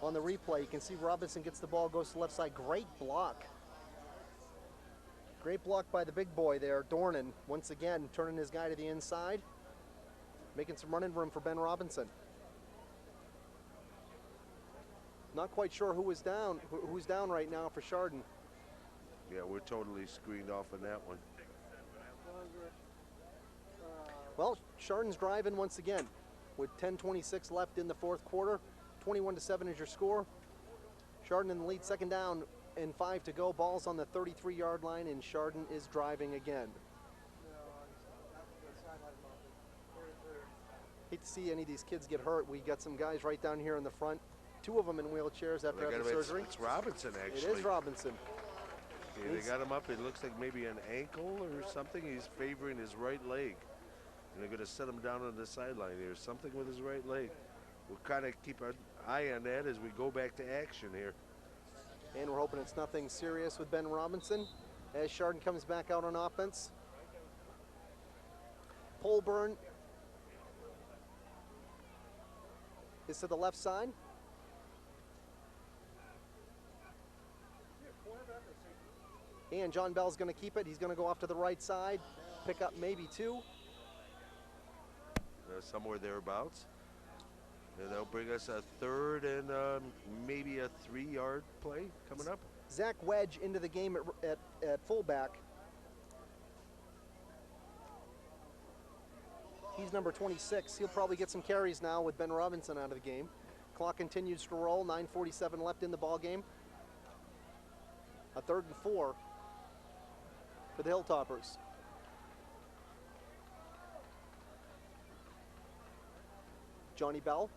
On the replay, you can see Robinson gets the ball, goes to the left side. Great block. Great block by the big boy there, Dornan. Once again, turning his guy to the inside. Making some running room for Ben Robinson. Not quite sure who's down right now for Chardon. Yeah, we're totally screened off on that one. Well, Chardon's driving once again with 10:26 left in the 4th quarter. 21-7 is your score. Chardon in the lead, 2nd down and 5 to go. Ball's on the 33-yard line, and Chardon is driving again. Hate to see any of these kids get hurt. We got some guys right down here in the front. 2 of them in wheelchairs after having surgery. It's Robinson, actually. It is Robinson. Yeah, they got him up. It looks like maybe an ankle or something. He's favoring his right leg. And they're going to set him down on the sideline here. Something with his right leg. We'll kind of keep an eye on that as we go back to action here. And we're hoping it's nothing serious with Ben Robinson as Chardon comes back out on offense. Polburn is to the left side. And John Bell's going to keep it. He's going to go off to the right side, pick up maybe 2. Somewhere thereabouts. And they'll bring us a 3rd and maybe a 3-yard play coming up. Zach Wedge into the game at fullback. He's number 26. He'll probably get some carries now with Ben Robinson out of the game. Clock continues to roll. 9:47 left in the ball game. A 3rd and 4 for the Hilltoppers. Johnny Bell.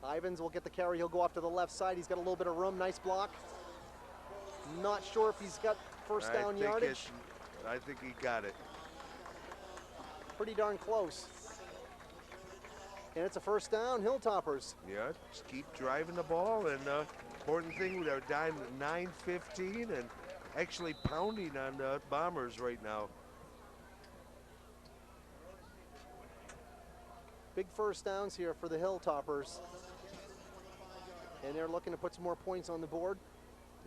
Ivins will get the carry. He'll go off to the left side. He's got a little bit of room. Nice block. Not sure if he's got first down yardage. I think he got it. pretty darn close. And it's a first down, Hilltoppers. Yeah, just keep driving the ball, and important thing, they're down 9:15 and actually pounding on the Bombers right now. Big first downs here for the Hilltoppers. And they're looking to put some more points on the board.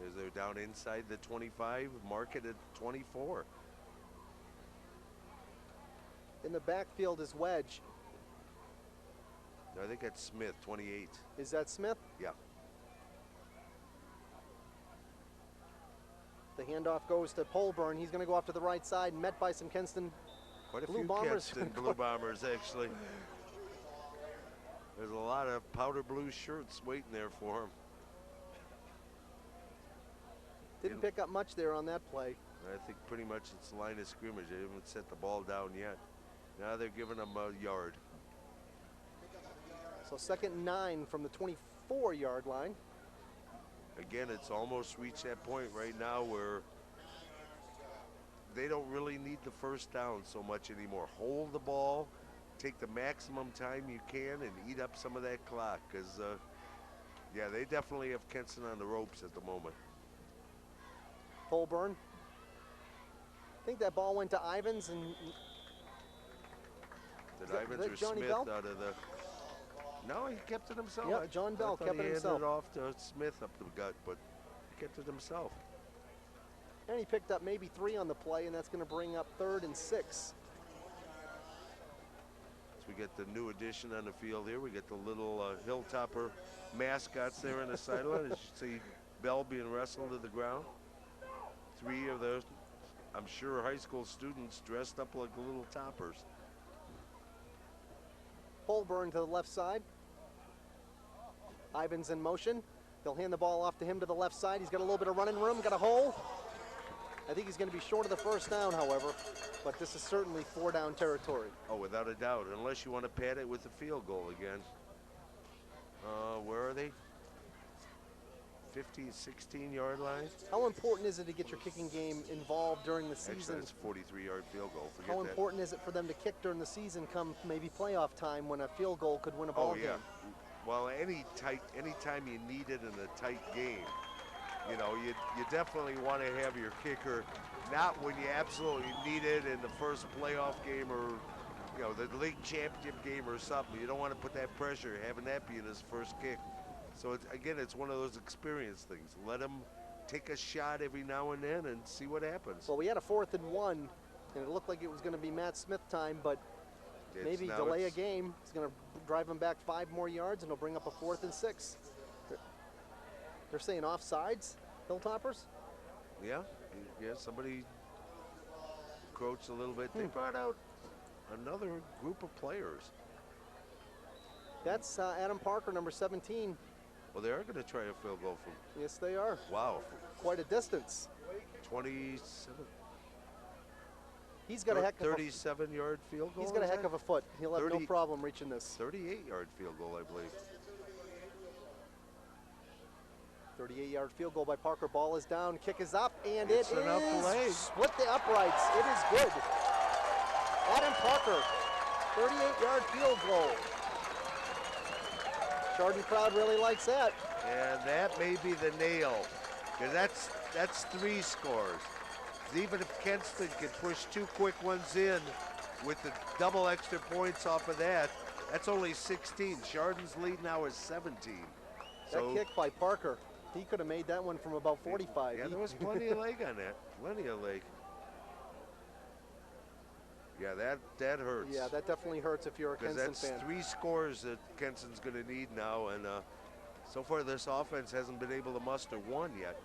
As they're down inside the 25, mark it at 24. In the backfield is Wedge. I think that's Smith, 28. Is that Smith? Yeah. The handoff goes to Polburn. He's going to go off to the right side, met by some Kenston Quite a Blue few Bombers. Kenston Blue Bombers, actually. There's a lot of powder blue shirts waiting there for him. Didn't pick up much there on that play. I think pretty much it's the line of scrimmage. They haven't set the ball down yet. Now they're giving them a yard. So 2nd and 9 from the 24-yard line. Again, it's almost reached that point right now where they don't really need the first down so much anymore. Hold the ball, take the maximum time you can, and eat up some of that clock. Because, yeah, they definitely have Kenston on the ropes at the moment. Polburn. I think that ball went to Ivins and Did Ivins or Johnny Smith Bell? out of the? No, he kept it himself. Yeah, John Bell I thought kept it he himself. handed it off to Smith up the gut, but he kept it himself. And he picked up maybe 3 on the play, and that's going to bring up 3rd and 6. So we get the new addition on the field here. We get the little Hilltopper mascots there on the sideline. As you see Bell being wrestled to the ground. 3 of those, I'm sure, high school students dressed up like little toppers. Polburn to the left side. Ivins in motion. They'll hand the ball off to him to the left side. He's got a little bit of running room, got a hole. I think he's going to be short of the first down, however, but this is certainly 4-down territory. Oh, without a doubt, unless you want to pad it with a field goal again. Where are they? 15, 16-yard line? How important is it to get your kicking game involved during the season? Actually, that's a 43-yard field goal. Forget How that. important is it for them to kick during the season come maybe playoff time when a field goal could win a ball Oh, yeah. game? Well, anytime you need it in a tight game, you know, you definitely want to have your kicker, not when you absolutely need it in the first playoff game or, you know, the league championship game or something. You don't want to put that pressure, having that be in his first kick. So, it's one of those experience things. Let him take a shot every now and then and see what happens. Well, we had a 4th and 1, and it looked like it was going to be Matt Smith time, but maybe delay a game. It's going to drive him back 5 more yards, and it'll bring up a 4th and 6. They're saying offsides, Hilltoppers? Yeah, somebody encroached a little bit. They brought out another group of players. That's Adam Parker, number 17. Well, they are going to try a field goal from, Yes, they are. wow, Quite a distance. 27, He's got a heck of a 37-yard field goal. He's got a heck of a foot. He'll have no problem reaching this. 38-yard field goal, I believe. 38-yard field goal by Parker. Ball is down. Kick is up, and It's it enough is leg. split the uprights. It is good. Adam Parker, 38-yard field goal. Chardon crowd really likes that. And that may be the nail, because that's 3 scores. Even if Kenston can push 2 quick ones in with the double extra points off of that, that's only 16. Chardon's lead now is 17. That kick by Parker, he could have made that one from about 45. Yeah, there was plenty of leg on that. Plenty of leg. Yeah, that hurts. Yeah, that definitely hurts if you're a Because Kenston that's fan. 3 scores that Kenston's going to need now, and so far this offense hasn't been able to muster 1 yet.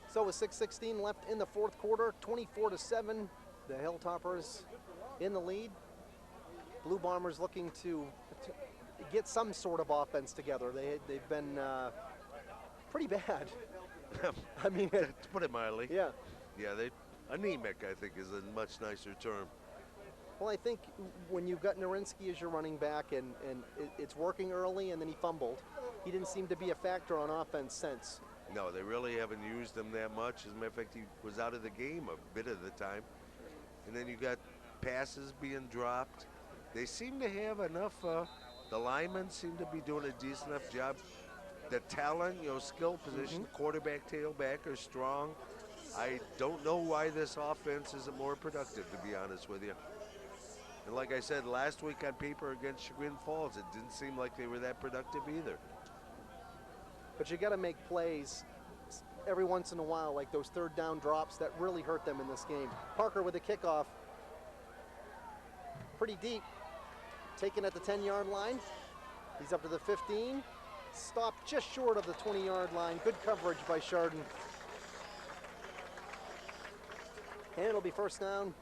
So with 6:16 left in the 4th quarter, 24-7, the Hilltoppers in the lead. Blue Bombers looking to get some sort of offense together. They've been pretty bad. I mean, to put it mildly. yeah. Yeah, anemic, I think, is a much nicer term. Well, I think when you've got Narinsky as your running back and it's working early and then he fumbled, he didn't seem to be a factor on offense since. No, they really haven't used him that much. As a matter of fact, he was out of the game a bit of the time. And then you got passes being dropped. They seem to have enough, the linemen seem to be doing a decent enough job. The talent, skill position, quarterback, tailback are strong. I don't know why this offense isn't more productive, to be honest with you. And like I said, last week on paper against Chagrin Falls, it didn't seem like they were that productive either. But you got to make plays every once in a while, like those third down drops that really hurt them in this game. Parker with the kickoff. Pretty deep. Taken at the 10-yard line. He's up to the 15. Stopped just short of the 20-yard line. Good coverage by Chardon. And it'll be first down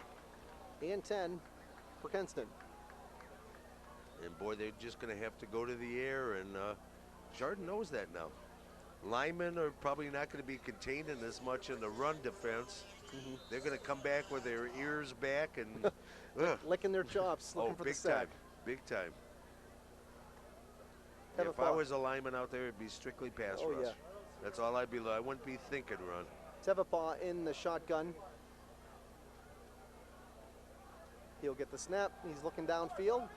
and 10 for Kenston. And boy, they're just going to have to go to the air, and Chardon knows that now. Linemen are probably not going to be containing as much in the run defense. They're going to come back with their ears back and licking their chops, looking for the sack. Big time. Have If I was a lineman out there, it'd be strictly pass rush. Yeah. That's all I wouldn't be thinking run. Tevapaw in the shotgun. He'll get the snap. He's looking downfield.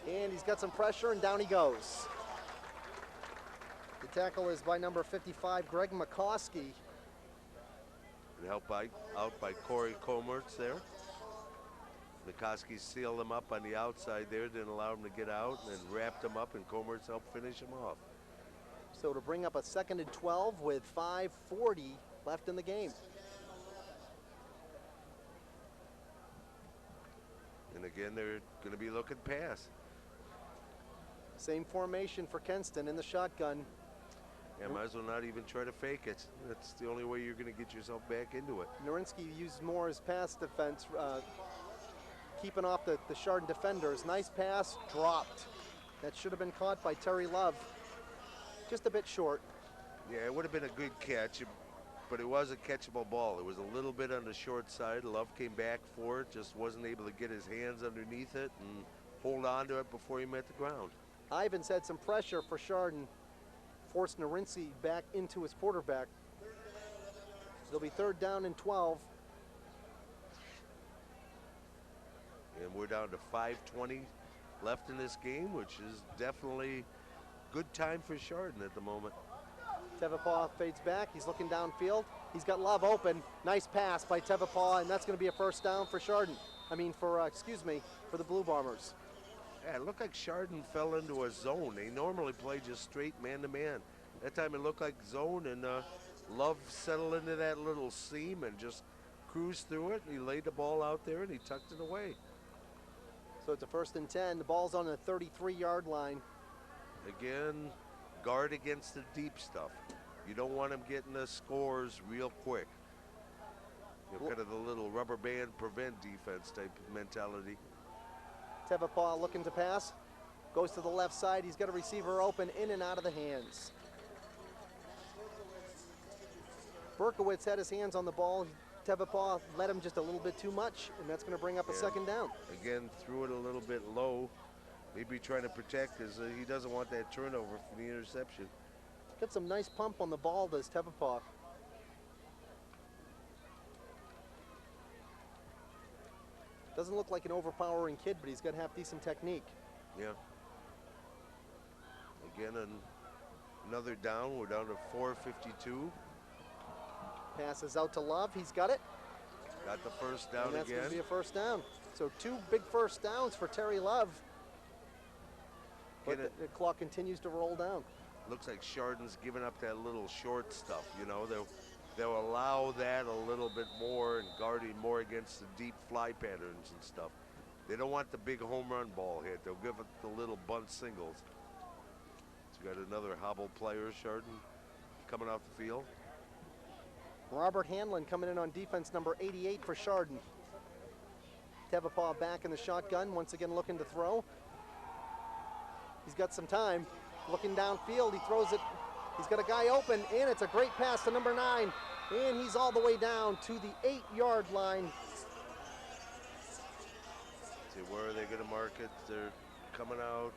And he's got some pressure, and down he goes. The tackle is by number 55, Greg McCoskey. And helped out by Corey Comertz there. McCoskey sealed him up on the outside there, didn't allow him to get out, and then wrapped him up, and Comertz helped finish him off. So to bring up a 2nd and 12 with 5:40 left in the game. And again, they're going to be looking pass. Same formation for Kenston in the shotgun. Yeah, might as well not even try to fake it. That's the only way you're going to get yourself back into it. Norinsky used more as pass defense, keeping off the Chardon defenders. Nice pass, dropped. That should have been caught by Terry Love. Just a bit short. Yeah, it would have been a good catch, but it was a catchable ball. It was a little bit on the short side. Love came back for it, just wasn't able to get his hands underneath it and hold on to it before he met the ground. Ivans had some pressure for Chardon, forced Norinsky back into his quarterback. It'll be 3rd down and 12. And we're down to 5:20 left in this game, which is definitely good time for Chardon at the moment. Tevapaw fades back. He's looking downfield. He's got Love open. Nice pass by Tevapaw, and that's going to be a first down for Chardon. I mean, for the Blue Bombers. Yeah, it looked like Chardon fell into a zone. They normally play just straight man-to-man. That time it looked like zone, and Love settled into that little seam and just cruised through it. He laid the ball out there, and he tucked it away. So it's a 1st and 10. The ball's on the 33-yard line. Again, guard against the deep stuff. You don't want him getting the scores real quick. Kind of the little rubber band prevent defense type of mentality. Tevapaw looking to pass. Goes to the left side. He's got a receiver open, in and out of the hands. Berkowitz had his hands on the ball. Tevapaw led him just a little bit too much, and that's going to bring up a 2nd down. Again, threw it a little bit low. Maybe trying to protect because he doesn't want that turnover for the interception. Got some nice pump on the ball, does Tevapaw. Doesn't look like an overpowering kid, but he's got half-decent technique. Yeah. Again, another down. We're down to 4:52. Passes out to Love. He's got it. Got the first down and that's again. That's going to be a 1st down. So 2 big first downs for Terry Love. But the clock continues to roll down. Looks like Chardon's giving up that little short stuff. They'll allow that a little bit more and guarding more against the deep fly patterns and stuff. They don't want the big home run ball hit. They'll give it the little bunt singles. So we got another hobble player, Chardon, coming off the field. Robert Hanlon coming in on defense, number 88 for Chardon. Tevapaw back in the shotgun, once again looking to throw. He's got some time. Looking downfield, he throws it. He's got a guy open, and it's a great pass to number 9. And he's all the way down to the 8-yard line. See, where are they going to mark it? They're coming out.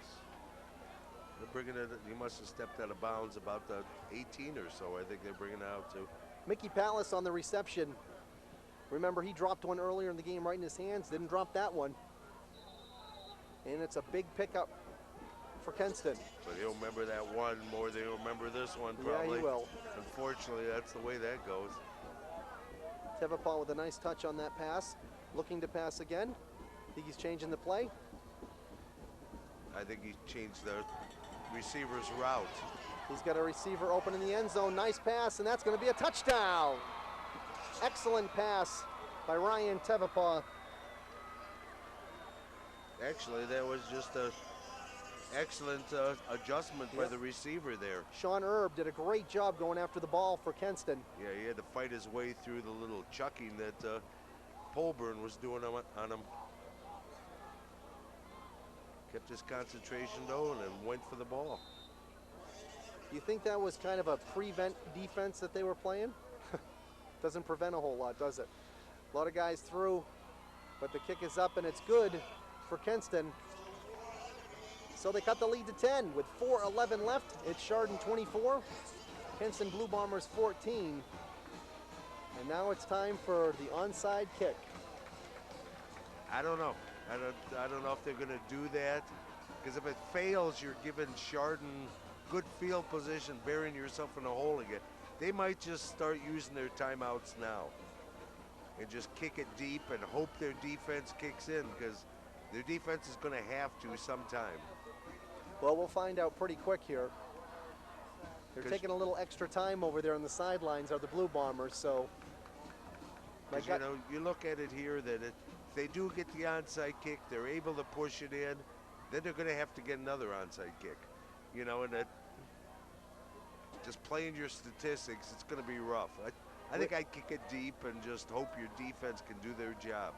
They're bringing it. He must have stepped out of bounds about the 18 or so. I think they're bringing it out to. Mickey Pallas on the reception. Remember, he dropped one earlier in the game right in his hands. Didn't drop that one. And it's a big pickup for Kenston. But he'll remember that one more than he'll remember this one, probably. Yeah, he will. Unfortunately, that's the way that goes. Tevapal with a nice touch on that pass. Looking to pass again. Think he's changing the play? I think he changed the receiver's route. He's got a receiver open in the end zone. Nice pass, and that's going to be a touchdown. Excellent pass by Ryan Tevapal. Actually, that was just a excellent adjustment by the receiver there. Sean Erb did a great job going after the ball for Kenston. Yeah, he had to fight his way through the little chucking that Polburn was doing on him. Kept his concentration though and then went for the ball. Do you think that was kind of a prevent defense that they were playing? Doesn't prevent a whole lot, does it? A lot of guys through, but the kick is up and it's good for Kenston. So they cut the lead to 10 with 4:11 left. It's Chardon 24, Kenston Blue Bombers 14. And now it's time for the onside kick. I don't know. I don't know if they're going to do that, because if it fails, you're giving Chardon good field position, burying yourself in a hole again. They might just start using their timeouts now and just kick it deep and hope their defense kicks in, because their defense is going to have to sometime. Well, we'll find out pretty quick here. They're taking a little extra time over there on the sidelines, are the Blue Bombers, so. You know, you look at it here that if they do get the onside kick, they're able to push it in, then they're going to have to get another onside kick. You know, and that, just playing your statistics, it's going to be rough. I think I'd kick it deep and just hope your defense can do their job.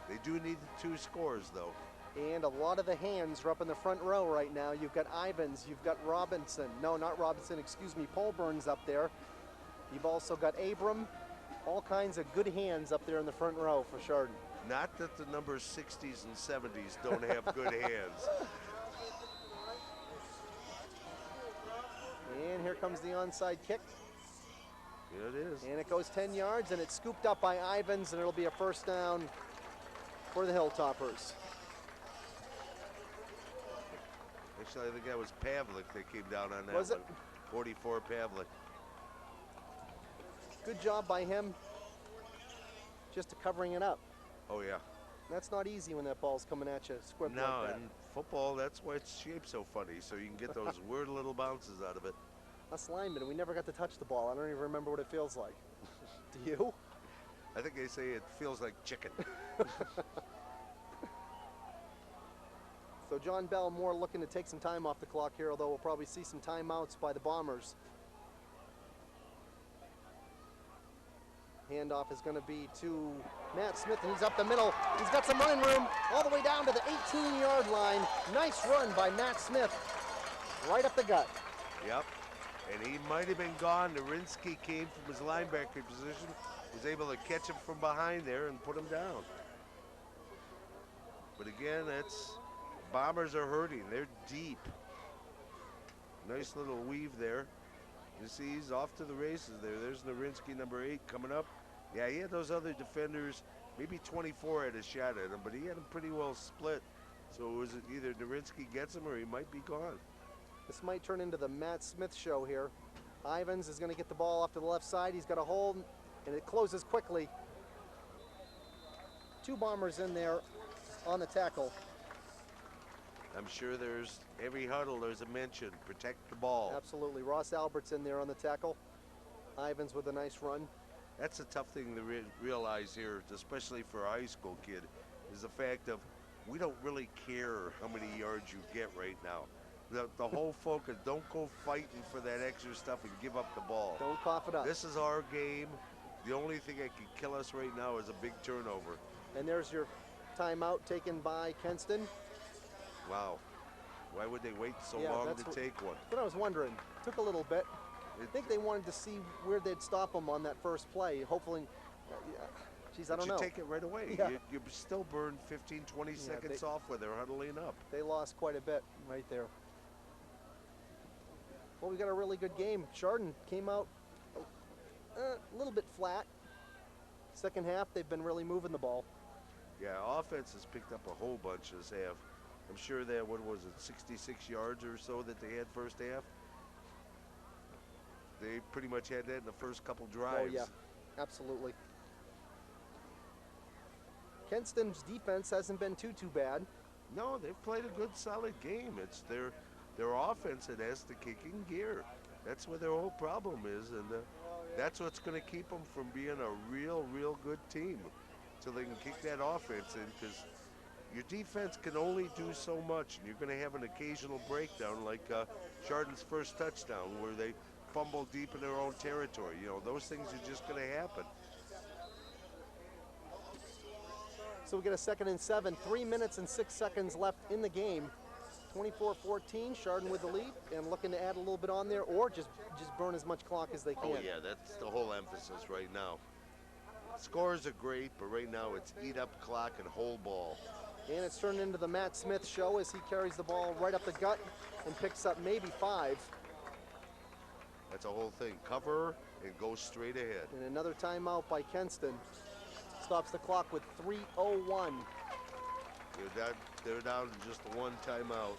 They do need the 2 scores, though. And a lot of the hands are up in the front row right now. You've got Ivans, you've got Robinson. No, not Robinson, excuse me, Polburn's up there. You've also got Abram. All kinds of good hands up there in the front row for Chardon. Not that the numbers 60s and 70s don't have good hands. And here comes the onside kick. Here it is. And it goes 10 yards, and it's scooped up by Ivans, and it'll be a first down for the Hilltoppers. Actually, I think that was Pavlik that came down on that Was it? one. 44 Pavlik. Good job by him just covering it up. Oh, yeah. That's not easy when that ball's coming at you squibbed No, like that. and football, that's why it's shaped so funny, so you can get those weird little bounces out of it. Us linemen, we never got to touch the ball. I don't even remember what it feels like. Do you? I think they say it feels like chicken. So John Bell more looking to take some time off the clock here, although we'll probably see some timeouts by the Bombers. Handoff is going to be to Matt Smith, and he's up the middle. He's got some running room all the way down to the 18-yard line. Nice run by Matt Smith, right up the gut. Yep, and he might have been gone. Narinsky came from his linebacker position, was able to catch him from behind there and put him down. But again, that's Bombers are hurting. They're deep. Nice little weave there. You see, he's off to the races there. There's Narinsky, number 8, coming up. Yeah, he had those other defenders. Maybe 24 had a shot at him, but he had them pretty well split. So it was either Narinsky gets him or he might be gone. This might turn into the Matt Smith show here. Ivans is going to get the ball off to the left side. He's got a hold, and it closes quickly. 2 Bombers in there on the tackle. I'm sure there's every huddle there's a mention, protect the ball. Absolutely. Ross Albert's in there on the tackle. Ivans with a nice run. That's a tough thing to realize here, especially for a high school kid, is the fact of we don't really care how many yards you get right now. The whole focus, don't go fighting for that extra stuff and give up the ball. Don't cough it up. This is our game. The only thing that can kill us right now is a big turnover. And there's your timeout taken by Kenston. Wow. Why would they wait so long to take one? That's what I was wondering. Took a little bit. I think they wanted to see where they'd stop them on that first play. Hopefully, geez, I don't know. You take it right away. Yeah. You still burn 15, 20 seconds off where they're huddling up. They lost quite a bit right there. Well, we got a really good game. Chardon came out a little bit flat. Second half, they've been really moving the ball. Yeah, offense has picked up a whole bunch this half. I'm sure that, what was it, 66 yards or so that they had first half? They pretty much had that in the first couple drives. Oh, yeah, absolutely. Kenston's defense hasn't been too bad. No, they've played a good, solid game. It's their offense that has to kick in gear. That's what their whole problem is, and that's what's going to keep them from being a real good team, so they can kick that offense in, because your defense can only do so much, and you're going to have an occasional breakdown like Chardon's first touchdown where they fumble deep in their own territory. You know, those things are just going to happen. So we get a 2nd and 7, 3 minutes and 6 seconds left in the game. 24-14, Chardon with the lead, and looking to add a little bit on there, or just burn as much clock as they can. Oh yeah, that's the whole emphasis right now. Scores are great, but right now it's eat up clock and hold ball. And it's turned into the Matt Smith show as he carries the ball right up the gut and picks up maybe 5. That's a whole thing. Cover and go straight ahead. And another timeout by Kenston. Stops the clock with 3:01. They're down to just the one timeout.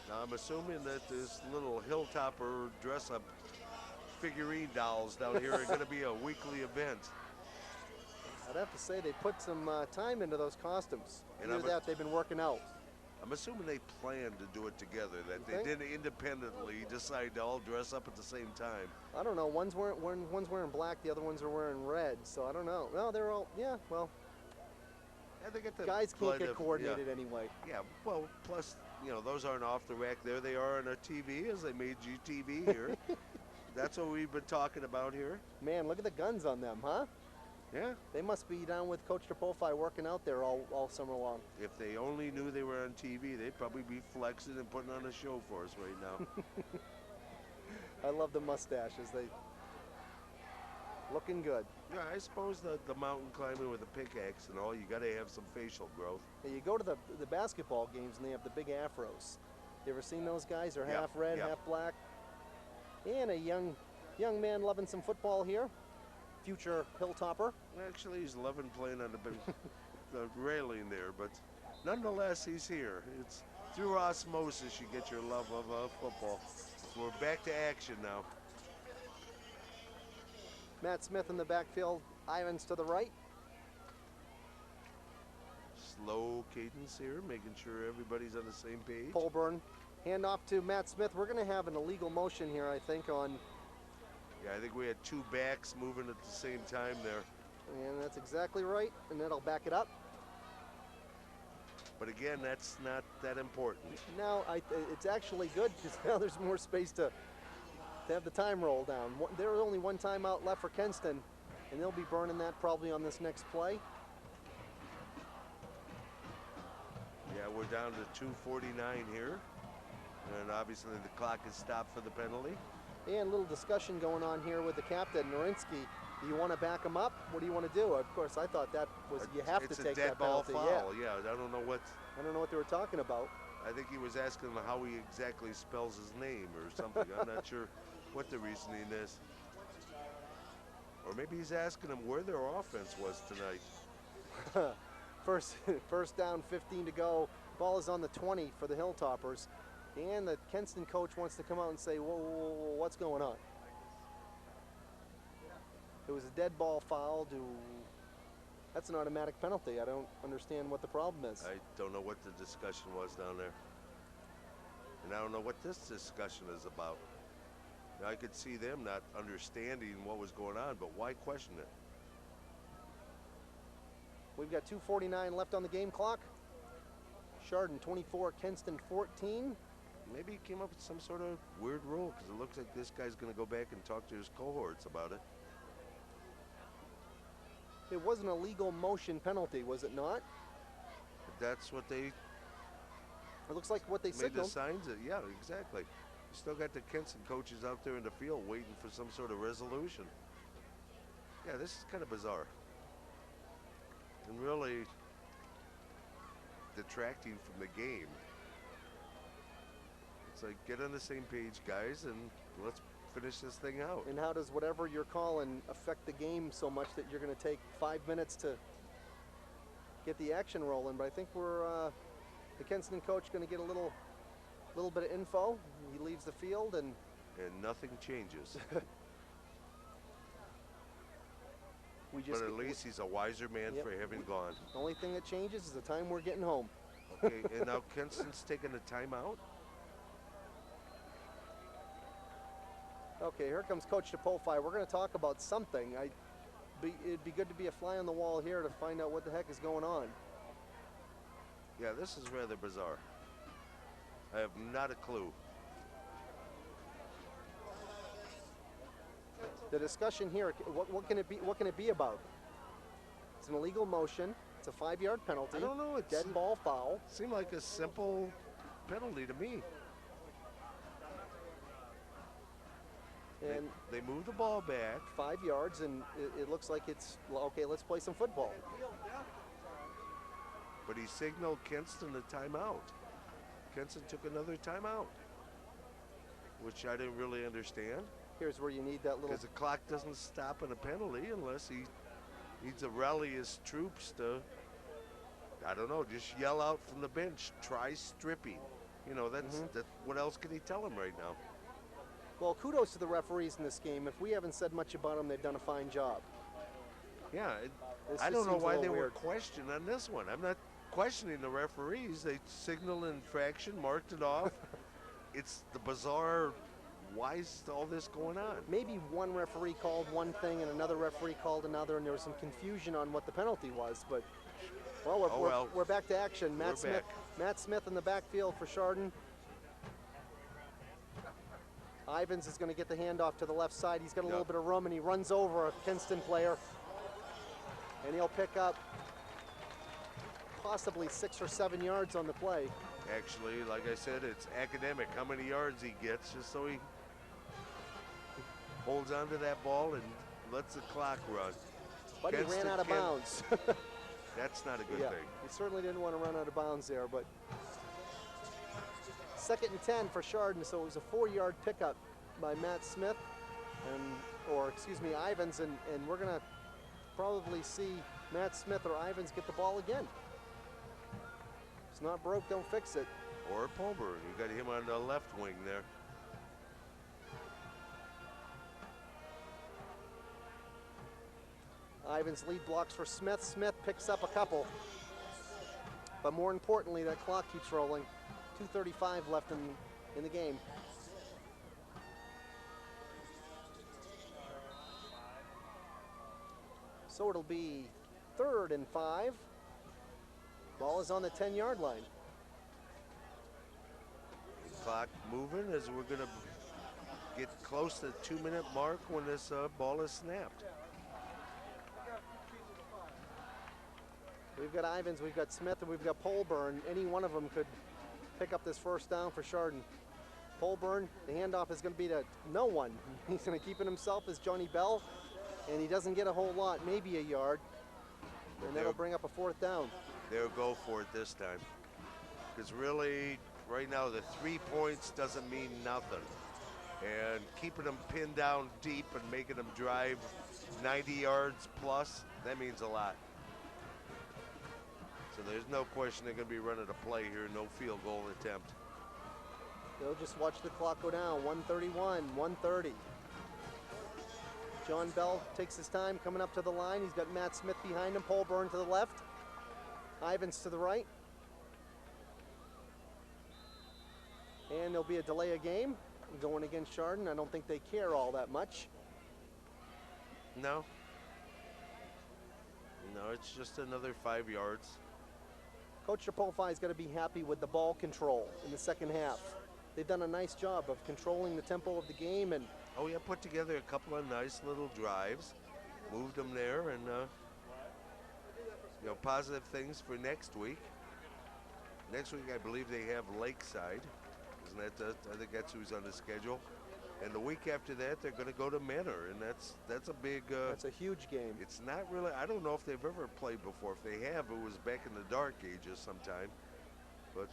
Now I'm assuming that this little Hilltopper dress-up figurine dolls down here are going to be a weekly event. I'd have to say they put some time into those costumes. And Either that, they've been working out. I'm assuming they planned to do it together, that You they think? didn't independently decide to all dress up at the same time. I don't know. One's wearing black, the other ones are wearing red. So I don't know. Well, they're all, yeah, well. Yeah, they get the Guys can't blend get of- coordinated yeah. anyway. Yeah, well, plus, you know, those aren't off the rack. There they are on our TV, as they made GTV here. That's what we've been talking about here. Man, look at the guns on them, huh? Yeah. They must be down with Coach DePofi working out there all summer long. If they only knew they were on TV, they'd probably be flexing and putting on a show for us right now. I love the mustaches. They looking good. Yeah, I suppose the mountain climbing with a pickaxe and all, you got to have some facial growth. Hey, you go to the basketball games and they have the big afros. You ever seen those guys? They're Yeah, half red, yeah. half black. And a young man loving some football here. Future Hilltopper. Actually, he's loving playing on the railing there, but nonetheless, he's here. It's through osmosis you get your love of football. We're back to action now. Matt Smith in the backfield. Ivans to the right. Slow cadence here, making sure everybody's on the same page. Polburn. Hand off to Matt Smith. We're going to have an illegal motion here, I think, on. Yeah, I think we had two backs moving at the same time there. And that's exactly right. And that'll back it up. But again, that's not that important. Now, it's actually good because now there's more space to have the time roll down. There was only one timeout left for Kenston, and they'll be burning that probably on this next play. Yeah, we're down to 2:49 here. And obviously the clock is stopped for the penalty. And a little discussion going on here with the captain, Norinsky. Do you want to back him up? What do you want to do? Of course, I thought that was you have to take that penalty. It's a dead ball foul. Yeah, I don't know what. I don't know what they were talking about. I think he was asking him how he exactly spells his name or something. I'm not sure what the reasoning is. Or maybe he's asking him where their offense was tonight. First down, 15 to go. Ball is on the 20 for the Hilltoppers. And the Kenston coach wants to come out and say, whoa, what's going on? It was a dead ball foul. That's an automatic penalty. I don't understand what the problem is. I don't know what the discussion was down there. And I don't know what this discussion is about. Now, I could see them not understanding what was going on, but why question it? We've got 2:49 left on the game clock. Chardon 24, Kenston 14. Maybe he came up with some sort of weird rule, because it looks like this guy's going to go back and talk to his cohorts about it. It was an illegal motion penalty, was it not? That's what they It looks like what they made the signaled. signs. Yeah, exactly. You still got the Kenston coaches out there in the field waiting for some sort of resolution. Yeah, this is kind of bizarre. And really detracting from the game. It's like, get on the same page, guys, and let's finish this thing out. And how does whatever you're calling affect the game so much that you're going to take 5 minutes to get the action rolling? But I think we're the Kenston coach going to get a little bit of info. He leaves the field and nothing changes. but at least he's a wiser man for having gone. The only thing that changes is the time we're getting home. Okay, and now Kenston's taking a timeout. Okay, here comes Coach DePolfi. We're going to talk about something. It'd be good to be a fly on the wall here to find out what the heck is going on. Yeah, this is rather bizarre. I have not a clue. The discussion here, what can it be? What can it be about? It's an illegal motion. It's a 5-yard penalty. I don't know. It's dead ball foul. Seemed like a simple penalty to me. And they moved the ball back 5 yards, and it looks like it's okay. Let's play some football. But he signaled Kenston a timeout. Kenston took another timeout, which I didn't really understand. Here's where you need that little. Because the clock doesn't stop in a penalty unless he needs to rally his troops to, I don't know, just yell out from the bench, try stripping. You know, that's what else can he tell him right now? Well, kudos to the referees in this game. If we haven't said much about them, they've done a fine job. Yeah, just I don't know seems a why little they were weird. questioned on this one. I'm not questioning the referees. They signaled infraction, marked it off. It's the bizarre, why is all this going on? Maybe one referee called one thing and another referee called another, and there was some confusion on what the penalty was. But, well, we're back to action. Matt Smith in the backfield for Chardon. Ivans is going to get the handoff to the left side. He's got a little bit of room, and he runs over a Kenston player. And he'll pick up possibly 6 or 7 yards on the play. Actually, like I said, it's academic how many yards he gets, just so he holds on to that ball and lets the clock run. But he ran out of bounds. That's not a good thing. He certainly didn't want to run out of bounds there, but 2nd and 10 for Chardon, so it was a 4-yard pickup by Matt Smith, Ivans, and we're going to probably see Matt Smith or Ivans get the ball again. If it's not broke, don't fix it. Or Palmer, you got him on the left wing there. Ivans lead blocks for Smith. Smith picks up a couple. But more importantly, that clock keeps rolling. 2:35 left in the game. So it'll be 3rd and 5. Ball is on the 10-yard line. Clock moving as we're going to get close to the 2-minute mark when this ball is snapped. We've got Ivans, we've got Smith, and we've got Polburn. Any one of them could pick up this first down for Chardon. Polburn, the handoff is going to be to no one. He's going to keep it himself as Johnny Bell, and he doesn't get a whole lot, maybe a yard. And that'll bring up a 4th down. They'll go for it this time. Because really, right now, the 3 points doesn't mean nothing. And keeping them pinned down deep and making them drive 90 yards plus, that means a lot. So there's no question they're going to be running a play here, no field goal attempt. They'll just watch the clock go down. 1:31, 1:30. John Bell takes his time coming up to the line. He's got Matt Smith behind him, Polburn to the left, Ivans to the right. And there'll be a delay of game going against Chardon. I don't think they care all that much. No. No, it's just another 5 yards. Coach Trapolfi is going to be happy with the ball control in the second half. They've done a nice job of controlling the tempo of the game, and oh yeah, put together a couple of nice little drives, moved them there, and positive things for next week. Next week, I believe they have Lakeside. Isn't that? I think that's who's on the schedule. And the week after that, they're going to go to Menor, and that's a big. That's a huge game. It's not really. I don't know if they've ever played before. If they have, it was back in the dark ages sometime. But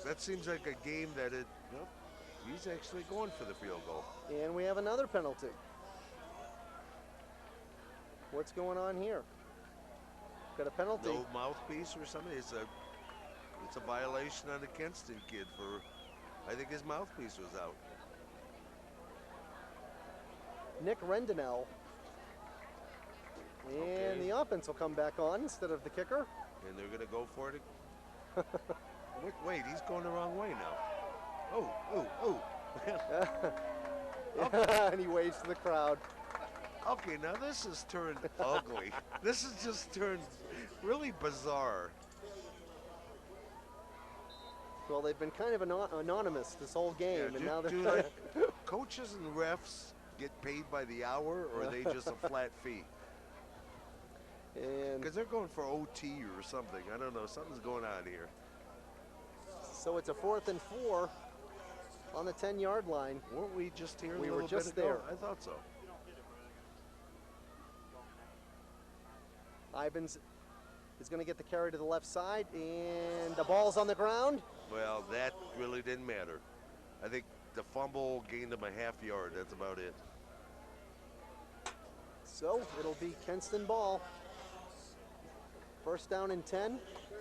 that seems like a game that He's actually going for the field goal. And we have another penalty. What's going on here? Got a penalty. No mouthpiece or something. It's a violation on the Kenston kid for, I think his mouthpiece was out. Nick Rendinell. And the offense will come back on instead of the kicker. And they're going to go for it. Wait, he's going the wrong way now. Oh. And he waves to the crowd. Okay, now this has turned ugly. This has just turned really bizarre. Well, they've been kind of anonymous this whole game, Yeah, and now they're do trying coaches and refs get paid by the hour, or are they just a flat fee? And Because they're going for OT or something. I don't know. Something's going on here. so it's a 4th and 4 on the 10-yard line. Weren't we just here a We little were just bit ago? there. I thought so. Ivans is going to get the carry to the left side, and the ball's on the ground. Well, that really didn't matter. I think the fumble gained them a half yard. That's about it. So it'll be Kenston ball. First down and 10.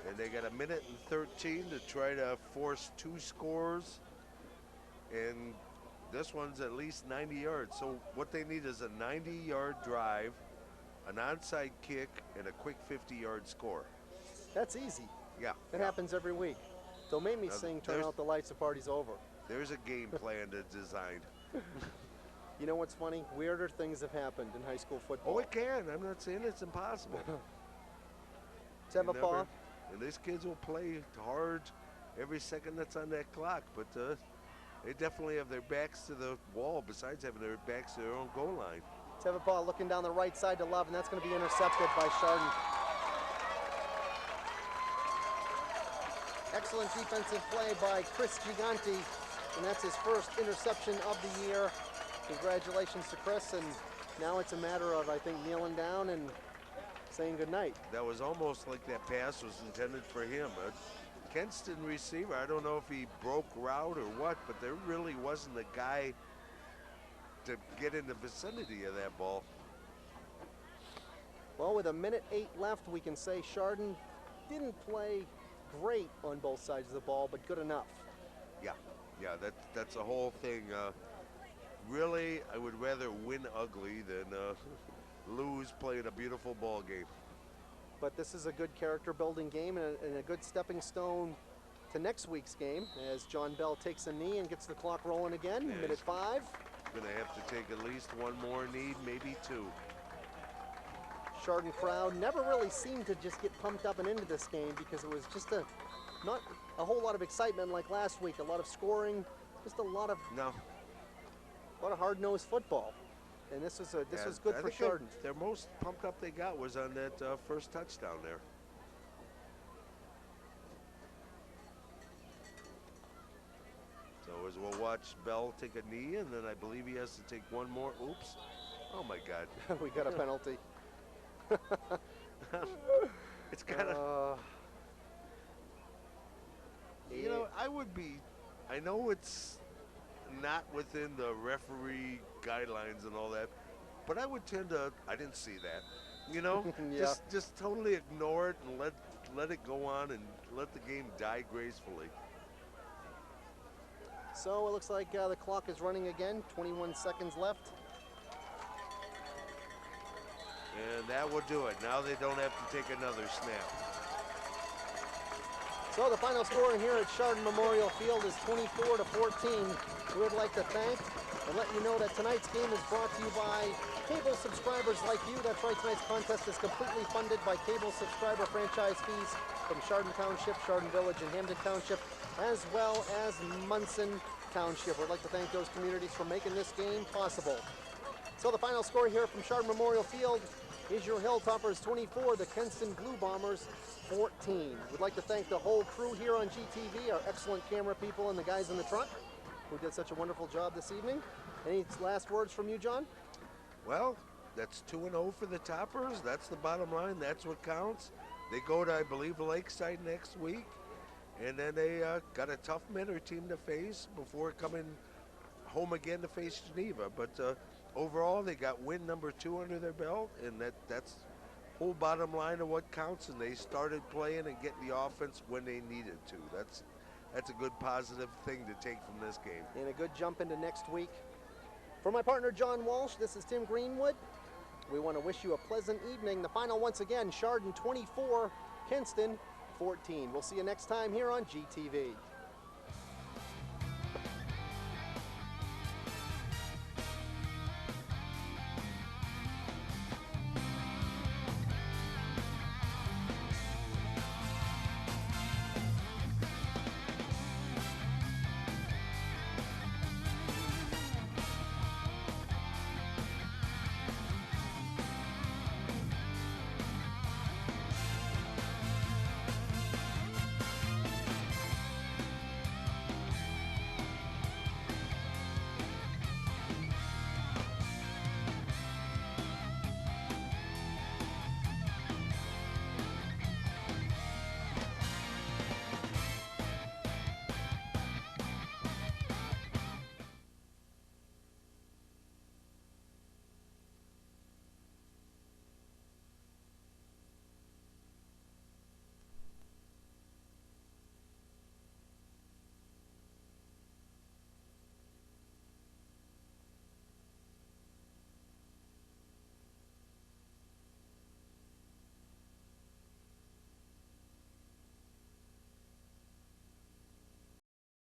And they got 1:13 to try to force 2 scores. And this one's at least 90 yards. So what they need is a 90-yard drive, an onside kick, and a quick 50-yard score. That's easy. Yeah. It happens every week. Don't make me Now, sing "Turn there's- Out the Lights, the Party's Over." There's a game plan that's designed. You know what's funny? Weirder things have happened in high school football. Oh, it can. I'm not saying it's impossible. Teva You never- Paw. And these kids will play hard every second that's on that clock, but they definitely have their backs to the wall besides having their backs to their own goal line. Teva Paw looking down the right side to Love, and that's going to be intercepted by Chardon. Excellent defensive play by Chris Giganti, and that's his first interception of the year. Congratulations to Chris, and now it's a matter of, I think, kneeling down and saying goodnight. That was almost like that pass was intended for him. A Kenston receiver, I don't know if he broke route or what, but there really wasn't a guy to get in the vicinity of that ball. Well, with 1:08 left, we can say Chardon didn't play great on both sides of the ball, but good enough. Yeah, that's the whole thing. Really, I would rather win ugly than lose playing a beautiful ball game. But this is a good character building game and a good stepping stone to next week's game as John Bell takes a knee and gets the clock rolling again. Yes. Minute 5. Gonna have to take at least one more knee, maybe 2. Chardon crowd never really seemed to just get pumped up and into this game because it was just not a whole lot of excitement like last week. A lot of scoring, just a lot of hard-nosed football. And this was good I for think Chardon. Their most pumped up they got was on that first touchdown there. So as we'll watch Bell take a knee, and then I believe he has to take one more. Oops. Oh my God. We got a penalty. It's kind of, you know, I know it's not within the referee guidelines and all that, but I would tend to, I didn't see that, you know? Yeah. Just totally ignore it and let it go on and let the game die gracefully. So it looks like the clock is running again, 21 seconds left. And that will do it. Now they don't have to take another snap. So the final score here at Chardon Memorial Field is 24-14. We would like to thank and let you know that tonight's game is brought to you by cable subscribers like you. That's right, tonight's contest is completely funded by cable subscriber franchise fees from Chardon Township, Chardon Village, and Hamden Township, as well as Munson Township. We'd like to thank those communities for making this game possible. So the final score here from Chardon Memorial Field is your Hilltoppers 24, the Kenston Blue Bombers 14. We'd like to thank the whole crew here on GTV, our excellent camera people and the guys in the truck who did such a wonderful job this evening. Any last words from you, John? Well, that's 2-0 for the Toppers. That's the bottom line. That's what counts. They go to, I believe, Lakeside next week. And then they got a tough Mentor team to face before coming home again to face Geneva. But overall, they got win number 2 under their belt, and that's whole bottom line of what counts. And they started playing and getting the offense when they needed to. That's a good positive thing to take from this game. And a good jump into next week. For my partner John Walsh, this is Tim Greenwood. We want to wish you a pleasant evening. The final once again, Chardon 24, Kenston 14. We'll see you next time here on GTV.